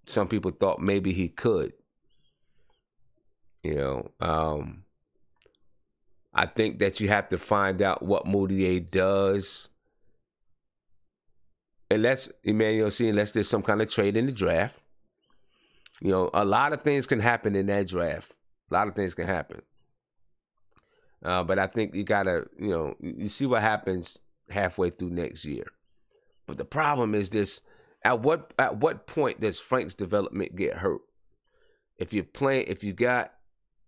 Speaker 1: some people thought maybe he could. I think that you have to find out what Moutier does. Unless there's some kind of trade in the draft. A lot of things can happen in that draft. A lot of things can happen. But I think you gotta, you see what happens halfway through next year. But the problem is this: at what point does Frank's development get hurt? If you got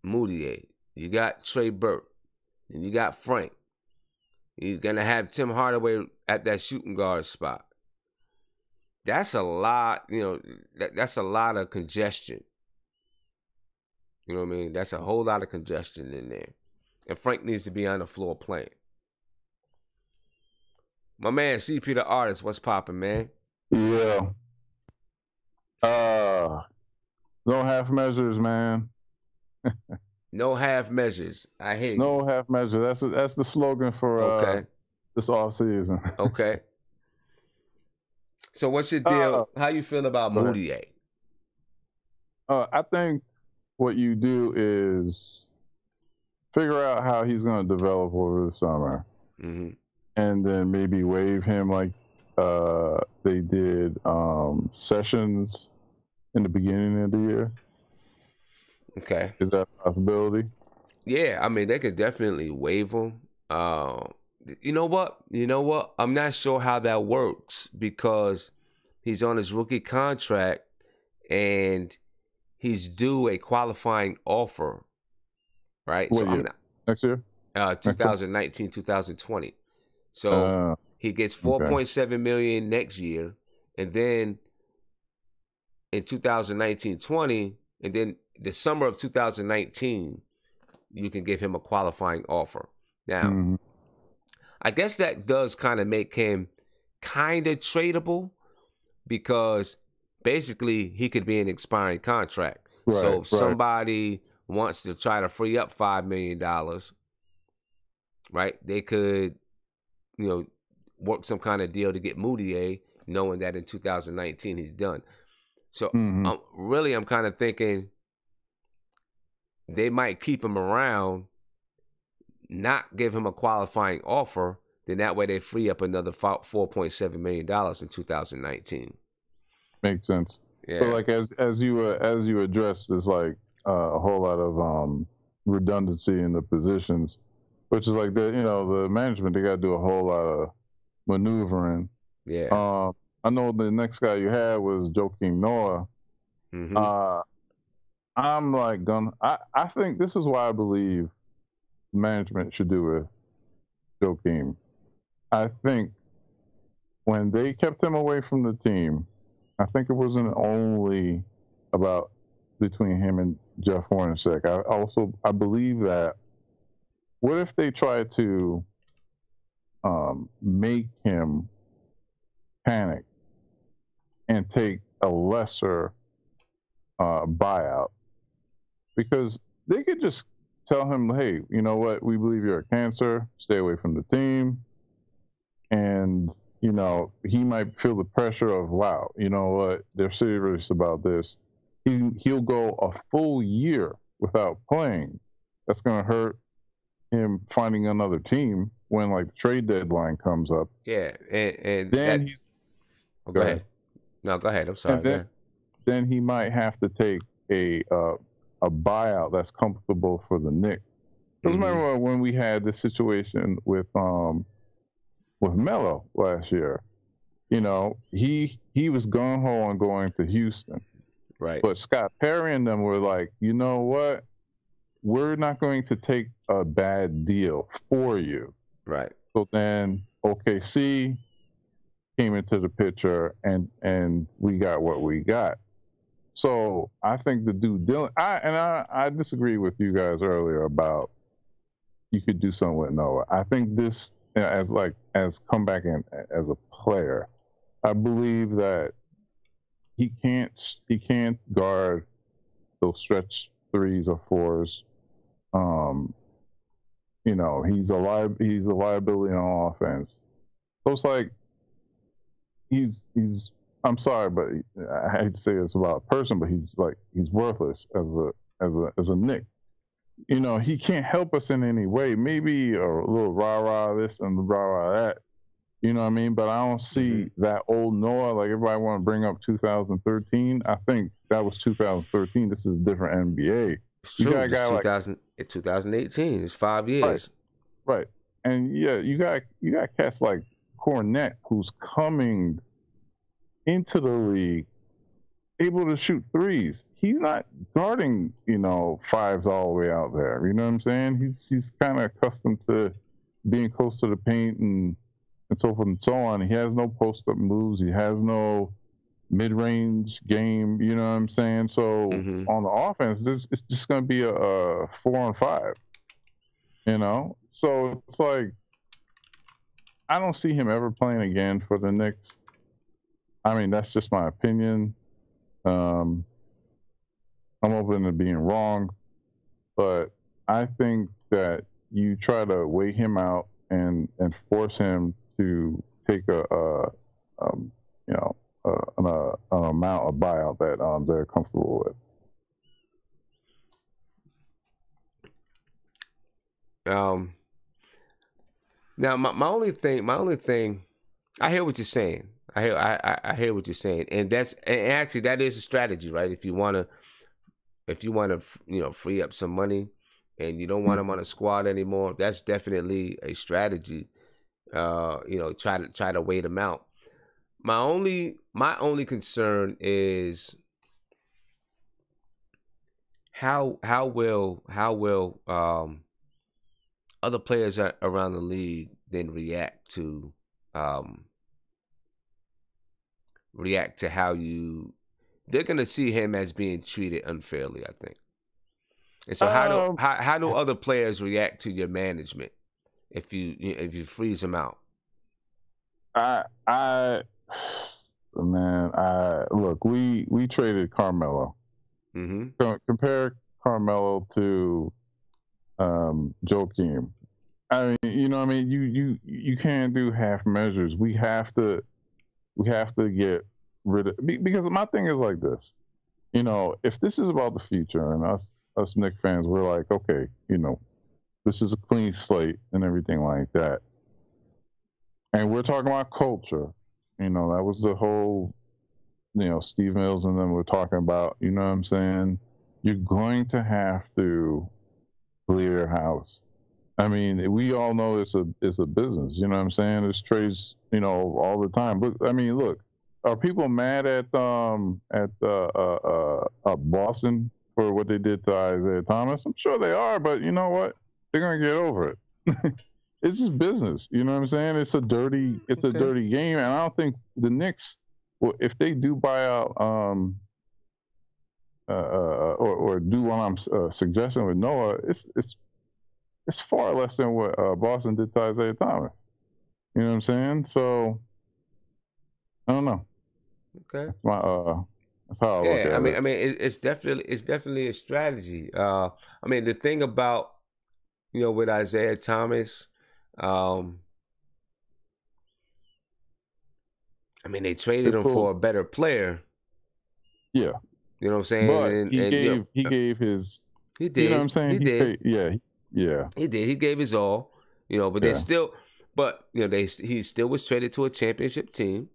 Speaker 1: Moutier, you got Trey Burke, and you got Frank, you're gonna have Tim Hardaway at that shooting guard spot. That's a lot, that's a lot of congestion. You know what I mean? That's a whole lot of congestion in there. And Frank needs to be on the floor playing. My man, CP the artist, what's popping, man?
Speaker 6: Yeah. No half measures, man.
Speaker 1: No half measures. I hear you.
Speaker 6: No half measures. That's the slogan for this off season.
Speaker 1: Okay. So what's your deal? How you feel about Moutier?
Speaker 6: I think what you do is figure out how he's going to develop over the summer, and then maybe waive him like they did Sessions in the beginning of the year.
Speaker 1: Okay,
Speaker 6: is that a possibility?
Speaker 1: Yeah, I mean they could definitely waive him. You know what? I'm not sure how that works because he's on his rookie contract and he's due a qualifying offer. Right?
Speaker 6: What year? Next year?
Speaker 1: 2019, 2020. So he gets $4.7 million next year, and then in 2019-20, and then the summer of 2019, you can give him a qualifying offer. Now, I guess that does kind of make him kind of tradable because basically he could be an expiring contract.
Speaker 6: Right,
Speaker 1: so if somebody wants to try to free up $5 million, right? They could, work some kind of deal to get Moutier, knowing that in 2019 he's done. So I'm kind of thinking they might keep him around, not give him a qualifying offer, then that way they free up another $4.7 million in 2019.
Speaker 6: Makes sense.
Speaker 1: Yeah.
Speaker 6: But like as you addressed, there's like a whole lot of redundancy in the positions, which is like the management, they got to do a whole lot of maneuvering.
Speaker 1: Yeah.
Speaker 6: I know the next guy you had was Joakim Noah.
Speaker 1: Mm-hmm.
Speaker 6: I'm like I think this is why I believe management should do with Joakim. I think when they kept him away from the team, I think it wasn't only about between him and Jeff Hornacek. I believe that what if they tried to make him panic and take a lesser buyout? Because they could just tell him, hey, you know what, we believe you're a cancer, stay away from the team. And, he might feel the pressure of, wow, you know what, they're serious about this. He'll go a full year without playing. That's going to hurt him finding another team when, like, the trade deadline comes up.
Speaker 1: Yeah, and
Speaker 6: then he's...
Speaker 1: Oh, go ahead. No, go ahead. I'm sorry.
Speaker 6: Then he might have to take a buyout that's comfortable for the Knicks. Because remember when we had this situation with Melo last year, he was gung ho on going to Houston,
Speaker 1: right?
Speaker 6: But Scott Perry and them were like, you know what, we're not going to take a bad deal for you,
Speaker 1: right?
Speaker 6: So then OKC came into the picture, and we got what we got. So I think the due diligence. I disagree with you guys earlier about you could do something with Noah. I think this as comeback in as a player, I believe that he can't guard those stretch threes or fours. He's a liability on offense. So it's like he's. I'm sorry, but I hate to say this about a person, but he's worthless as a Knick. He can't help us in any way. Maybe a little rah-rah this and rah-rah that. You know what I mean? But I don't see that old Noah. Like, everybody want to bring up 2013. I think that was 2013. This is a different NBA.
Speaker 1: It's true. It's 2018. It's 5 years.
Speaker 6: Right. And yeah, you got cats like Cornette, who's coming into the league able to shoot threes. He's not guarding, fives all the way out there. You know what I'm saying? He's kind of accustomed to being close to the paint and so forth and so on. He has no post-up moves. He has no mid-range game. You know what I'm saying? So on the offense, it's just going to be a 4-on-5. So it's like I don't see him ever playing again for the Knicks. I mean, that's just my opinion. I'm open to being wrong, but I think that you try to weigh him out and force him to take an amount of buyout that they're comfortable with.
Speaker 1: Now my only thing, I hear what you're saying. I hear what you're saying, and actually that is a strategy, right? If you want to free up some money, and you don't want him on a squad anymore, that's definitely a strategy. Try to wait him out. My only concern is how will other players around the league then react to how they're gonna see him as being treated unfairly, I think. And so how do other players react to your management if you freeze them out?
Speaker 6: Look, we traded Carmelo. Compare Carmelo to Joakim. I mean, you can't do half measures. We have to get rid of, because my thing is like this. If this is about the future and us Knicks fans, we're like, okay, this is a clean slate and everything like that. And we're talking about culture. You know, that was the whole, Steve Mills and them were talking about, you know what I'm saying? You're going to have to clear your house. I mean, we all know it's a business, you know what I'm saying? It's trades, all the time. But I mean, look, are people mad at Boston for what they did to Isaiah Thomas? I'm sure they are, but you know what? They're gonna get over it. It's just business, you know what I'm saying? It's a dirty game, and I don't think the Knicks, well, if they do buy out or do what I'm suggesting with Noah, it's far less than what Boston did to Isaiah Thomas. You know what I'm saying? So I don't know.
Speaker 1: Okay.
Speaker 6: That's how I look at it.
Speaker 1: I mean, it's definitely a strategy. I mean, the thing about with Isaiah Thomas, I mean, they traded him for a better player.
Speaker 6: Yeah.
Speaker 1: You know what I'm saying?
Speaker 6: But he gave his.
Speaker 1: He did.
Speaker 6: You know what I'm saying?
Speaker 1: He did.
Speaker 6: Yeah.
Speaker 1: He did. He gave his all. But they still. But he still was traded to a championship team.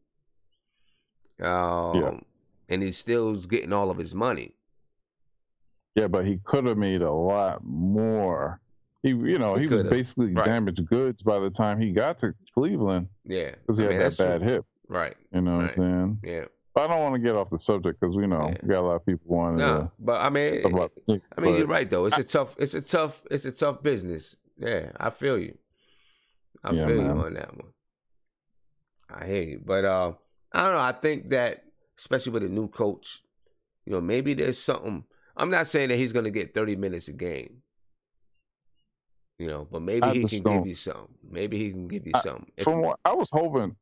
Speaker 1: And he still was getting all of his money.
Speaker 6: Yeah, but he could have made a lot more. He was basically damaged goods by the time he got to Cleveland.
Speaker 1: Yeah,
Speaker 6: because he had that bad hip.
Speaker 1: Right.
Speaker 6: You know what I'm saying?
Speaker 1: Yeah.
Speaker 6: But I don't want to get off the subject because we got a lot of people wanting to.
Speaker 1: But I mean, you're right though. It's a tough business. Yeah, I feel you. I feel you on that one. I hear you, but I don't know. I think that especially with a new coach, maybe there's something. I'm not saying that he's going to get 30 minutes a game. But maybe he can give you something. Maybe he can give you something.
Speaker 6: I was hoping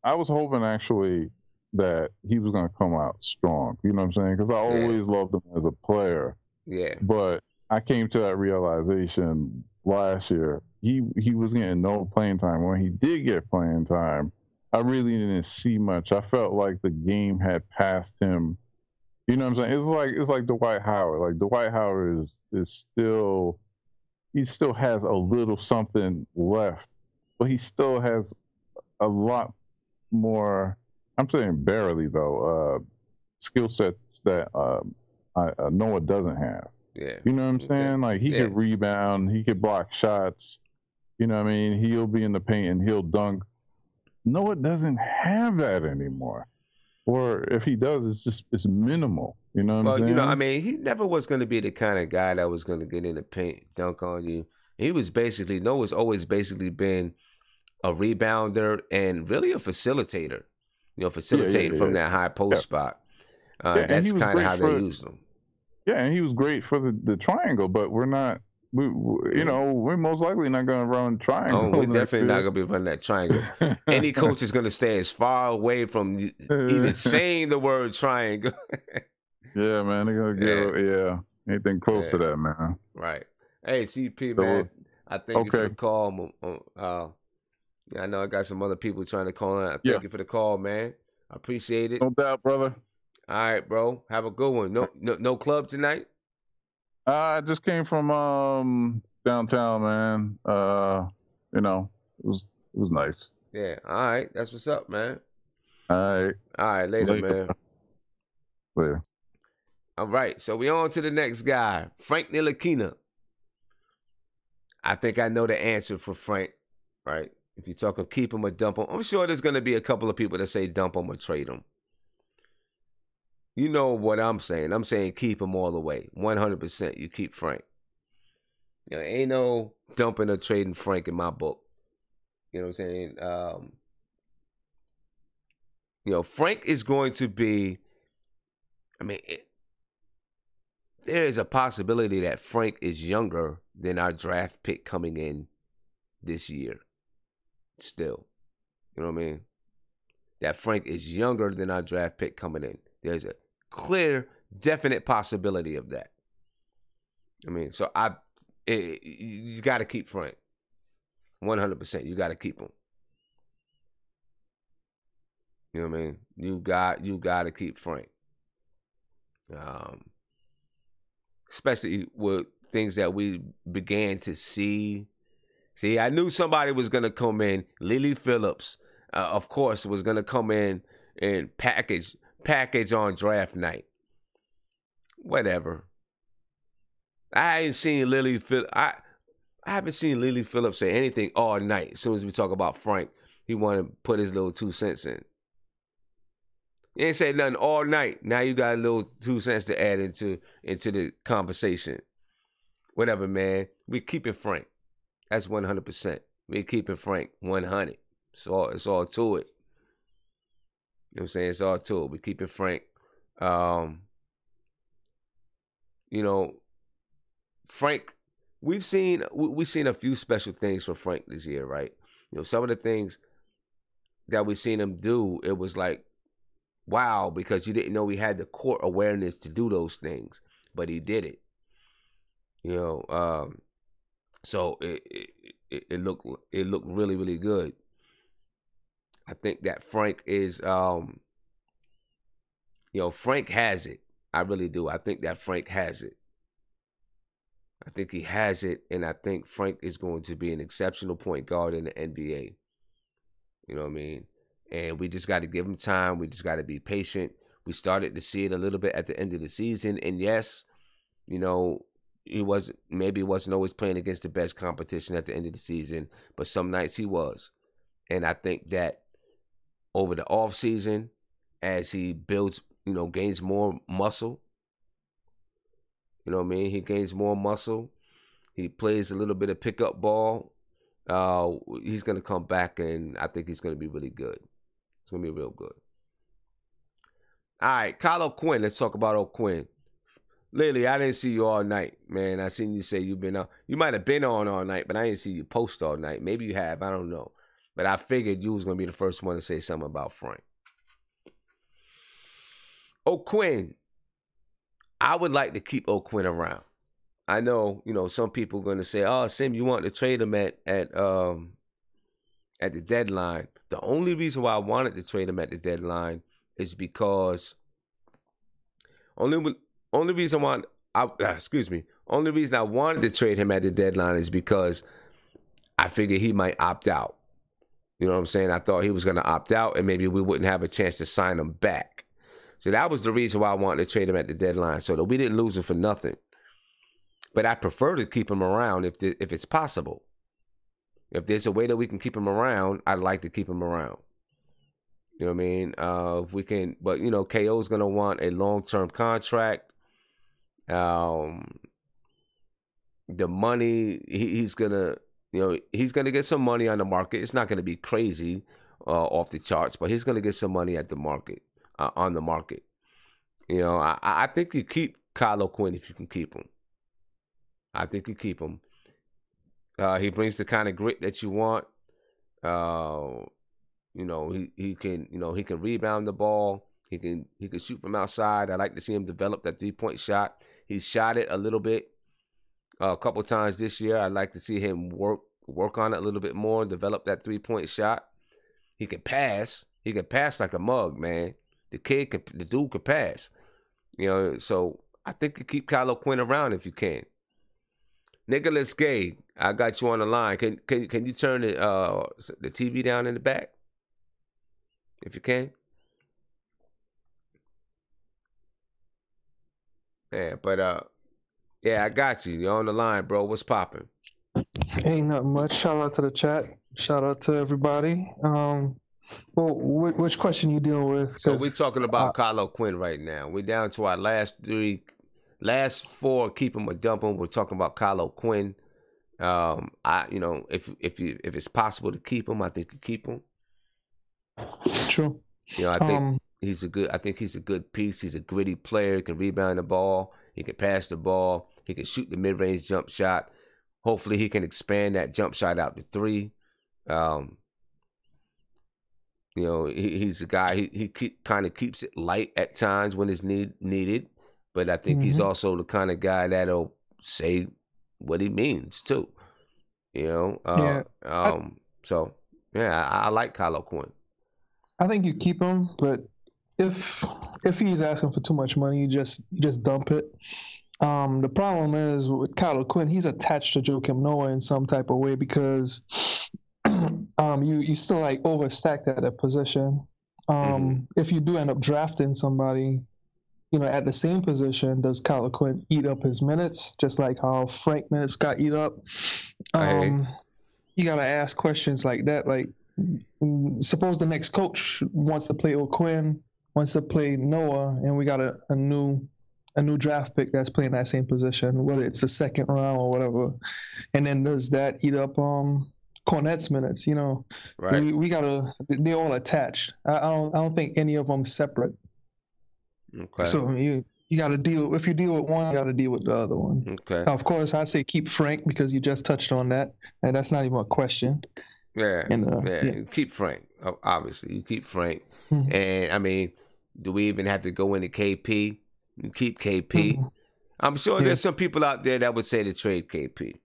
Speaker 6: actually that he was going to come out strong. You know what I'm saying? Because I always loved him as a player.
Speaker 1: Yeah.
Speaker 6: But I came to that realization last year. He was getting no playing time. When he did get playing time, I really didn't see much. I felt like the game had passed him. You know what I'm saying? It's like Dwight Howard. Like Dwight Howard is still, he still has a little something left, but he still has a lot more. I'm saying barely though. Skill sets that Noah doesn't have.
Speaker 1: Yeah.
Speaker 6: You know what I'm saying? Like he could rebound, he could block shots. You know what I mean? He'll be in the paint and he'll dunk. Noah doesn't have that anymore. Or if he does, it's minimal. You know what I'm saying?
Speaker 1: I mean, he never was going to be the kind of guy that was going to get in the paint, dunk on you. Noah's always basically been a rebounder and really a facilitator. Facilitating from that high post spot. That's kind of how they used him.
Speaker 6: Yeah, and he was great for the triangle, but we're not. We're most likely not going to run triangle.
Speaker 1: Oh, we're definitely not going to be running that triangle. Any coach is going to stay as far away from even saying the word triangle.
Speaker 6: Yeah, man, they're going to get anything close to that, man.
Speaker 1: Right. Hey, CP, man, I thank you for the call. I know I got some other people trying to call in. I thank you for the call, man. I appreciate it.
Speaker 6: No doubt, brother.
Speaker 1: All right, bro. Have a good one. No club tonight?
Speaker 6: I just came from downtown, man. It was nice.
Speaker 1: Yeah. All right. That's what's up, man.
Speaker 6: All right.
Speaker 1: Later, man.
Speaker 6: Later.
Speaker 1: All right. So we on to the next guy, Frank Ntilikina. I think I know the answer for Frank, right? If you're talking keep him or dump him, I'm sure there's going to be a couple of people that say dump him or trade him. You know what I'm saying. I'm saying keep him all the way. 100% you keep Frank. Ain't no dumping or trading Frank in my book. You know what I'm saying? Frank is going to be, there is a possibility that Frank is younger than our draft pick coming in this year. Still. You know what I mean? That Frank is younger than our draft pick coming in. There's a clear, definite possibility of that. So you got to keep Frank. 100%. You got to keep him. You know what I mean? You got to keep Frank. Especially with things that we began to see. See, I knew somebody was going to come in. Lily Phillips. of course, was going to come in and package on draft night. Whatever. I haven't seen Lily Phillips say anything all night. As soon as we talk about Frank, he wanted to put his little 2 cents in. He ain't say nothing all night. Now you got a little 2 cents to add into the conversation. Whatever, man. We keeping Frank. That's 100%. We keeping Frank 100. It's all to it. You know what I'm saying? It's all to it. We keeping Frank. Frank, we've seen a few special things for Frank this year, right? Some of the things that we've seen him do, it was like, wow, because you didn't know he had the court awareness to do those things, but he did it. So it looked really, really good. I think that Frank is, Frank has it. I really do. I think that Frank has it. I think he has it, and I think Frank is going to be an exceptional point guard in the NBA. You know what I mean? And we just got to give him time. We just got to be patient. We started to see it a little bit at the end of the season, and yes, he wasn't always playing against the best competition at the end of the season, but some nights he was. And I think that over the off season, as he builds, gains more muscle. You know what I mean? He gains more muscle. He plays a little bit of pickup ball. He's going to come back, and I think he's going to be really good. It's going to be real good. All right, Kyle O'Quinn. Let's talk about O'Quinn. Lily, I didn't see you all night, man. I seen you say you've been on. You might have been on all night, but I didn't see you post all night. Maybe you have. I don't know. But I figured you was going to be the first one to say something about Frank. O'Quinn. I would like to keep O'Quinn around. I know, some people are going to say, "Oh, Sim, you want to trade him at the deadline." The only reason why I wanted to trade him at the deadline is because only reason I wanted to trade him at the deadline is because I figured he might opt out. You know what I'm saying? I thought he was going to opt out, and maybe we wouldn't have a chance to sign him back. So that was the reason why I wanted to trade him at the deadline, so that we didn't lose him for nothing. But I prefer to keep him around if it's possible. If there's a way that we can keep him around, I'd like to keep him around. You know what I mean? If we can, but KO's gonna want a long-term contract. The money he's gonna get some money on the market. It's not gonna be crazy off the charts, but he's gonna get some money at the market. On the market. I think you keep Kyle O'Quinn if you can keep him. I think you keep him. He brings the kind of grit that you want. He can rebound the ball. He can shoot from outside. I like to see him develop that 3-point shot. He's shot it a little bit a couple times this year. I'd like to see him work on it a little bit more, develop that 3-point shot. He can pass. He can pass like a mug, man. The dude could pass. So I think you keep Kyle O'Quinn around if you can. Nicholas Gay, I got you on the line. Can you turn the TV down in the back? If you can. Yeah, but I got you. You're on the line, bro. What's popping?
Speaker 7: Ain't nothing much. Shout out to the chat. Shout out to everybody. Well, which question you dealing with?
Speaker 1: So we're talking about Kyle O'Quinn right now. We're down to our last four. Keep him or dump him. We're talking about Kyle O'Quinn. If it's possible to keep him, I think you keep him.
Speaker 7: True.
Speaker 1: I think he's a good piece. He's a gritty player. He can rebound the ball. He can pass the ball. He can shoot the mid-range jump shot. Hopefully, he can expand that jump shot out to 3. He's a guy. He kind of keeps it light at times when it's needed, but I think he's also the kind of guy that'll say what he means too. I like Kyle O'Quinn.
Speaker 7: I think you keep him, but if he's asking for too much money, you just dump it. The problem is with Kyle O'Quinn, he's attached to Joakim Noah in some type of way because you still like overstacked at a position. If you do end up drafting somebody, at the same position, does Kyle Quinn eat up his minutes, just like how Frank minutes got eat up? You gotta ask questions like that. Like, suppose the next coach wants to play O'Quinn, wants to play Noah, and we got a new draft pick that's playing that same position, whether it's the second round or whatever. And then does that eat up Cornette's minutes?
Speaker 1: Right.
Speaker 7: We gotta. They're all attached. I don't think any of them separate.
Speaker 1: Okay.
Speaker 7: So you got to deal. If you deal with one, you got to deal with the other one.
Speaker 1: Okay.
Speaker 7: Now, of course, I say keep Frank because you just touched on that, and that's not even a question.
Speaker 1: Yeah. You keep Frank. Obviously, you keep Frank. And I mean, do we even have to go into KP? You keep KP. I'm sure there's some people out there that would say to trade KP.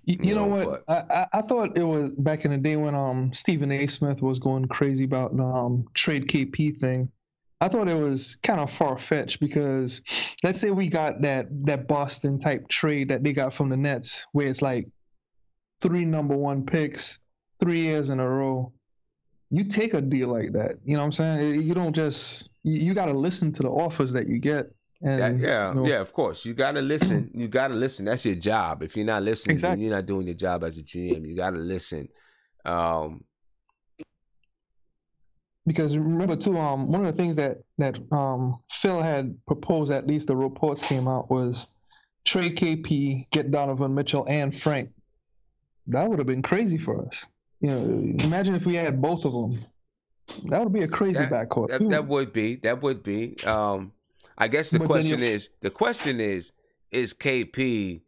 Speaker 7: You know what? I thought it was back in the day when Stephen A. Smith was going crazy about the trade KP thing. I thought it was kind of far-fetched because let's say we got that Boston type trade that they got from the Nets where it's like 3 number 1 picks 3 years in a row. You take a deal like that. You know what I'm saying? You don't just you got to listen to the offers that you get. And
Speaker 1: of course. You got to listen. You got to listen. That's your job. If you're not listening, then you're not doing your job as a GM. You got to listen.
Speaker 7: Because remember too, one of the things that Phil had proposed, at least the reports came out, was trade KP, get Donovan Mitchell and Frank. That would have been crazy for us. Imagine if we had both of them. That would be a crazy backcourt.
Speaker 1: That would be. I guess the question is KP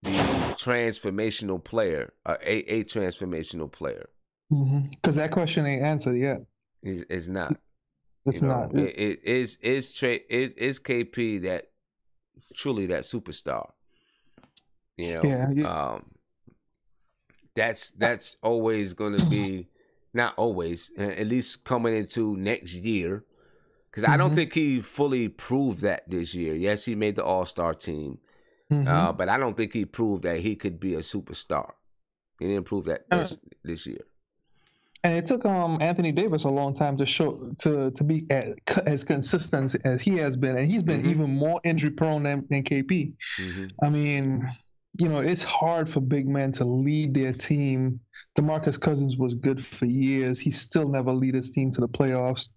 Speaker 1: the transformational player, a transformational player?
Speaker 7: Because that question ain't answered yet.
Speaker 1: It's not.
Speaker 7: It's not.
Speaker 1: Is KP that truly that superstar? That's always going to be, not always, at least coming into next year, because I don't think he fully proved that this year. Yes, he made the All-Star team, but I don't think he proved that he could be a superstar. He didn't prove that this year.
Speaker 7: And it took Anthony Davis a long time to show to be as consistent as he has been, and he's been even more injury prone than KP. I mean, it's hard for big men to lead their team. DeMarcus Cousins was good for years. He still never lead his team to the playoffs.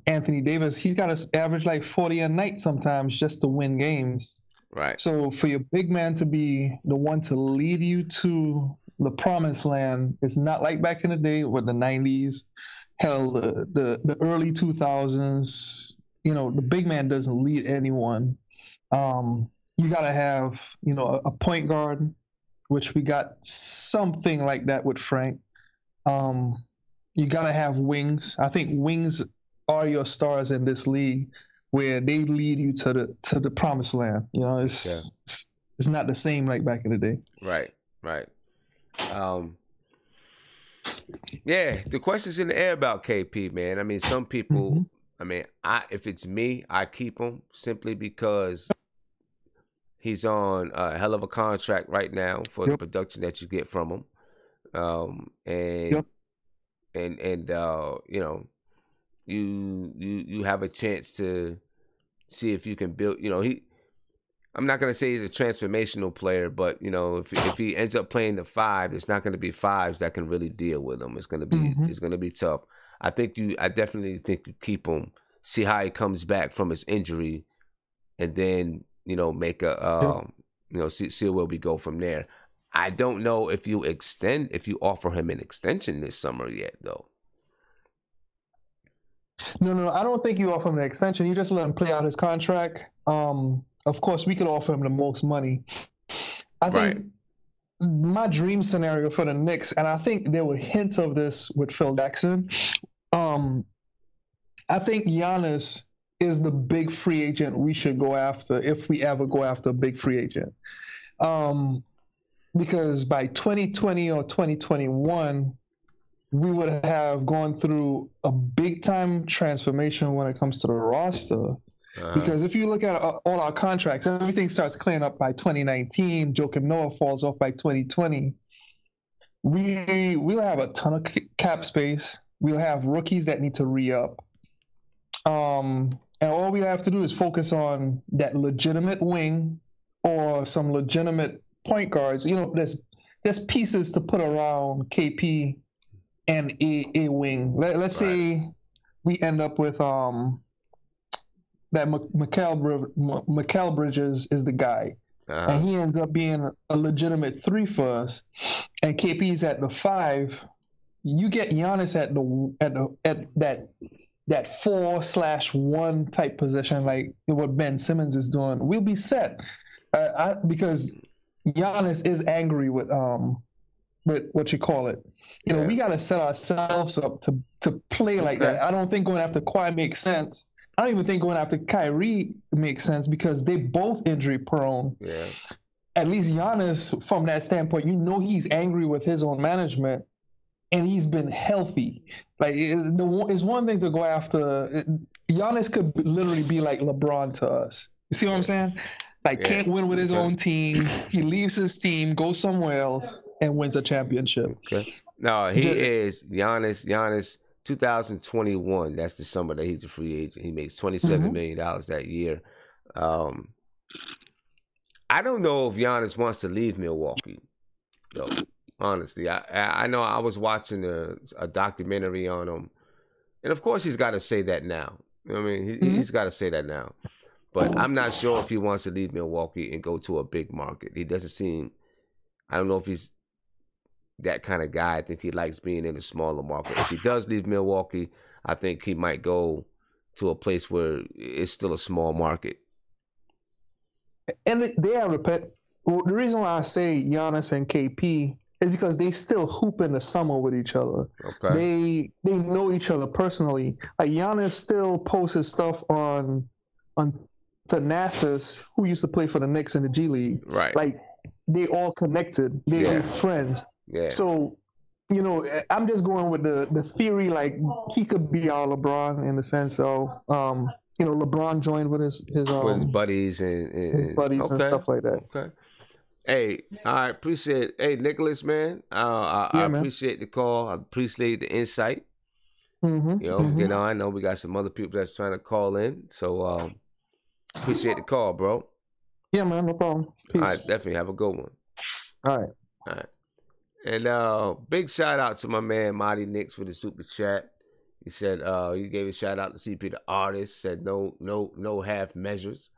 Speaker 7: Anthony Davis, he's got to average like 40 a night sometimes just to win games.
Speaker 1: Right.
Speaker 7: So for your big man to be the one to lead you to the promised land, it's not like back in the day with the 90s, hell, the early 2000s. The big man doesn't lead anyone. You got to have, a point guard, which we got something like that with Frank. You got to have wings. I think wings are your stars in this league, where they lead you to the promised land. It's not the same like back in the day.
Speaker 1: Right. The question's in the air about KP, man. I mean, some people, if it's me, I keep him simply because he's on a hell of a contract right now for the production that you get from him. You have a chance to see if you can build, I'm not going to say he's a transformational player, but if he ends up playing the 5, it's not going to be 5s that can really deal with him. It's going to be tough. I definitely think you keep him, see how he comes back from his injury, and then make a see where we go from there. I don't know if you offer him an extension this summer yet, though.
Speaker 7: No, I don't think you offer him an extension. You just let him play out his contract. Of course, we could offer him the most money. I think my dream scenario for the Knicks, and I think there were hints of this with Phil Jackson. I think Giannis is the big free agent we should go after if we ever go after a big free agent. Because by 2020 or 2021, we would have gone through a big-time transformation when it comes to the roster. Because if you look at all our contracts, everything starts clearing up by 2019. Joakim Noah falls off by 2020. we'll have a ton of cap space. We'll have rookies that need to re-up. And all we have to do is focus on that legitimate wing or some legitimate point guards. You know, there's pieces to put around KP and a wing. Let's say we end up with that Mikal Bridges is the guy. And he ends up being a legitimate 3 for us, and KP's at the 5. You get Giannis at that 4/1 type position, like what Ben Simmons is doing. We'll be set, because Giannis is angry with what you call it. You know, we got to set ourselves up to play like that. I don't think going after Kawhi makes sense. I don't even think going after Kyrie makes sense because they both injury prone.
Speaker 1: Yeah.
Speaker 7: At least Giannis, from that standpoint, you know he's angry with his own management, and he's been healthy. Like it's one thing to go after. Giannis could literally be like LeBron to us. You see what I'm saying? Like can't win with his own team. He leaves his team, goes somewhere else, and wins a championship.
Speaker 1: Okay. No, he is Giannis. 2021, that's the summer that he's a free agent. He makes $27 million that year. I don't know if Giannis wants to leave Milwaukee, though, honestly. I know I was watching a documentary on him, and of course he's got to say that now. You know what I mean? He's got to say that now. But I'm not sure if he wants to leave Milwaukee and go to a big market. He doesn't seem, I don't know if he's that kind of guy. I think he likes being in a smaller market. If he does leave Milwaukee, I think he might go to a place where it's still a small market.
Speaker 7: And they are the reason why I say Giannis and KP is because they still hoop in the summer with each other.
Speaker 1: Okay.
Speaker 7: They know each other personally. Like Giannis still posts his stuff on Thanasis, who used to play for the Knicks in the G League.
Speaker 1: Right.
Speaker 7: Like they all connected. They're friends.
Speaker 1: Yeah.
Speaker 7: So, you know, I'm just going with the theory, like he could be our LeBron in the sense of, you know, LeBron joined with his
Speaker 1: buddies and
Speaker 7: stuff like that.
Speaker 1: Okay. Hey, I appreciate it. Hey, Nicholas, man, I appreciate the call. I appreciate the insight. You know, I know we got some other people that's trying to call in, so appreciate the call, bro.
Speaker 7: Yeah, man, no problem. Peace.
Speaker 1: All right, definitely have a good one.
Speaker 7: All
Speaker 1: right. And big shout out to my man Marty Knicks for the super chat. He said he gave a shout out to CP the artist. Said no half measures.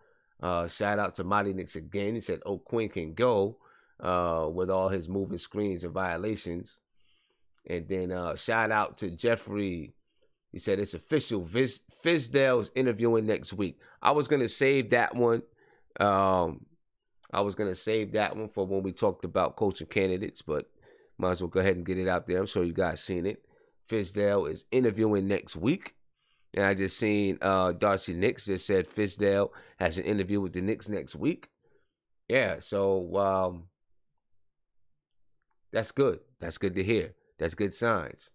Speaker 1: Shout out to Marty Knicks again. He said Quinn can go with all his moving screens and violations. And then shout out to Jeffrey. He said it's official. Fizdale is interviewing next week. I was gonna save that one. I was gonna save that one for when we talked about coaching candidates, but might as well go ahead and get it out there. I'm sure you guys seen it. Fizdale is interviewing next week. And I just seen Darcy Knicks just said Fizdale has an interview with the Knicks next week. Yeah, so that's good. That's good to hear. That's good signs.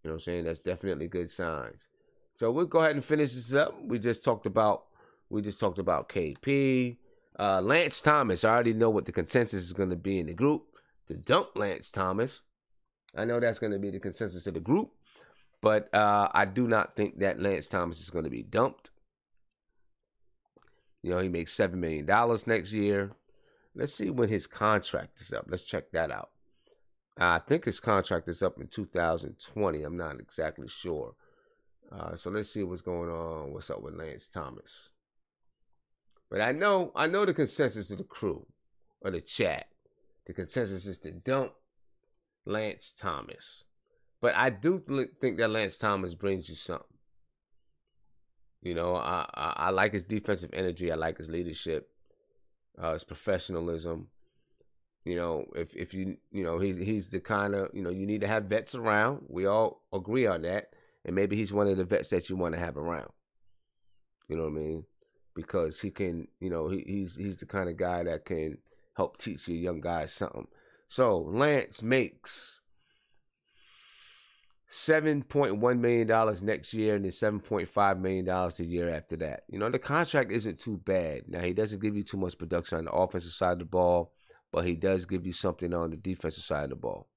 Speaker 1: You know what I'm saying? That's definitely good signs. So we'll go ahead and finish this up. We just talked about KP. Lance Thomas. I already know what the consensus is going to be in the group. To dump Lance Thomas. I know that's going to be the consensus of the group, but I do not think that Lance Thomas is going to be dumped. You know, he makes $7 million next year. Let's see when his contract is up. Let's check that out. I think his contract is up in 2020. I'm not exactly sure. So let's see what's going on. What's up with Lance Thomas? But I know the consensus of the crew or the chat. The consensus is to dump Lance Thomas. But I do think that Lance Thomas brings you something. You know, I like his defensive energy. I like his leadership, his professionalism. You know, if you know, he's the kind of, you know, you need to have vets around. We all agree on that. And maybe he's one of the vets that you want to have around. You know what I mean? Because he can, you know, he's the kind of guy that can help teach your young guys something. So Lance makes $7.1 million next year and then $7.5 million the year after that. You know, the contract isn't too bad. Now, he doesn't give you too much production on the offensive side of the ball, but he does give you something on the defensive side of the ball.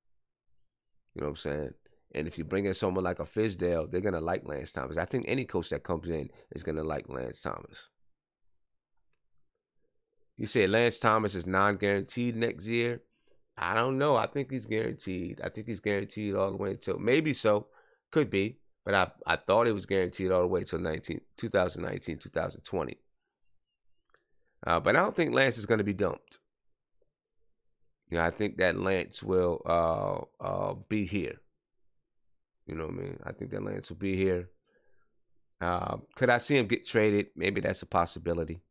Speaker 1: You know what I'm saying? And if you bring in someone like a Fizdale, they're going to like Lance Thomas. I think any coach that comes in is going to like Lance Thomas. You say Lance Thomas is non-guaranteed next year? I don't know. I think he's guaranteed. I think he's guaranteed all the way until, maybe so, could be, but I thought it was guaranteed all the way until 2019, 2020. But I don't think Lance is going to be dumped. You know, I think that Lance will be here. You know what I mean? I think that Lance will be here. Could I see him get traded? Maybe that's a possibility.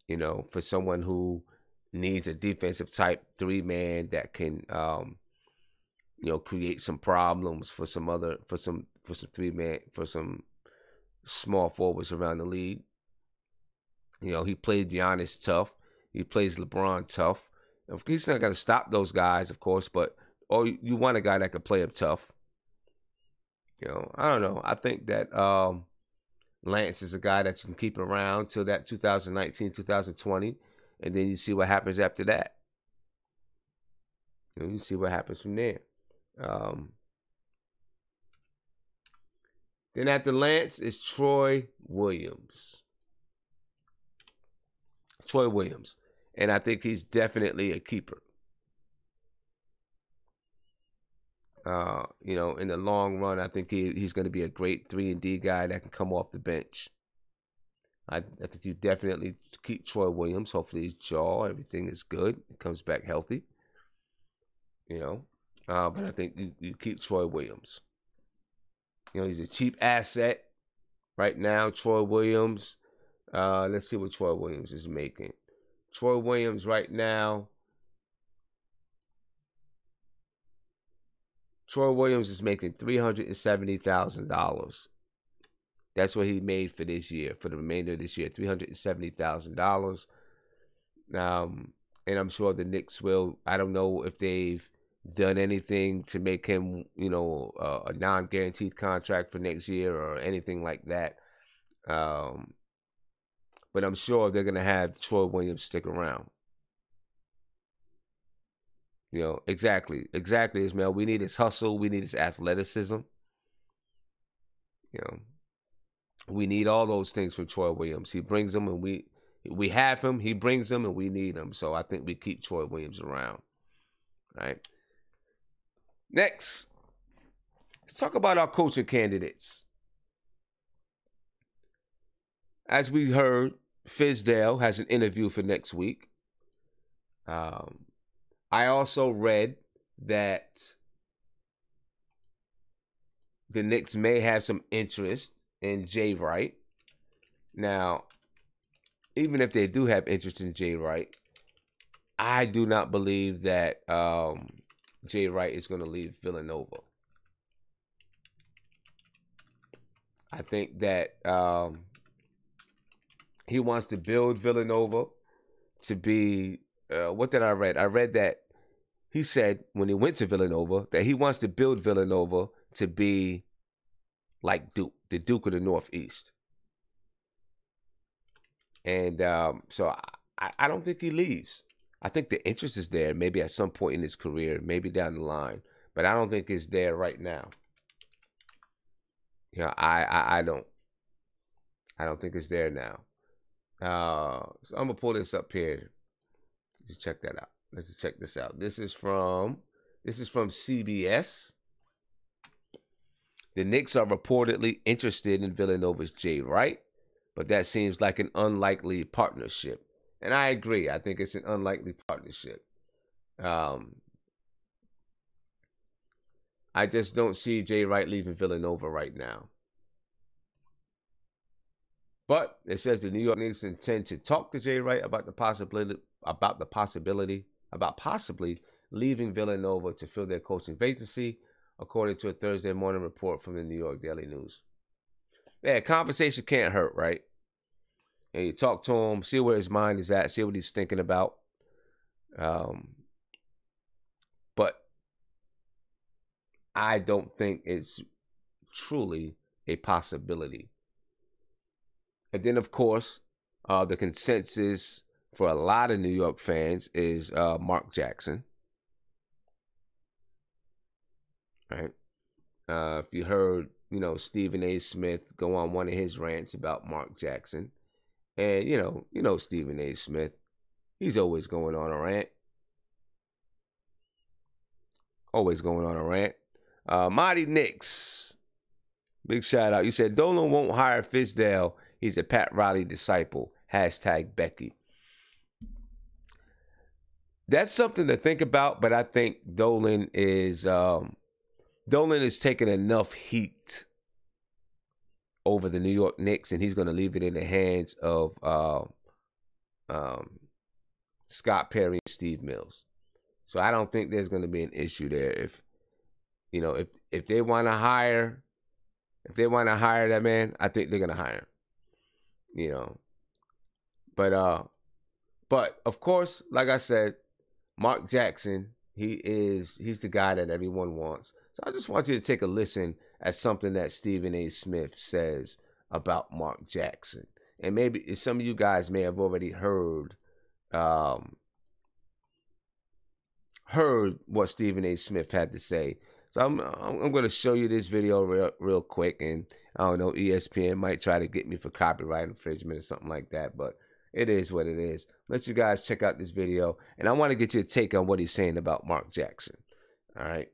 Speaker 1: You know, for someone who needs a defensive type 3-man that can, you know, create some problems for some 3-man, for some small forwards around the league. You know, he plays Giannis tough. He plays LeBron tough. He's not going to stop those guys, of course, but you want a guy that can play him tough. You know, I don't know. I think that Lance is a guy that you can keep around till that 2019, 2020, and then you see what happens after that. You know, you see what happens from there. Then after Lance is Troy Williams. Troy Williams. And I think he's definitely a keeper. You know, in the long run, I think he's going to be a great 3-and-D guy that can come off the bench. I think you definitely keep Troy Williams. Hopefully his jaw, everything is good. He comes back healthy. You know, but I think you keep Troy Williams. You know, he's a cheap asset right now. Troy Williams. Let's see what Troy Williams is making. Troy Williams right now. Troy Williams is making $370,000. That's what he made for this year, for the remainder of this year, $370,000. And I'm sure the Knicks will. I don't know if they've done anything to make him, you know, a non-guaranteed contract for next year or anything like that. But I'm sure they're going to have Troy Williams stick around. You know, exactly, Ismail. We need his hustle. We need his athleticism. You know, we need all those things from Troy Williams. He brings them, and we have him. He brings them, and we need him. So I think we keep Troy Williams around. All right. Next, let's talk about our coaching candidates. As we heard, Fizdale has an interview for next week. I also read that the Knicks may have some interest in Jay Wright. Now, even if they do have interest in Jay Wright, I do not believe that Jay Wright is going to leave Villanova. I think that he wants to build Villanova to be, what did I read? I read that he said when he went to Villanova that he wants to build Villanova to be like Duke, the Duke of the Northeast. And so I don't think he leaves. I think the interest is there, maybe at some point in his career, maybe down the line, but I don't think it's there right now. You know, I don't think it's there now. So I'm gonna pull this up here. Just check that out. Let's just check this out. This is from CBS. The Knicks are reportedly interested in Villanova's Jay Wright, but that seems like an unlikely partnership. And I agree. I think it's an unlikely partnership. I just don't see Jay Wright leaving Villanova right now. But it says the New York Knicks intend to talk to Jay Wright about possibly leaving Villanova to fill their coaching vacancy, according to a Thursday morning report from the New York Daily News. Yeah, conversation can't hurt, right? And you talk to him, see where his mind is at, see what he's thinking about. But I don't think it's truly a possibility. And then, of course, the consensus for a lot of New York fans is Mark Jackson. right? If you heard, Stephen A. Smith go on one of his rants about Mark Jackson, and Stephen A. Smith, he's always going on a rant. Always going on a rant. Mighty Knicks, big shout out. You said Dolan won't hire Fizdale. He's a Pat Riley disciple. # Becky. That's something to think about, but I think Dolan is taking enough heat over the New York Knicks, and he's going to leave it in the hands of Scott Perry and Steve Mills. So I don't think there's going to be an issue there. If they want to hire, that man, I think they're going to hire him. But of course, like I said, Mark Jackson, he's the guy that everyone wants. So I just want you to take a listen at something that Stephen A. Smith says about Mark Jackson. And maybe some of you guys may have already heard what Stephen A. Smith had to say. So I'm going to show you this video real quick. And I don't know, ESPN might try to get me for copyright infringement or something like that. But it is what it is. Let you guys check out this video. And I want to get your take on what he's saying about Mark Jackson. All right.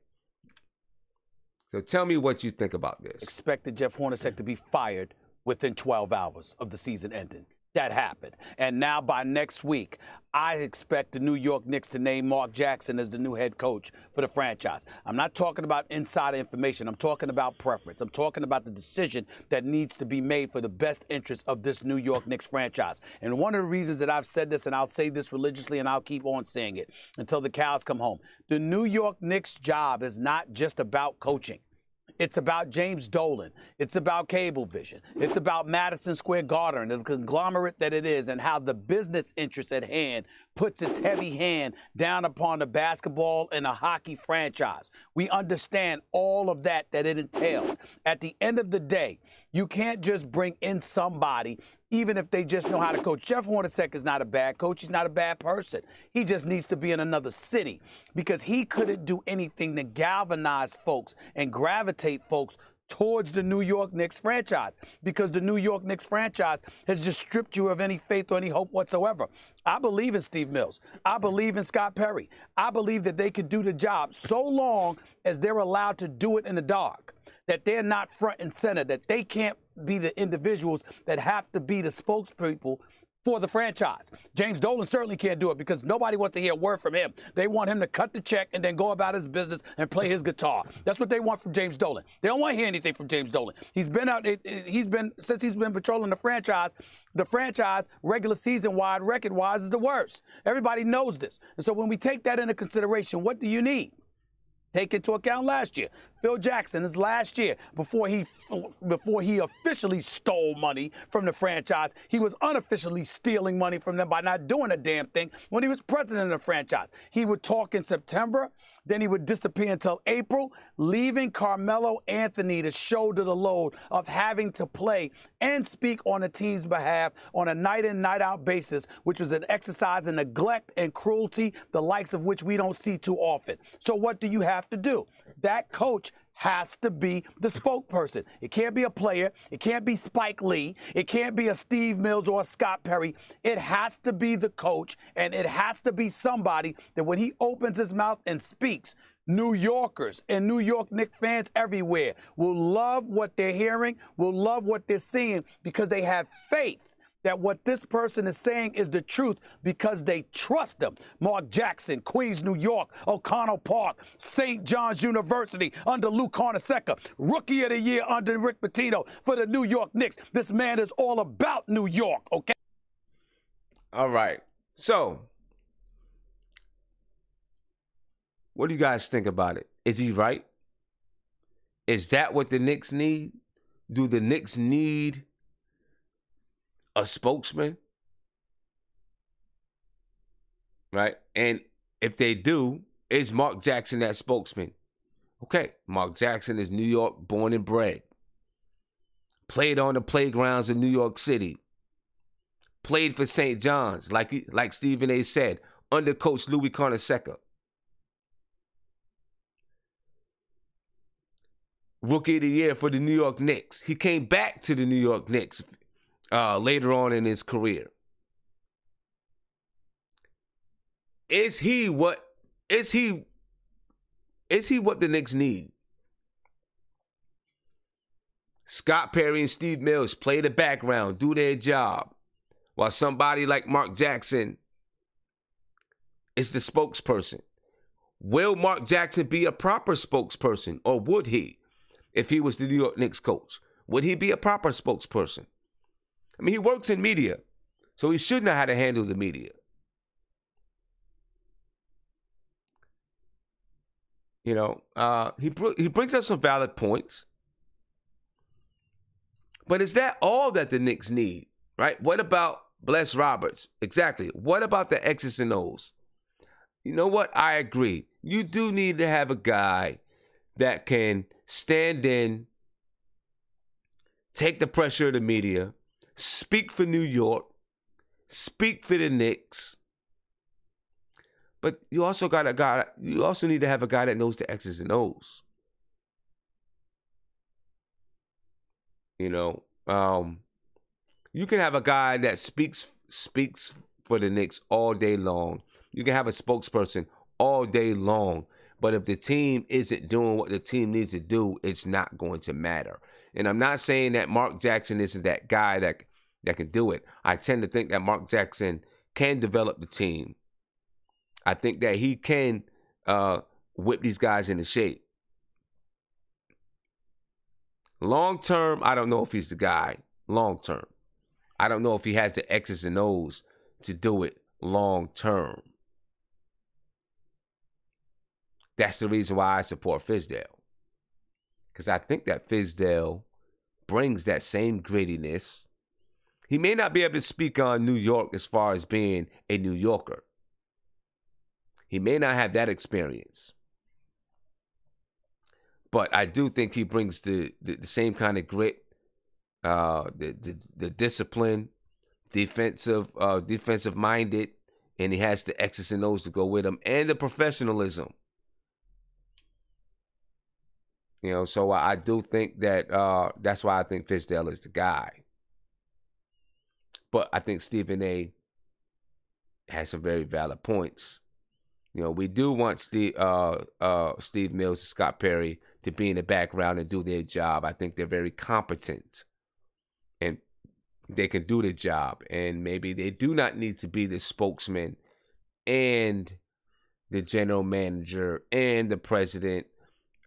Speaker 1: So tell me what you think about this.
Speaker 8: Expected Jeff Hornacek to be fired within 12 hours of the season ending. That happened. And now by next week, I expect the New York Knicks to name Mark Jackson as the new head coach for the franchise. I'm not talking about insider information. I'm talking about preference. I'm talking about the decision that needs to be made for the best interest of this New York Knicks franchise. And one of the reasons that I've said this, and I'll say this religiously, and I'll keep on saying it until the cows come home, the New York Knicks job is not just about coaching. It's about James Dolan. It's about Cablevision. It's about Madison Square Garden and the conglomerate that it is, and how the business interest at hand puts its heavy hand down upon the basketball and the hockey franchise. We understand all of that it entails. At the end of the day, you can't just bring in somebody even if they just know how to coach. Jeff Hornacek is not a bad coach. He's not a bad person. He just needs to be in another city, because he couldn't do anything to galvanize folks and gravitate folks towards the New York Knicks franchise, because the New York Knicks franchise has just stripped you of any faith or any hope whatsoever. I believe in Steve Mills. I believe in Scott Perry. I believe that they could do the job so long as they're allowed to do it in the dark, that they're not front and center, that they can't be the individuals that have to be the spokespeople for the franchise. James Dolan certainly can't do it, because nobody wants to hear a word from him. They want him to cut the check and then go about his business and play his guitar. That's what they want from James Dolan. They don't want to hear anything from James Dolan. Since he's been patrolling the franchise regular season wide, record wise, is the worst. Everybody knows this. And so when we take that into consideration, what do you need? Take into account last year. Phil Jackson, his last year, before he officially stole money from the franchise, he was unofficially stealing money from them by not doing a damn thing when he was president of the franchise. He would talk in September, then he would disappear until April, leaving Carmelo Anthony to shoulder the load of having to play and speak on the team's behalf on a night-in, night-out basis, which was an exercise in neglect and cruelty, the likes of which we don't see too often. So what do you have to do? That coach has to be the spokesperson. It can't be a player. It can't be Spike Lee. It can't be a Steve Mills or a Scott Perry. It has to be the coach, and it has to be somebody that when he opens his mouth and speaks, New Yorkers and New York Knicks fans everywhere will love what they're hearing, will love what they're seeing, because they have faith that what this person is saying is the truth, because they trust them. Mark Jackson, Queens, New York, O'Connell Park, St. John's University under Luke Hornacek, Rookie of the Year under Rick Pitino for the New York Knicks. This man is all about New York, okay?
Speaker 1: All right. So, what do you guys think about it? Is he right? Is that what the Knicks need? Do the Knicks need a spokesman? Right? And if they do, is Mark Jackson that spokesman? Okay, Mark Jackson is New York born and bred. Played on the playgrounds of New York City. Played for St. John's, like Stephen A. said, under Coach Louis Hornacek. Rookie of the Year for the New York Knicks. He came back to the New York Knicks later on in his career. Is he what the Knicks need? Scott Perry and Steve Mills play the background, do their job, while somebody like Mark Jackson is the spokesperson. Will Mark Jackson be a proper spokesperson, or would he, if he was the New York Knicks coach? Would he be a proper spokesperson? I mean, he works in media, so he should know how to handle the media. You know, he brings up some valid points. But is that all that the Knicks need, right? What about Bless Roberts? Exactly. What about the X's and O's? You know what? I agree. You do need to have a guy that can stand in, take the pressure of the media, speak for New York, speak for the Knicks. But you also need to have a guy that knows the X's and O's. You know, you can have a guy that speaks for the Knicks all day long. You can have a spokesperson all day long. But if the team isn't doing what the team needs to do, it's not going to matter. And I'm not saying that Mark Jackson isn't that guy that can do it. I tend to think that Mark Jackson can develop the team. I think that he can whip these guys into shape. Long term, I don't know if he's the guy. Long term. I don't know if he has the X's and O's to do it long term. That's the reason why I support Fizdale. Because I think that Fizdale brings that same grittiness. He may not be able to speak on New York as far as being a New Yorker. He may not have that experience. But I do think he brings the same kind of grit, the discipline, defensive minded, and he has the X's and O's to go with him, and the professionalism. You know, so I do think that that's why I think Fizdale is the guy. But I think Stephen A. has some very valid points. You know, we do want Steve Mills and Scott Perry to be in the background and do their job. I think they're very competent and they can do the job. And maybe they do not need to be the spokesman and the general manager and the president.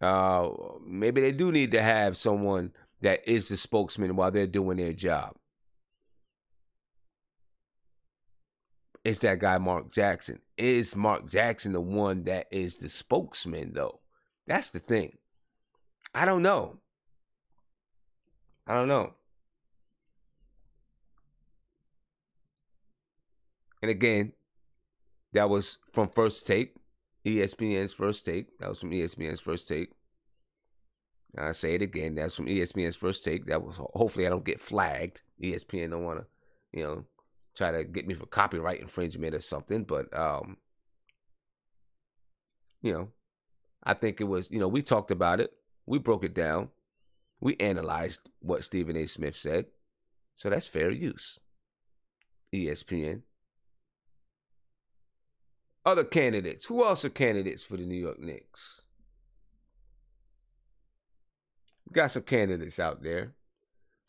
Speaker 1: Maybe they do need to have someone that is the spokesman while they're doing their job. It's that guy, Mark Jackson. Is Mark Jackson the one that is the spokesman, though? That's the thing. I don't know. And again, that was from First Take, ESPN's First Take. That was from ESPN's First Take. I say it again. That's from ESPN's First Take. That was, hopefully I don't get flagged. ESPN don't want to, try to get me for copyright infringement or something. But, I think it was, we talked about it. We broke it down. We analyzed what Stephen A. Smith said. So that's fair use. ESPN. Other candidates. Who else are candidates for the New York Knicks? We got some candidates out there.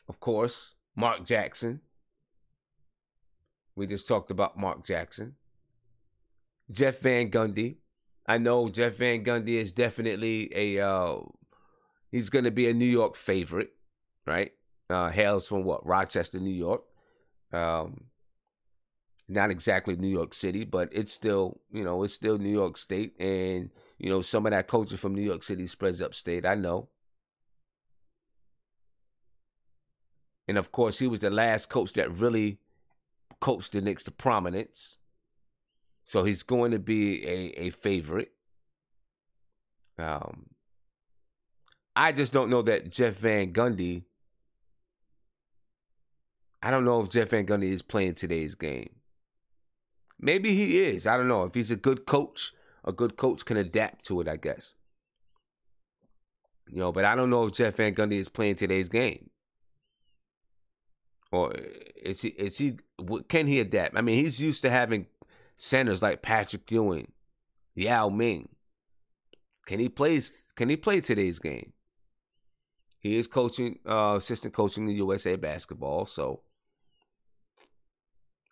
Speaker 1: Of course, Mark Jackson. We just talked about Mark Jackson. Jeff Van Gundy. I know Jeff Van Gundy is definitely he's going to be a New York favorite, right? Hails from Rochester, New York. Not exactly New York City, but it's still, it's still New York State. And, some of that coaching from New York City spreads upstate. I know. And, of course, he was the last coach that really coached the Knicks to prominence. So he's going to be a favorite. I just don't know that Jeff Van Gundy, I don't know if Jeff Van Gundy is playing today's game. Maybe he is. I don't know. If he's a good coach can adapt to it, I guess. But I don't know if Jeff Van Gundy is playing today's game. Or can he adapt? I mean, he's used to having centers like Patrick Ewing, Yao Ming. Can he play today's game? He is coaching, assistant coaching the USA basketball, so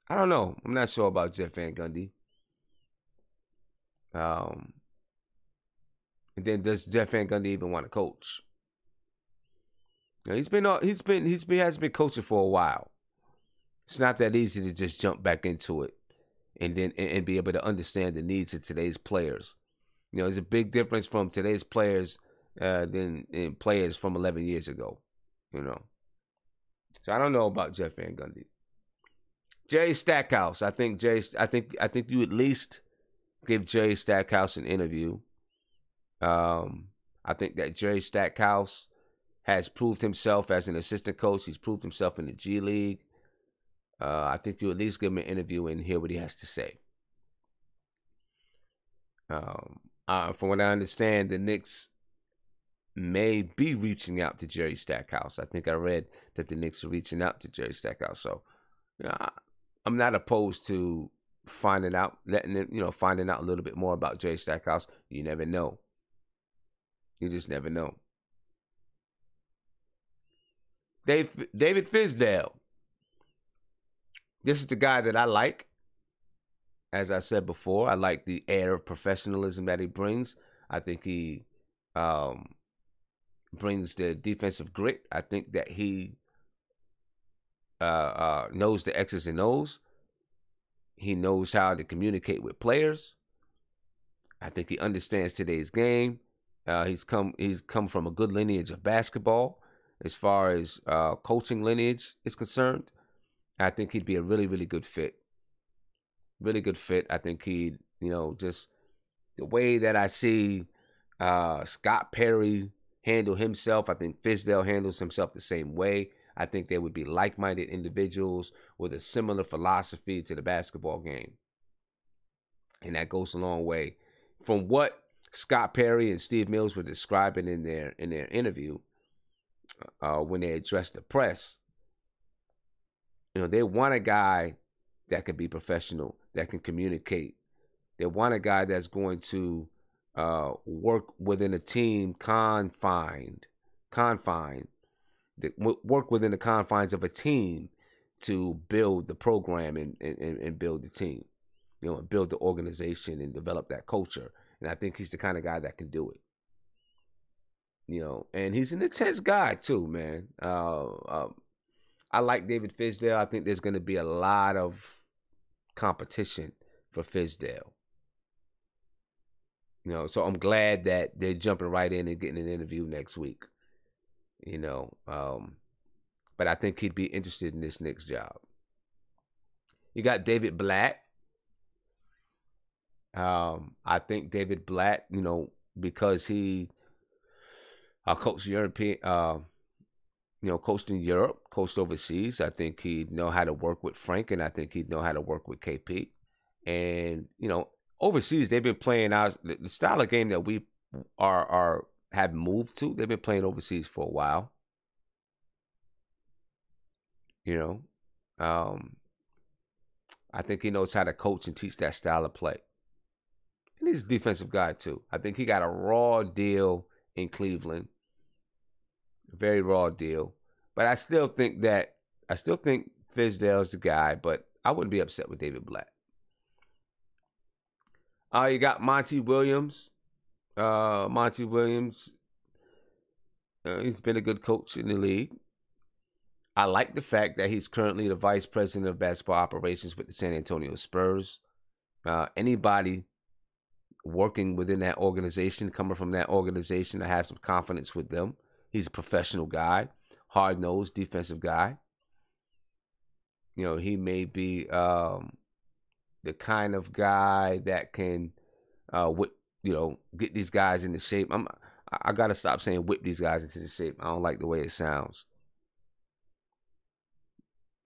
Speaker 1: I don't know. I'm not sure about Jeff Van Gundy. And then does Jeff Van Gundy even want to coach? He's been coaching for a while. It's not that easy to just jump back into it and then and be able to understand the needs of today's players. There's a big difference from today's players than players from 11 years ago. So I don't know about Jeff Van Gundy. Jerry Stackhouse. I think you at least give Jerry Stackhouse an interview. I think that Jerry Stackhouse has proved himself as an assistant coach. He's proved himself in the G League. I think you at least give him an interview and hear what he has to say. From what I understand, the Knicks may be reaching out to Jerry Stackhouse. I think I read that the Knicks are reaching out to Jerry Stackhouse. So, I'm not opposed to finding out a little bit more about Jerry Stackhouse. You never know. You just never know. David Fizdale. This is the guy that I like. As I said before, I like the air of professionalism that he brings. I think he brings the defensive grit. I think that he knows the X's and O's. He knows how to communicate with players. I think he understands today's game. He's come from a good lineage of basketball as far as coaching lineage is concerned. I think he'd be a really, really good fit. Really good fit. I think he'd, just the way that I see Scott Perry handle himself, I think Fizdale handles himself the same way. I think they would be like-minded individuals with a similar philosophy to the basketball game. And that goes a long way. From what Scott Perry and Steve Mills were describing in their interview when they addressed the press, they want a guy that can be professional, that can communicate. They want a guy that's going to work within a team confined, work within the confines of a team to build the program and build the team, and build the organization and develop that culture. And I think he's the kind of guy that can do it. And he's an intense guy too, man. I like David Fizdale. I think there's going to be a lot of competition for Fizdale. So I'm glad that they're jumping right in and getting an interview next week. But I think he'd be interested in this Knicks job. You got David Blatt. I think David Blatt, because he coached European, coached in Europe, coached overseas. I think he'd know how to work with Frank, and I think he'd know how to work with KP. And overseas they've been playing the style of game that we have moved to. They've been playing overseas for a while. I think he knows how to coach and teach that style of play. And he's a defensive guy too. I think he got a raw deal in Cleveland. A very raw deal. But I still think Fizdale's the guy, but I wouldn't be upset with David Blatt. You got Monty Williams. Monty Williams, he's been a good coach in the league. I like the fact that he's currently the vice president of basketball operations with the San Antonio Spurs. Anybody working within that organization, coming from that organization, I have some confidence with them. He's a professional guy, hard-nosed defensive guy. He may be the kind of guy that can, get these guys into shape. I gotta stop saying whip these guys into the shape. I don't like the way it sounds.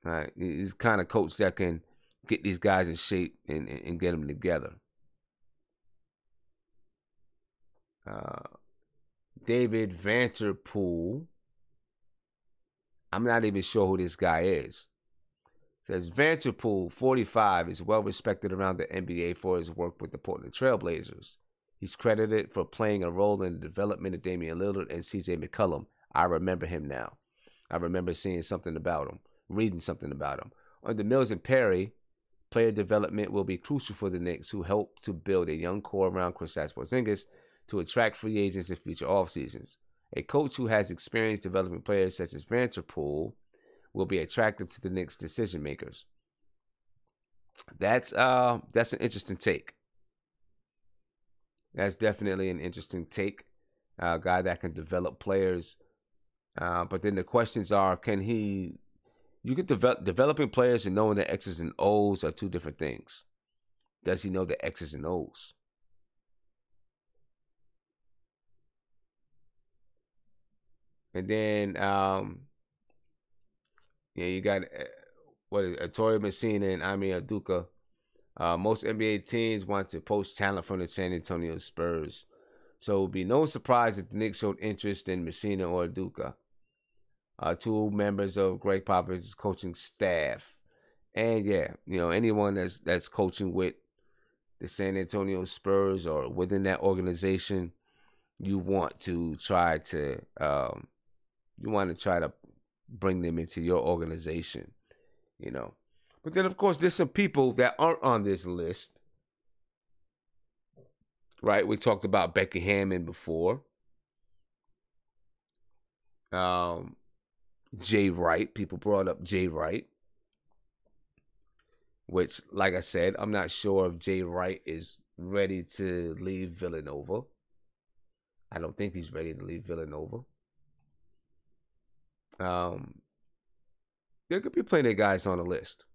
Speaker 1: All right, he's the kind of coach that can get these guys in shape and get them together. David Vanterpool. I'm not even sure who this guy is. It says Vanterpool, 45, is well respected around the NBA for his work with the Portland Trail Blazers. He's credited for playing a role in the development of Damian Lillard and CJ McCollum. I remember him now. I remember seeing something about him, reading something about him. Under Mills and Perry, player development will be crucial for the Knicks, who help to build a young core around Kristaps Porzingis to attract free agents in future off seasons. A coach who has experience developing players such as Vanterpool will be attractive to the Knicks decision makers. That's an interesting take. That's definitely an interesting take. A guy that can develop players. But then the questions are, you could developing players and knowing the X's and O's are two different things. Does he know the X's and O's? And then, you got Tori Messina and Ami Aduka. Most NBA teams want to poach talent from the San Antonio Spurs. So it would be no surprise if the Knicks showed interest in Messina or Aduka. Two members of Greg Popovich's coaching staff. And anyone that's coaching with the San Antonio Spurs or within that organization, you want to try to bring them into your organization, But then, of course, there's some people that aren't on this list, right? We talked about Becky Hammond before. Jay Wright. People brought up Jay Wright, which, like I said, I'm not sure if Jay Wright is ready to leave Villanova. I don't think he's ready to leave Villanova. There could be plenty of guys on the list.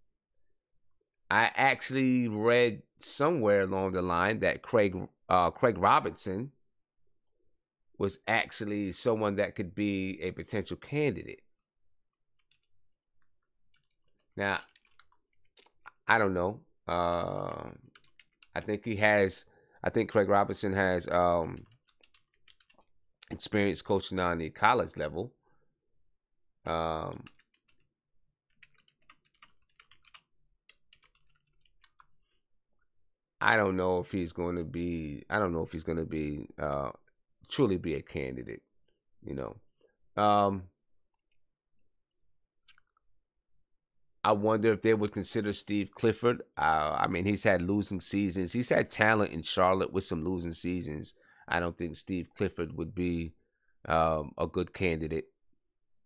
Speaker 1: I actually read somewhere along the line that Craig Robinson was actually someone that could be a potential candidate. Now, I don't know. I think Craig Robinson has experience coaching on the college level. I don't know if he's going to be truly be a candidate, I wonder if they would consider Steve Clifford. He's had losing seasons. He's had talent in Charlotte with some losing seasons. I don't think Steve Clifford would be a good candidate.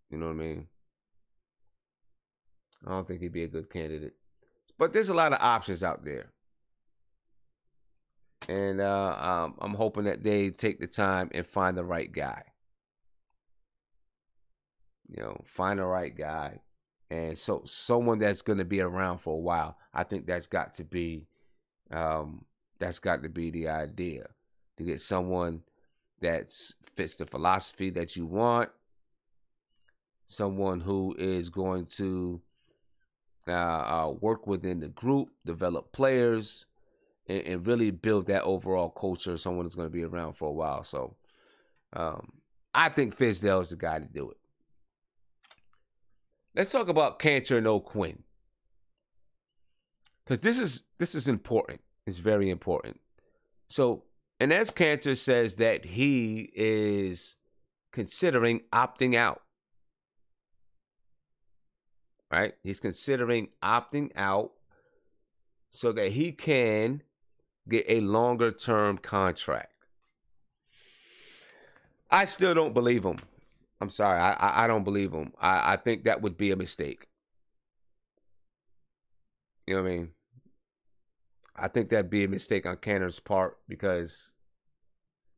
Speaker 1: You know what I mean? I don't think he'd be a good candidate. But there's a lot of options out there. And I'm hoping that they take the time and find the right guy. Find the right guy. And so someone that's going to be around for a while. I think that's got to be the idea. To get someone that fits the philosophy that you want. Someone who is going to work within the group, develop players, and really build that overall culture. Someone who's going to be around for a while. So I think Fizdale is the guy to do it. Let's talk about Cantor and O'Quinn, because this is important. It's very important. So, and as Cantor says that he is considering opting out. Right? He's considering opting out so that he can get a longer term contract. I still don't believe him. I'm sorry. I don't believe him. I think that would be a mistake. You know what I mean? I think that'd be a mistake on Cantor's part, because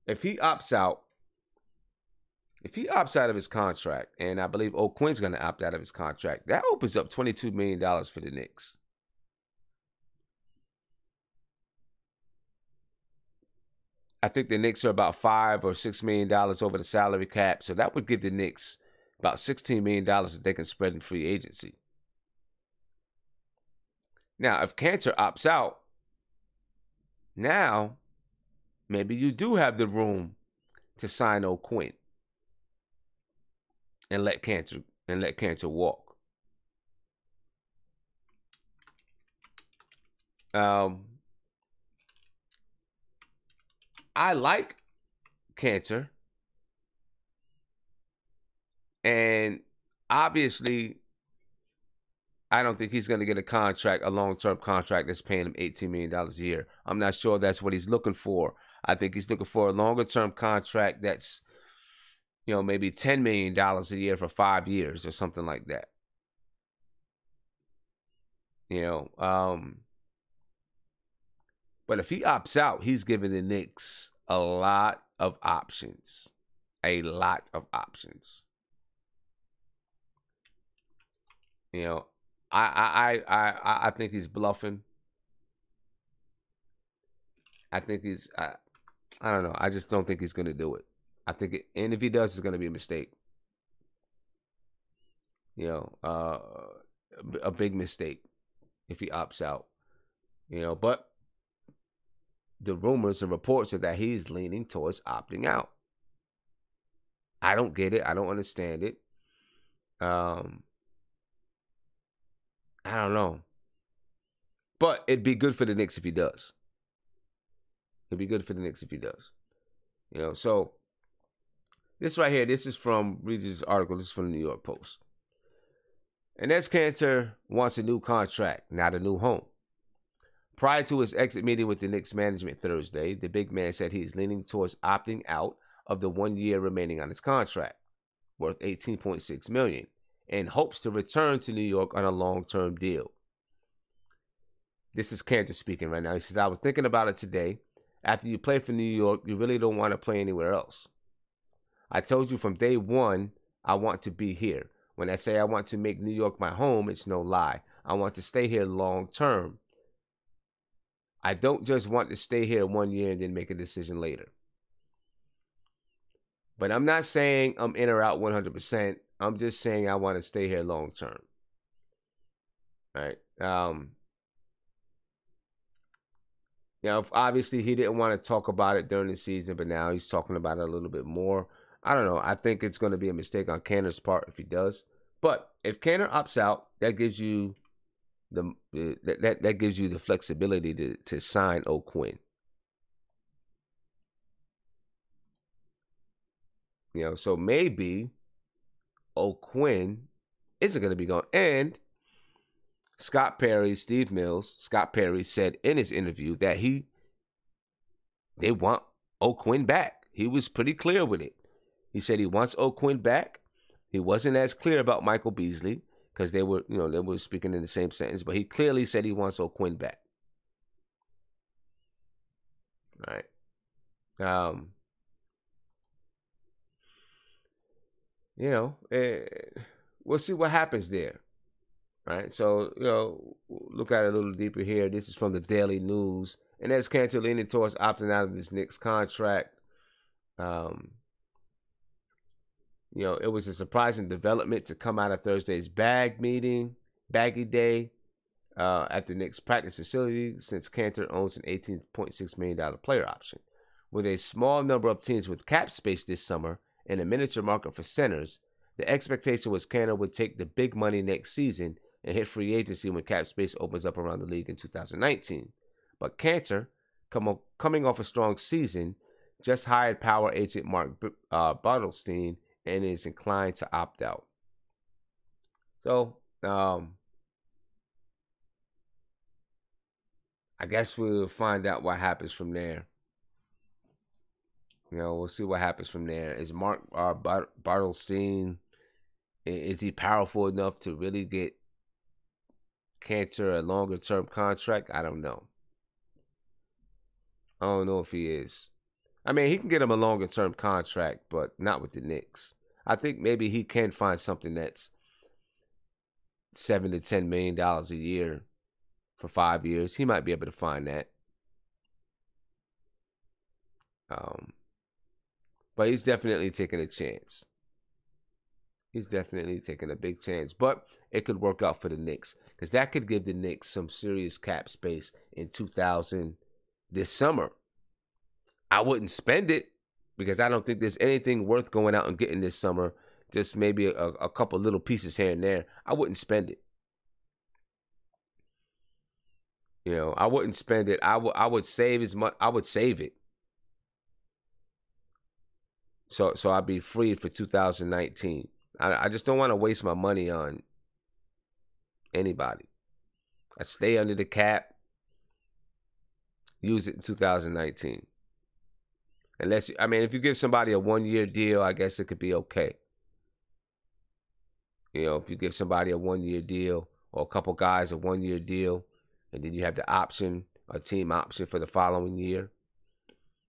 Speaker 1: if he opts out of his contract, and I believe O'Quinn's going to opt out of his contract, that opens up $22 million for the Knicks. I think the Knicks are about $5 or $6 million over the salary cap, so that would give the Knicks about $16 million that they can spread in free agency. Now, if Cantor opts out, now maybe you do have the room to sign O'Quinn and let Cantor walk. I like Cantor, and obviously, I don't think he's going to get a long-term contract that's paying him $18 million a year. I'm not sure that's what he's looking for. I think he's looking for a longer-term contract that's, maybe $10 million a year for 5 years or something like that. But if he opts out, he's giving the Knicks a lot of options. A lot of options. I think he's bluffing. I think he's I don't know. I just don't think he's going to do it. And if he does, it's going to be a mistake. A big mistake if he opts out. But the rumors and reports are that he's leaning towards opting out. I don't get it. I don't understand it. I don't know. But it'd be good for the Knicks if he does. It'd be good for the Knicks if he does. So this right here, this is from Regis' article. This is from the New York Post. And Enes Kanter wants a new contract, not a new home. Prior to his exit meeting with the Knicks management Thursday, the big man said he's leaning towards opting out of the 1 year remaining on his contract, worth $18.6 million, and hopes to return to New York on a long-term deal. This is Kanter speaking right now. He says, I was thinking about it today. After you play for New York, you really don't want to play anywhere else. I told you from day one, I want to be here. When I say I want to make New York my home, it's no lie. I want to stay here long-term. I don't just want to stay here 1 year and then make a decision later. But I'm not saying I'm in or out 100%. I'm just saying I want to stay here long term. Right? Obviously he didn't want to talk about it during the season, but now he's talking about it a little bit more. I don't know. I think it's going to be a mistake on Kanter's part if he does. But if Kanter opts out, that gives you that gives you the flexibility to sign O'Quinn. So maybe O'Quinn isn't going to be gone. And Scott Perry said in his interview that they want O'Quinn back. He was pretty clear with it. He said he wants O'Quinn back. He wasn't as clear about Michael Beasley because they were speaking in the same sentence, but he clearly said he wants O'Quinn back. All right. We'll see what happens there. Right? So, look at it a little deeper here. This is from the Daily News. And Enes Kanter leaning towards opting out of this Knicks contract. It was a surprising development to come out of Thursday's baggy day at the Knicks practice facility since Kanter owns an $18.6 million player option. With a small number of teams with cap space this summer and a miniature market for centers, the expectation was Kanter would take the big money next season and hit free agency when cap space opens up around the league in 2019. But Kanter, coming off a strong season, just hired power agent Mark Bartelstein and is inclined to opt out. So, I guess we'll find out what happens from there. We'll see what happens from there. Is Mark Bartelstein, is he powerful enough to really get Kanter a longer-term contract? I don't know. I don't know if he is. I mean, he can get him a longer-term contract, but not with the Knicks. I think maybe he can find something that's $7 to $10 million a year for 5 years. He might be able to find that. But he's definitely taking a chance. He's definitely taking a big chance. But it could work out for the Knicks, because that could give the Knicks some serious cap space in 2000 this summer. I wouldn't spend it, because I don't think there's anything worth going out and getting this summer. Just maybe a couple little pieces here and there. I wouldn't spend it. You know, I wouldn't spend it. I would save as much. I would save it. So I'd be free for 2019. I just don't want to waste my money on anybody. I stay under the cap. Use it in 2019. Unless, I mean, if you give somebody a 1-year deal, I guess it could be okay. You know, if you give somebody a 1-year deal or a couple guys a 1-year deal, and then you have the option, a team option for the following year,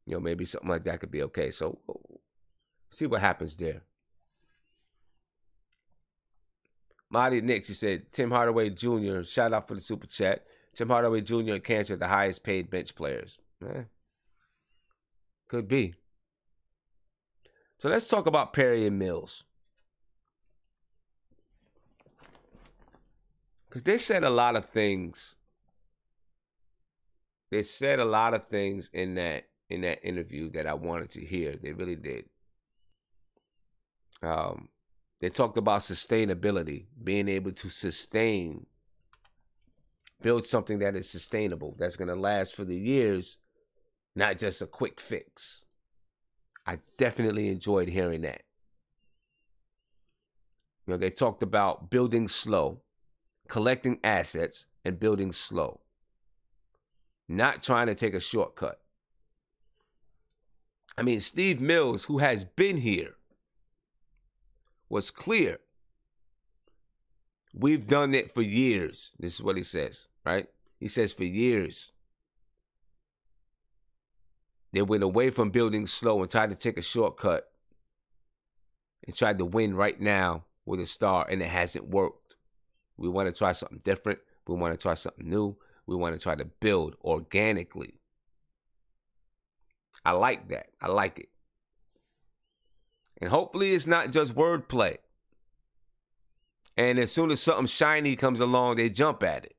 Speaker 1: you know, maybe something like that could be okay. So see what happens there. Marty Knicks, he said, Tim Hardaway Jr., shout out for the super chat. Tim Hardaway Jr. and Cancer, the highest paid bench players. Could be. So let's talk about Perry and Mills. Because they said a lot of things. They said a lot of things in that interview that I wanted to hear. They really did. They talked about sustainability, being able to sustain, build something that is sustainable, that's going to last for the years, not just a quick fix. I definitely enjoyed hearing that. You know, they talked about building slow, collecting assets, and building slow. Not trying to take a shortcut. I mean, Steve Mills, who has been here, was clear. We've done it for years. This is what he says, right? He says for years. They went away from building slow and tried to take a shortcut and tried to win right now with a star, and it hasn't worked. We want to try something different. We want to try something new. We want to try to build organically. I like that. I like it. And hopefully it's not just wordplay. And as soon as something shiny comes along, they jump at it.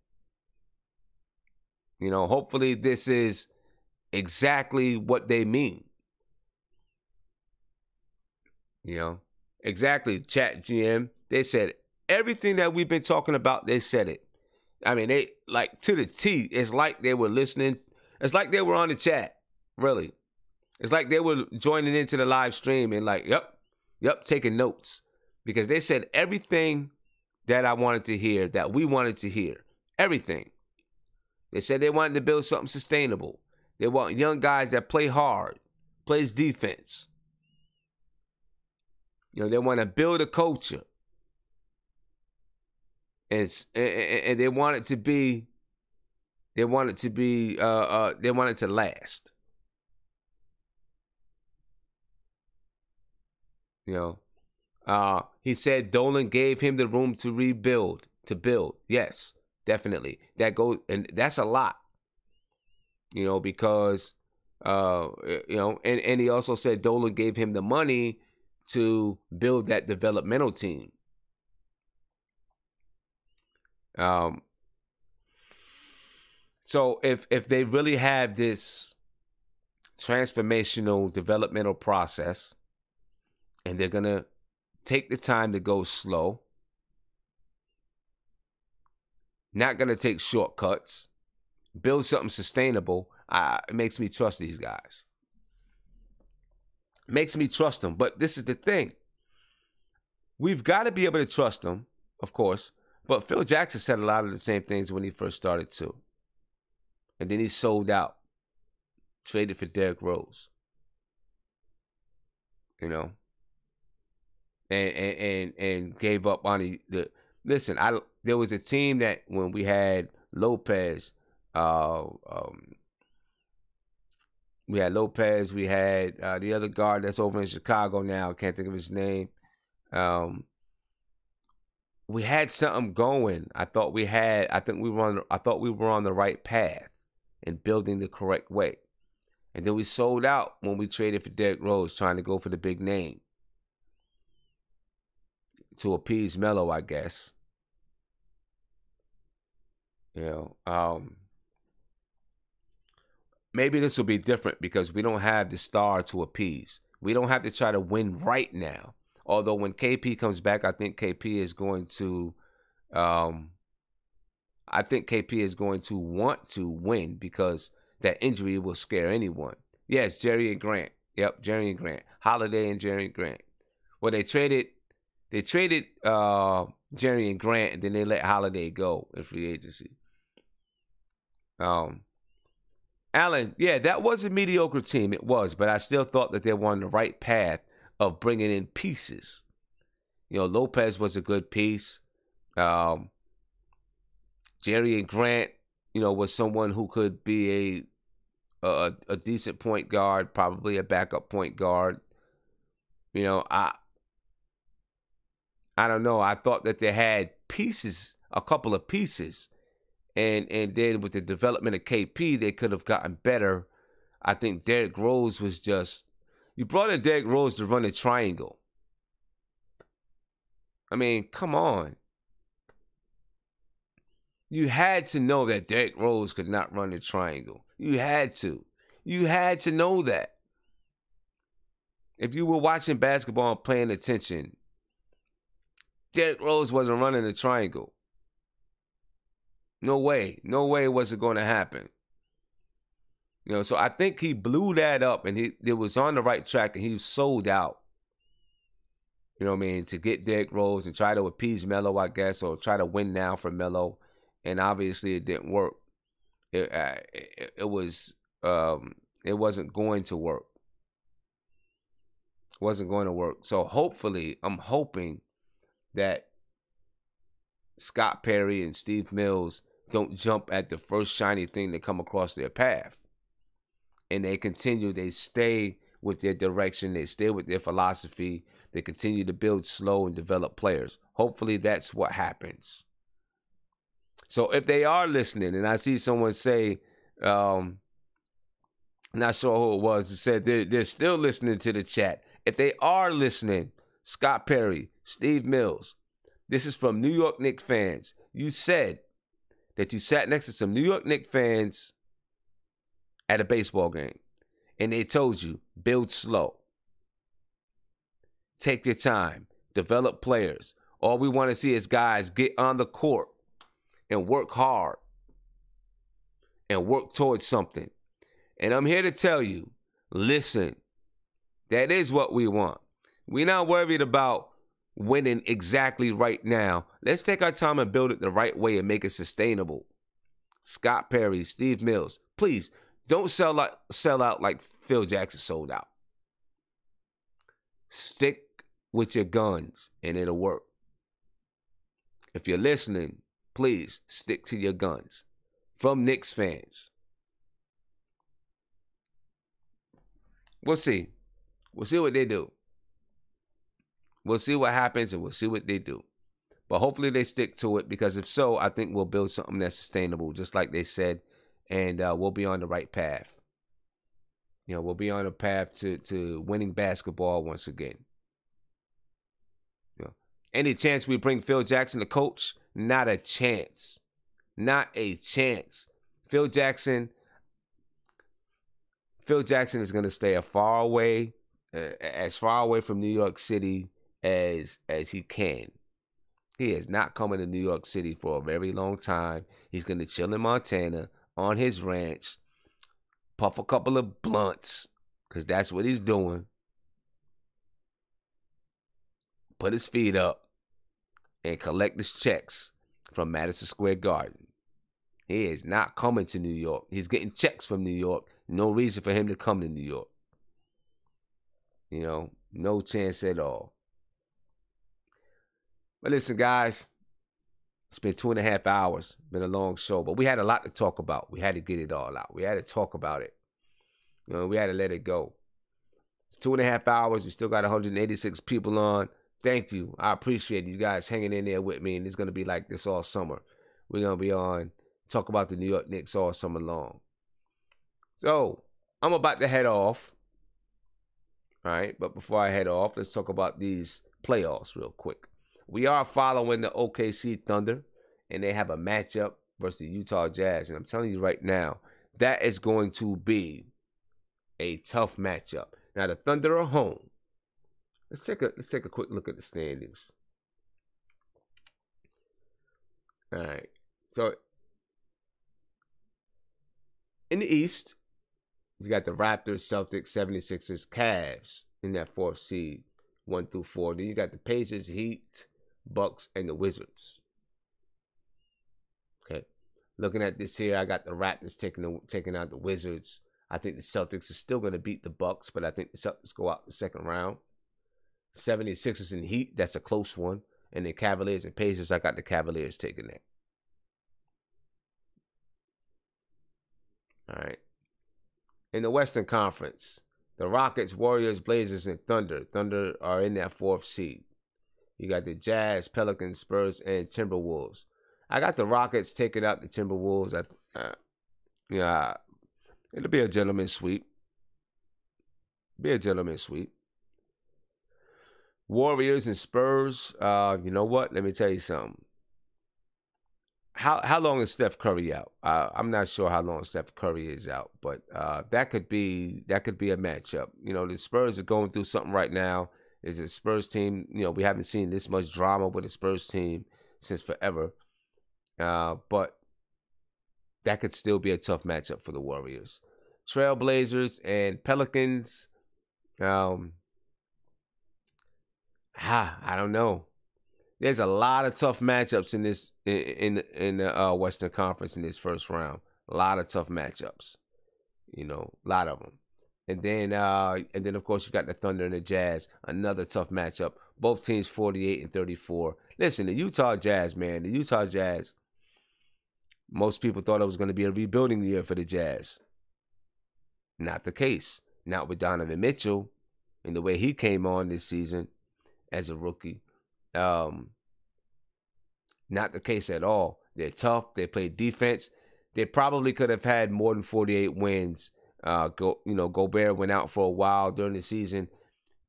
Speaker 1: You know, hopefully this is exactly what they mean. You know, exactly. Chat GM, they said everything that we've been talking about, they said it. I mean, they, like, to the T, it's like they were listening. It's like they were on the chat, really. It's like they were joining into the live stream and like, yep, taking notes. Because they said everything that I wanted to hear, that we wanted to hear. Everything. They said they wanted to build something sustainable. They want young guys that play hard, plays defense. You know, they want to build a culture. And they want it to be, they want it to last. You know, he said Dolan gave him the room to rebuild, to build. Yes, definitely. That goes, and that's a lot. You know, because you know, and he also said Dolan gave him the money to build that developmental team. So if they really have this transformational developmental process and they're going to take the time to go slow, not going to take shortcuts, build something sustainable, it makes me trust these guys. It makes me trust them. But this is the thing. We've got to be able to trust them, of course. But Phil Jackson said a lot of the same things when he first started too. And then he sold out. Traded for Derrick Rose. You know. And gave up on the listen, there was a team that when we had Lopez, we had the other guard that's over in Chicago now, I can't think of his name. We had something going. I thought we were on the right path and building the correct way. And then we sold out when we traded for Derrick Rose, trying to go for the big name. To appease Melo, I guess. You know, maybe this will be different because we don't have the star to appease. We don't have to try to win right now. Although when KP comes back, I think KP is going to want to win because that injury will scare anyone. Yes, Jerry and Grant. Yep, Jerry and Grant. Holiday and Jerry and Grant. Well, they traded Jerry and Grant, and then they let Holiday go in free agency. Allen, yeah, that was a mediocre team. It was, but I still thought that they were on the right path of bringing in pieces. Lopez was a good piece. Jerry and Grant, was someone who could be a decent point guard, probably a backup point guard. I don't know. I thought that they had pieces, a couple of pieces. And then with the development of KP, they could have gotten better. I think Derrick Rose was just... You brought in Derrick Rose to run a triangle. I mean, come on. You had to know that Derrick Rose could not run a triangle. You had to. You had to know that. If you were watching basketball and paying attention, Derrick Rose wasn't running a triangle. No way. No way was it going to happen. So I think he blew that up and it was on the right track and he was sold out. To get Derrick Rose and try to appease Melo, I guess, or try to win now for Melo. And obviously it didn't work. It wasn't going to work. It wasn't going to work. So hopefully, I'm hoping that Scott Perry and Steve Mills don't jump at the first shiny thing that come across their path. And they stay with their direction, they stay with their philosophy, they continue to build slow and develop players. Hopefully that's what happens. So if they are listening, and I see someone say, not sure who it was, who said they're still listening to the chat. If they are listening, Scott Perry, Steve Mills, this is from New York Knicks fans. You said that you sat next to some New York Knicks fans at a baseball game, and they told you, build slow. Take your time. Develop players. All we want to see is guys get on the court and work hard and work towards something. And I'm here to tell you, listen, that is what we want. We're not worried about winning exactly right now. Let's take our time and build it the right way and make it sustainable. Scott Perry, Steve Mills, please don't sell out like Phil Jackson sold out. Stick with your guns and it'll work. If you're listening, please stick to your guns. From Knicks fans. We'll see. We'll see what they do. We'll see what happens and we'll see what they do. But hopefully they stick to it, because if so, I think we'll build something that's sustainable, just like they said, and we'll be on the right path. We'll be on a path to winning basketball once again. Any chance we bring Phil Jackson to coach? Not a chance. Not a chance. Phil Jackson is going to stay as far away from New York City as he can. He is not coming to New York City for a very long time. He's going to chill in Montana on his ranch, puff a couple of blunts, because that's what he's doing. Put his feet up and collect his checks from Madison Square Garden. He is not coming to New York. He's getting checks from New York. No reason for him to come to New York. No chance at all. But listen, guys, it's been 2.5 hours. Been a long show, but we had a lot to talk about. We had to get it all out. We had to talk about it. We had to let it go. It's 2.5 hours. We still got 186 people on. Thank you. I appreciate you guys hanging in there with me, and it's going to be like this all summer. We're going to be on, talk about the New York Knicks all summer long. So, I'm about to head off. All right, but before I head off, let's talk about these playoffs real quick. We are following the OKC Thunder, and they have a matchup versus the Utah Jazz. And I'm telling you right now, that is going to be a tough matchup. Now the Thunder are home. Let's take a quick look at the standings. All right. So in the East, you got the Raptors, Celtics, 76ers, Cavs in that 4th seed, 1 through 4. Then you got the Pacers, Heat, Bucks, and the Wizards. Okay. Looking at this here, I got the Raptors taking out the Wizards. I think the Celtics are still going to beat the Bucks, but I think the Celtics go out the second round. 76ers and Heat, that's a close one. And then Cavaliers and Pacers, I got the Cavaliers taking that. All right. In the Western Conference, the Rockets, Warriors, Blazers, and Thunder. Thunder are in that 4th seed. You got the Jazz, Pelicans, Spurs, and Timberwolves. I got the Rockets taking out the Timberwolves. It'll be a gentleman's sweep. Warriors and Spurs. You know what? Let me tell you something. How long is Steph Curry out? I'm not sure how long Steph Curry is out, but that could be a matchup. You know, the Spurs are going through something right now. Is a Spurs team? You know, we haven't seen this much drama with a Spurs team since forever. But that could still be a tough matchup for the Warriors. Trailblazers and Pelicans. I don't know. There's a lot of tough matchups in this in the Western Conference in this first round. A lot of tough matchups, you know, a lot of them. And then of course you got the Thunder and the Jazz, another tough matchup. Both teams 48 and 34. Listen, the Utah Jazz, man, the Utah Jazz. Most people thought it was going to be a rebuilding year for the Jazz. Not the case. Not with Donovan Mitchell and the way he came on this season as a rookie. Not the case at all. They're tough. They play defense. They probably could have had more than 48 wins. Gobert went out for a while during the season.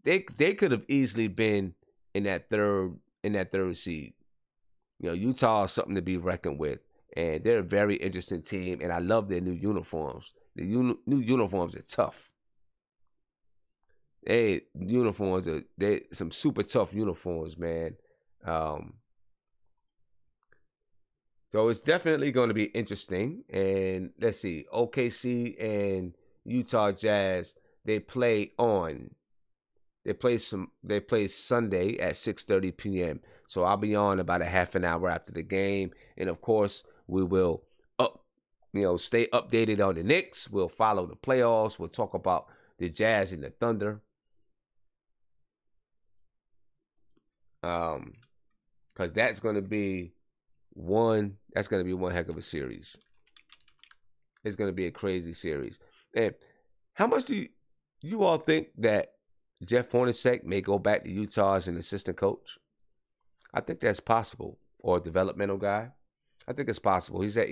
Speaker 1: They could have easily been in that third seed. You know, Utah is something to be reckoned with, and they're a very interesting team. And I love their new uniforms. The new uniforms are tough. They some super tough uniforms, man. So it's definitely going to be interesting. And let's see, OKC and Utah Jazz, they play Sunday at 6:30 p.m. So I'll be on about a half an hour after the game, and of course we will stay updated on the Knicks. We'll follow the playoffs. We'll talk about the Jazz and the Thunder. Because that's going to be one heck of a series. It's going to be a crazy series. And how much do you all think that Jeff Hornacek may go back to Utah as an assistant coach? I think that's possible, or a developmental guy. I think it's possible. He's got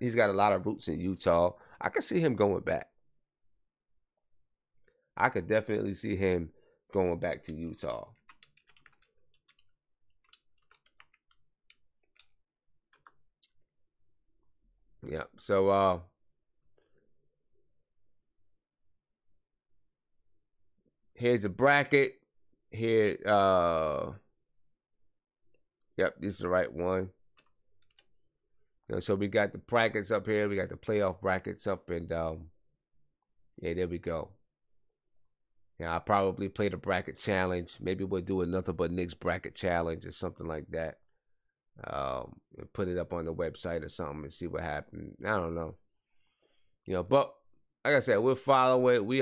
Speaker 1: a lot of roots in Utah. I could see him going back. I could definitely see him going back to Utah. Yeah. So here's the bracket. Here, yep, this is the right one. So we got the brackets up here. We got the playoff brackets up, and yeah, there we go. Yeah, I'll probably play the bracket challenge. Maybe we'll do another but Knicks bracket challenge or something like that. Put it up on the website or something and see what happens. I don't know. But like I said, we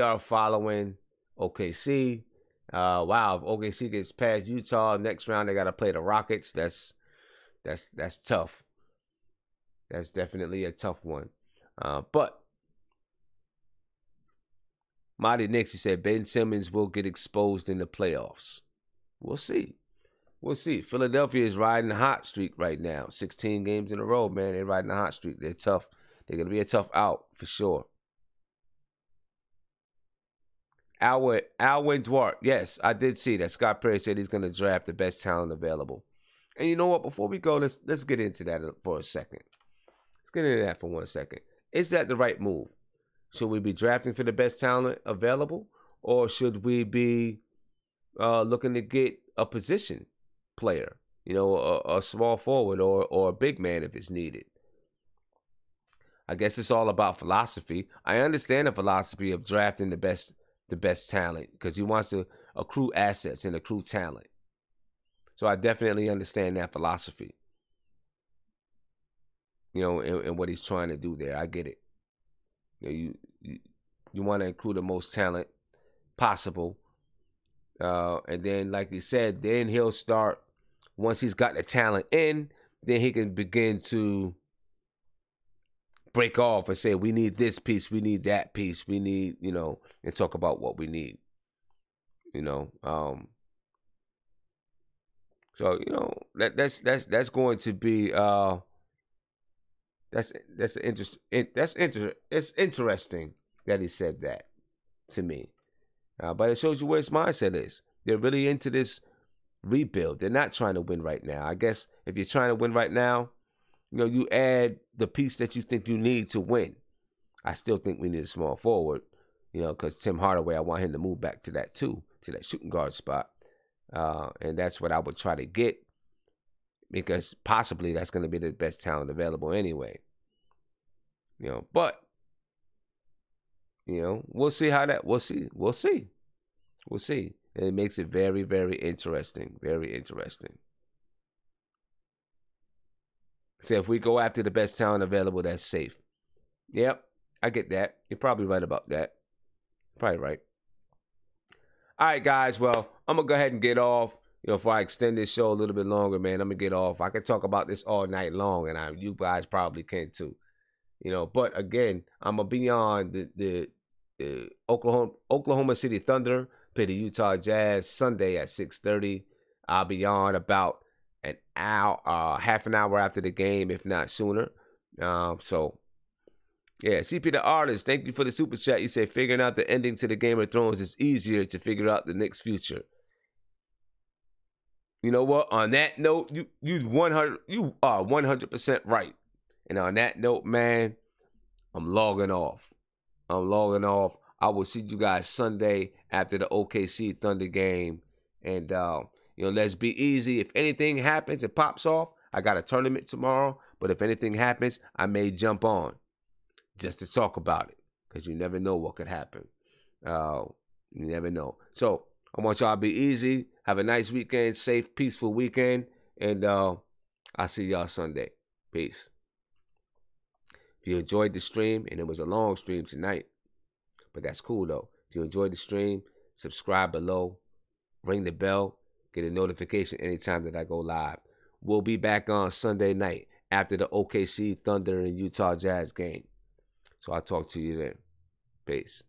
Speaker 1: are following OKC. Wow, if OKC gets past Utah next round, they gotta play the Rockets. That's tough. That's definitely a tough one. But Mighty Knicks, he said Ben Simmons will get exposed in the playoffs. We'll see. Philadelphia is riding a hot streak right now. 16 games in a row, man. They're riding a hot streak. They're tough. They're going to be a tough out for sure. Alwyn Duarte. Yes, I did see that. Scott Perry said he's going to draft the best talent available. And you know what? Before we go, let's get into that for a second. Let's get into that for 1 second. Is that the right move? Should we be drafting for the best talent available? or should we be looking to get a position player, a small forward or a big man if it's needed? I guess it's all about philosophy. I understand the philosophy of drafting the best talent because he wants to accrue assets and accrue talent. So I definitely understand that philosophy. And what he's trying to do there. I get it. You want to accrue the most talent possible. And then, like he said, then he'll start, once he's got the talent in, then he can begin to break off and say, we need this piece, we need that piece, we need, and talk about what we need. So, that's going to be it's interesting that he said that to me. But it shows you where his mindset is. They're really into this rebuild. They're not trying to win right now. I guess if you're trying to win right now, you add the piece that you think you need to win. I still think we need a small forward, because Tim Hardaway, I want him to move back to that too, to that shooting guard spot. And that's what I would try to get, because possibly that's going to be the best talent available anyway. But, we'll see how that, we'll see. And it makes it very, very interesting. Very interesting. So if we go after the best talent available, that's safe. Yep, I get that. You're probably right about that. Probably right. All right, guys. Well, I'm going to go ahead and get off. Before I extend this show a little bit longer, man, I'm going to get off. I can talk about this all night long, and you guys probably can too. But again, I'm going to be on the Oklahoma City Thunder play the Utah Jazz Sunday at 6:30. I'll be on about an hour, half an hour after the game, if not sooner. So, yeah, CP the Artist, thank you for the super chat. You say figuring out the ending to the Game of Thrones is easier to figure out the Knicks' future. You know what? On that note, you are 100% right. And on that note, man, I'm logging off. I will see you guys Sunday after the OKC Thunder game. And let's be easy. If anything happens, it pops off. I got a tournament tomorrow, but if anything happens, I may jump on just to talk about it, because you never know what could happen. You never know. So I want y'all to be easy. Have a nice weekend, safe, peaceful weekend, and I'll see y'all Sunday. Peace. If you enjoyed the stream, and it was a long stream tonight, but that's cool though. If you enjoyed the stream, subscribe below, ring the bell, get a notification anytime that I go live. We'll be back on Sunday night after the OKC Thunder and Utah Jazz game. So I'll talk to you then. Peace.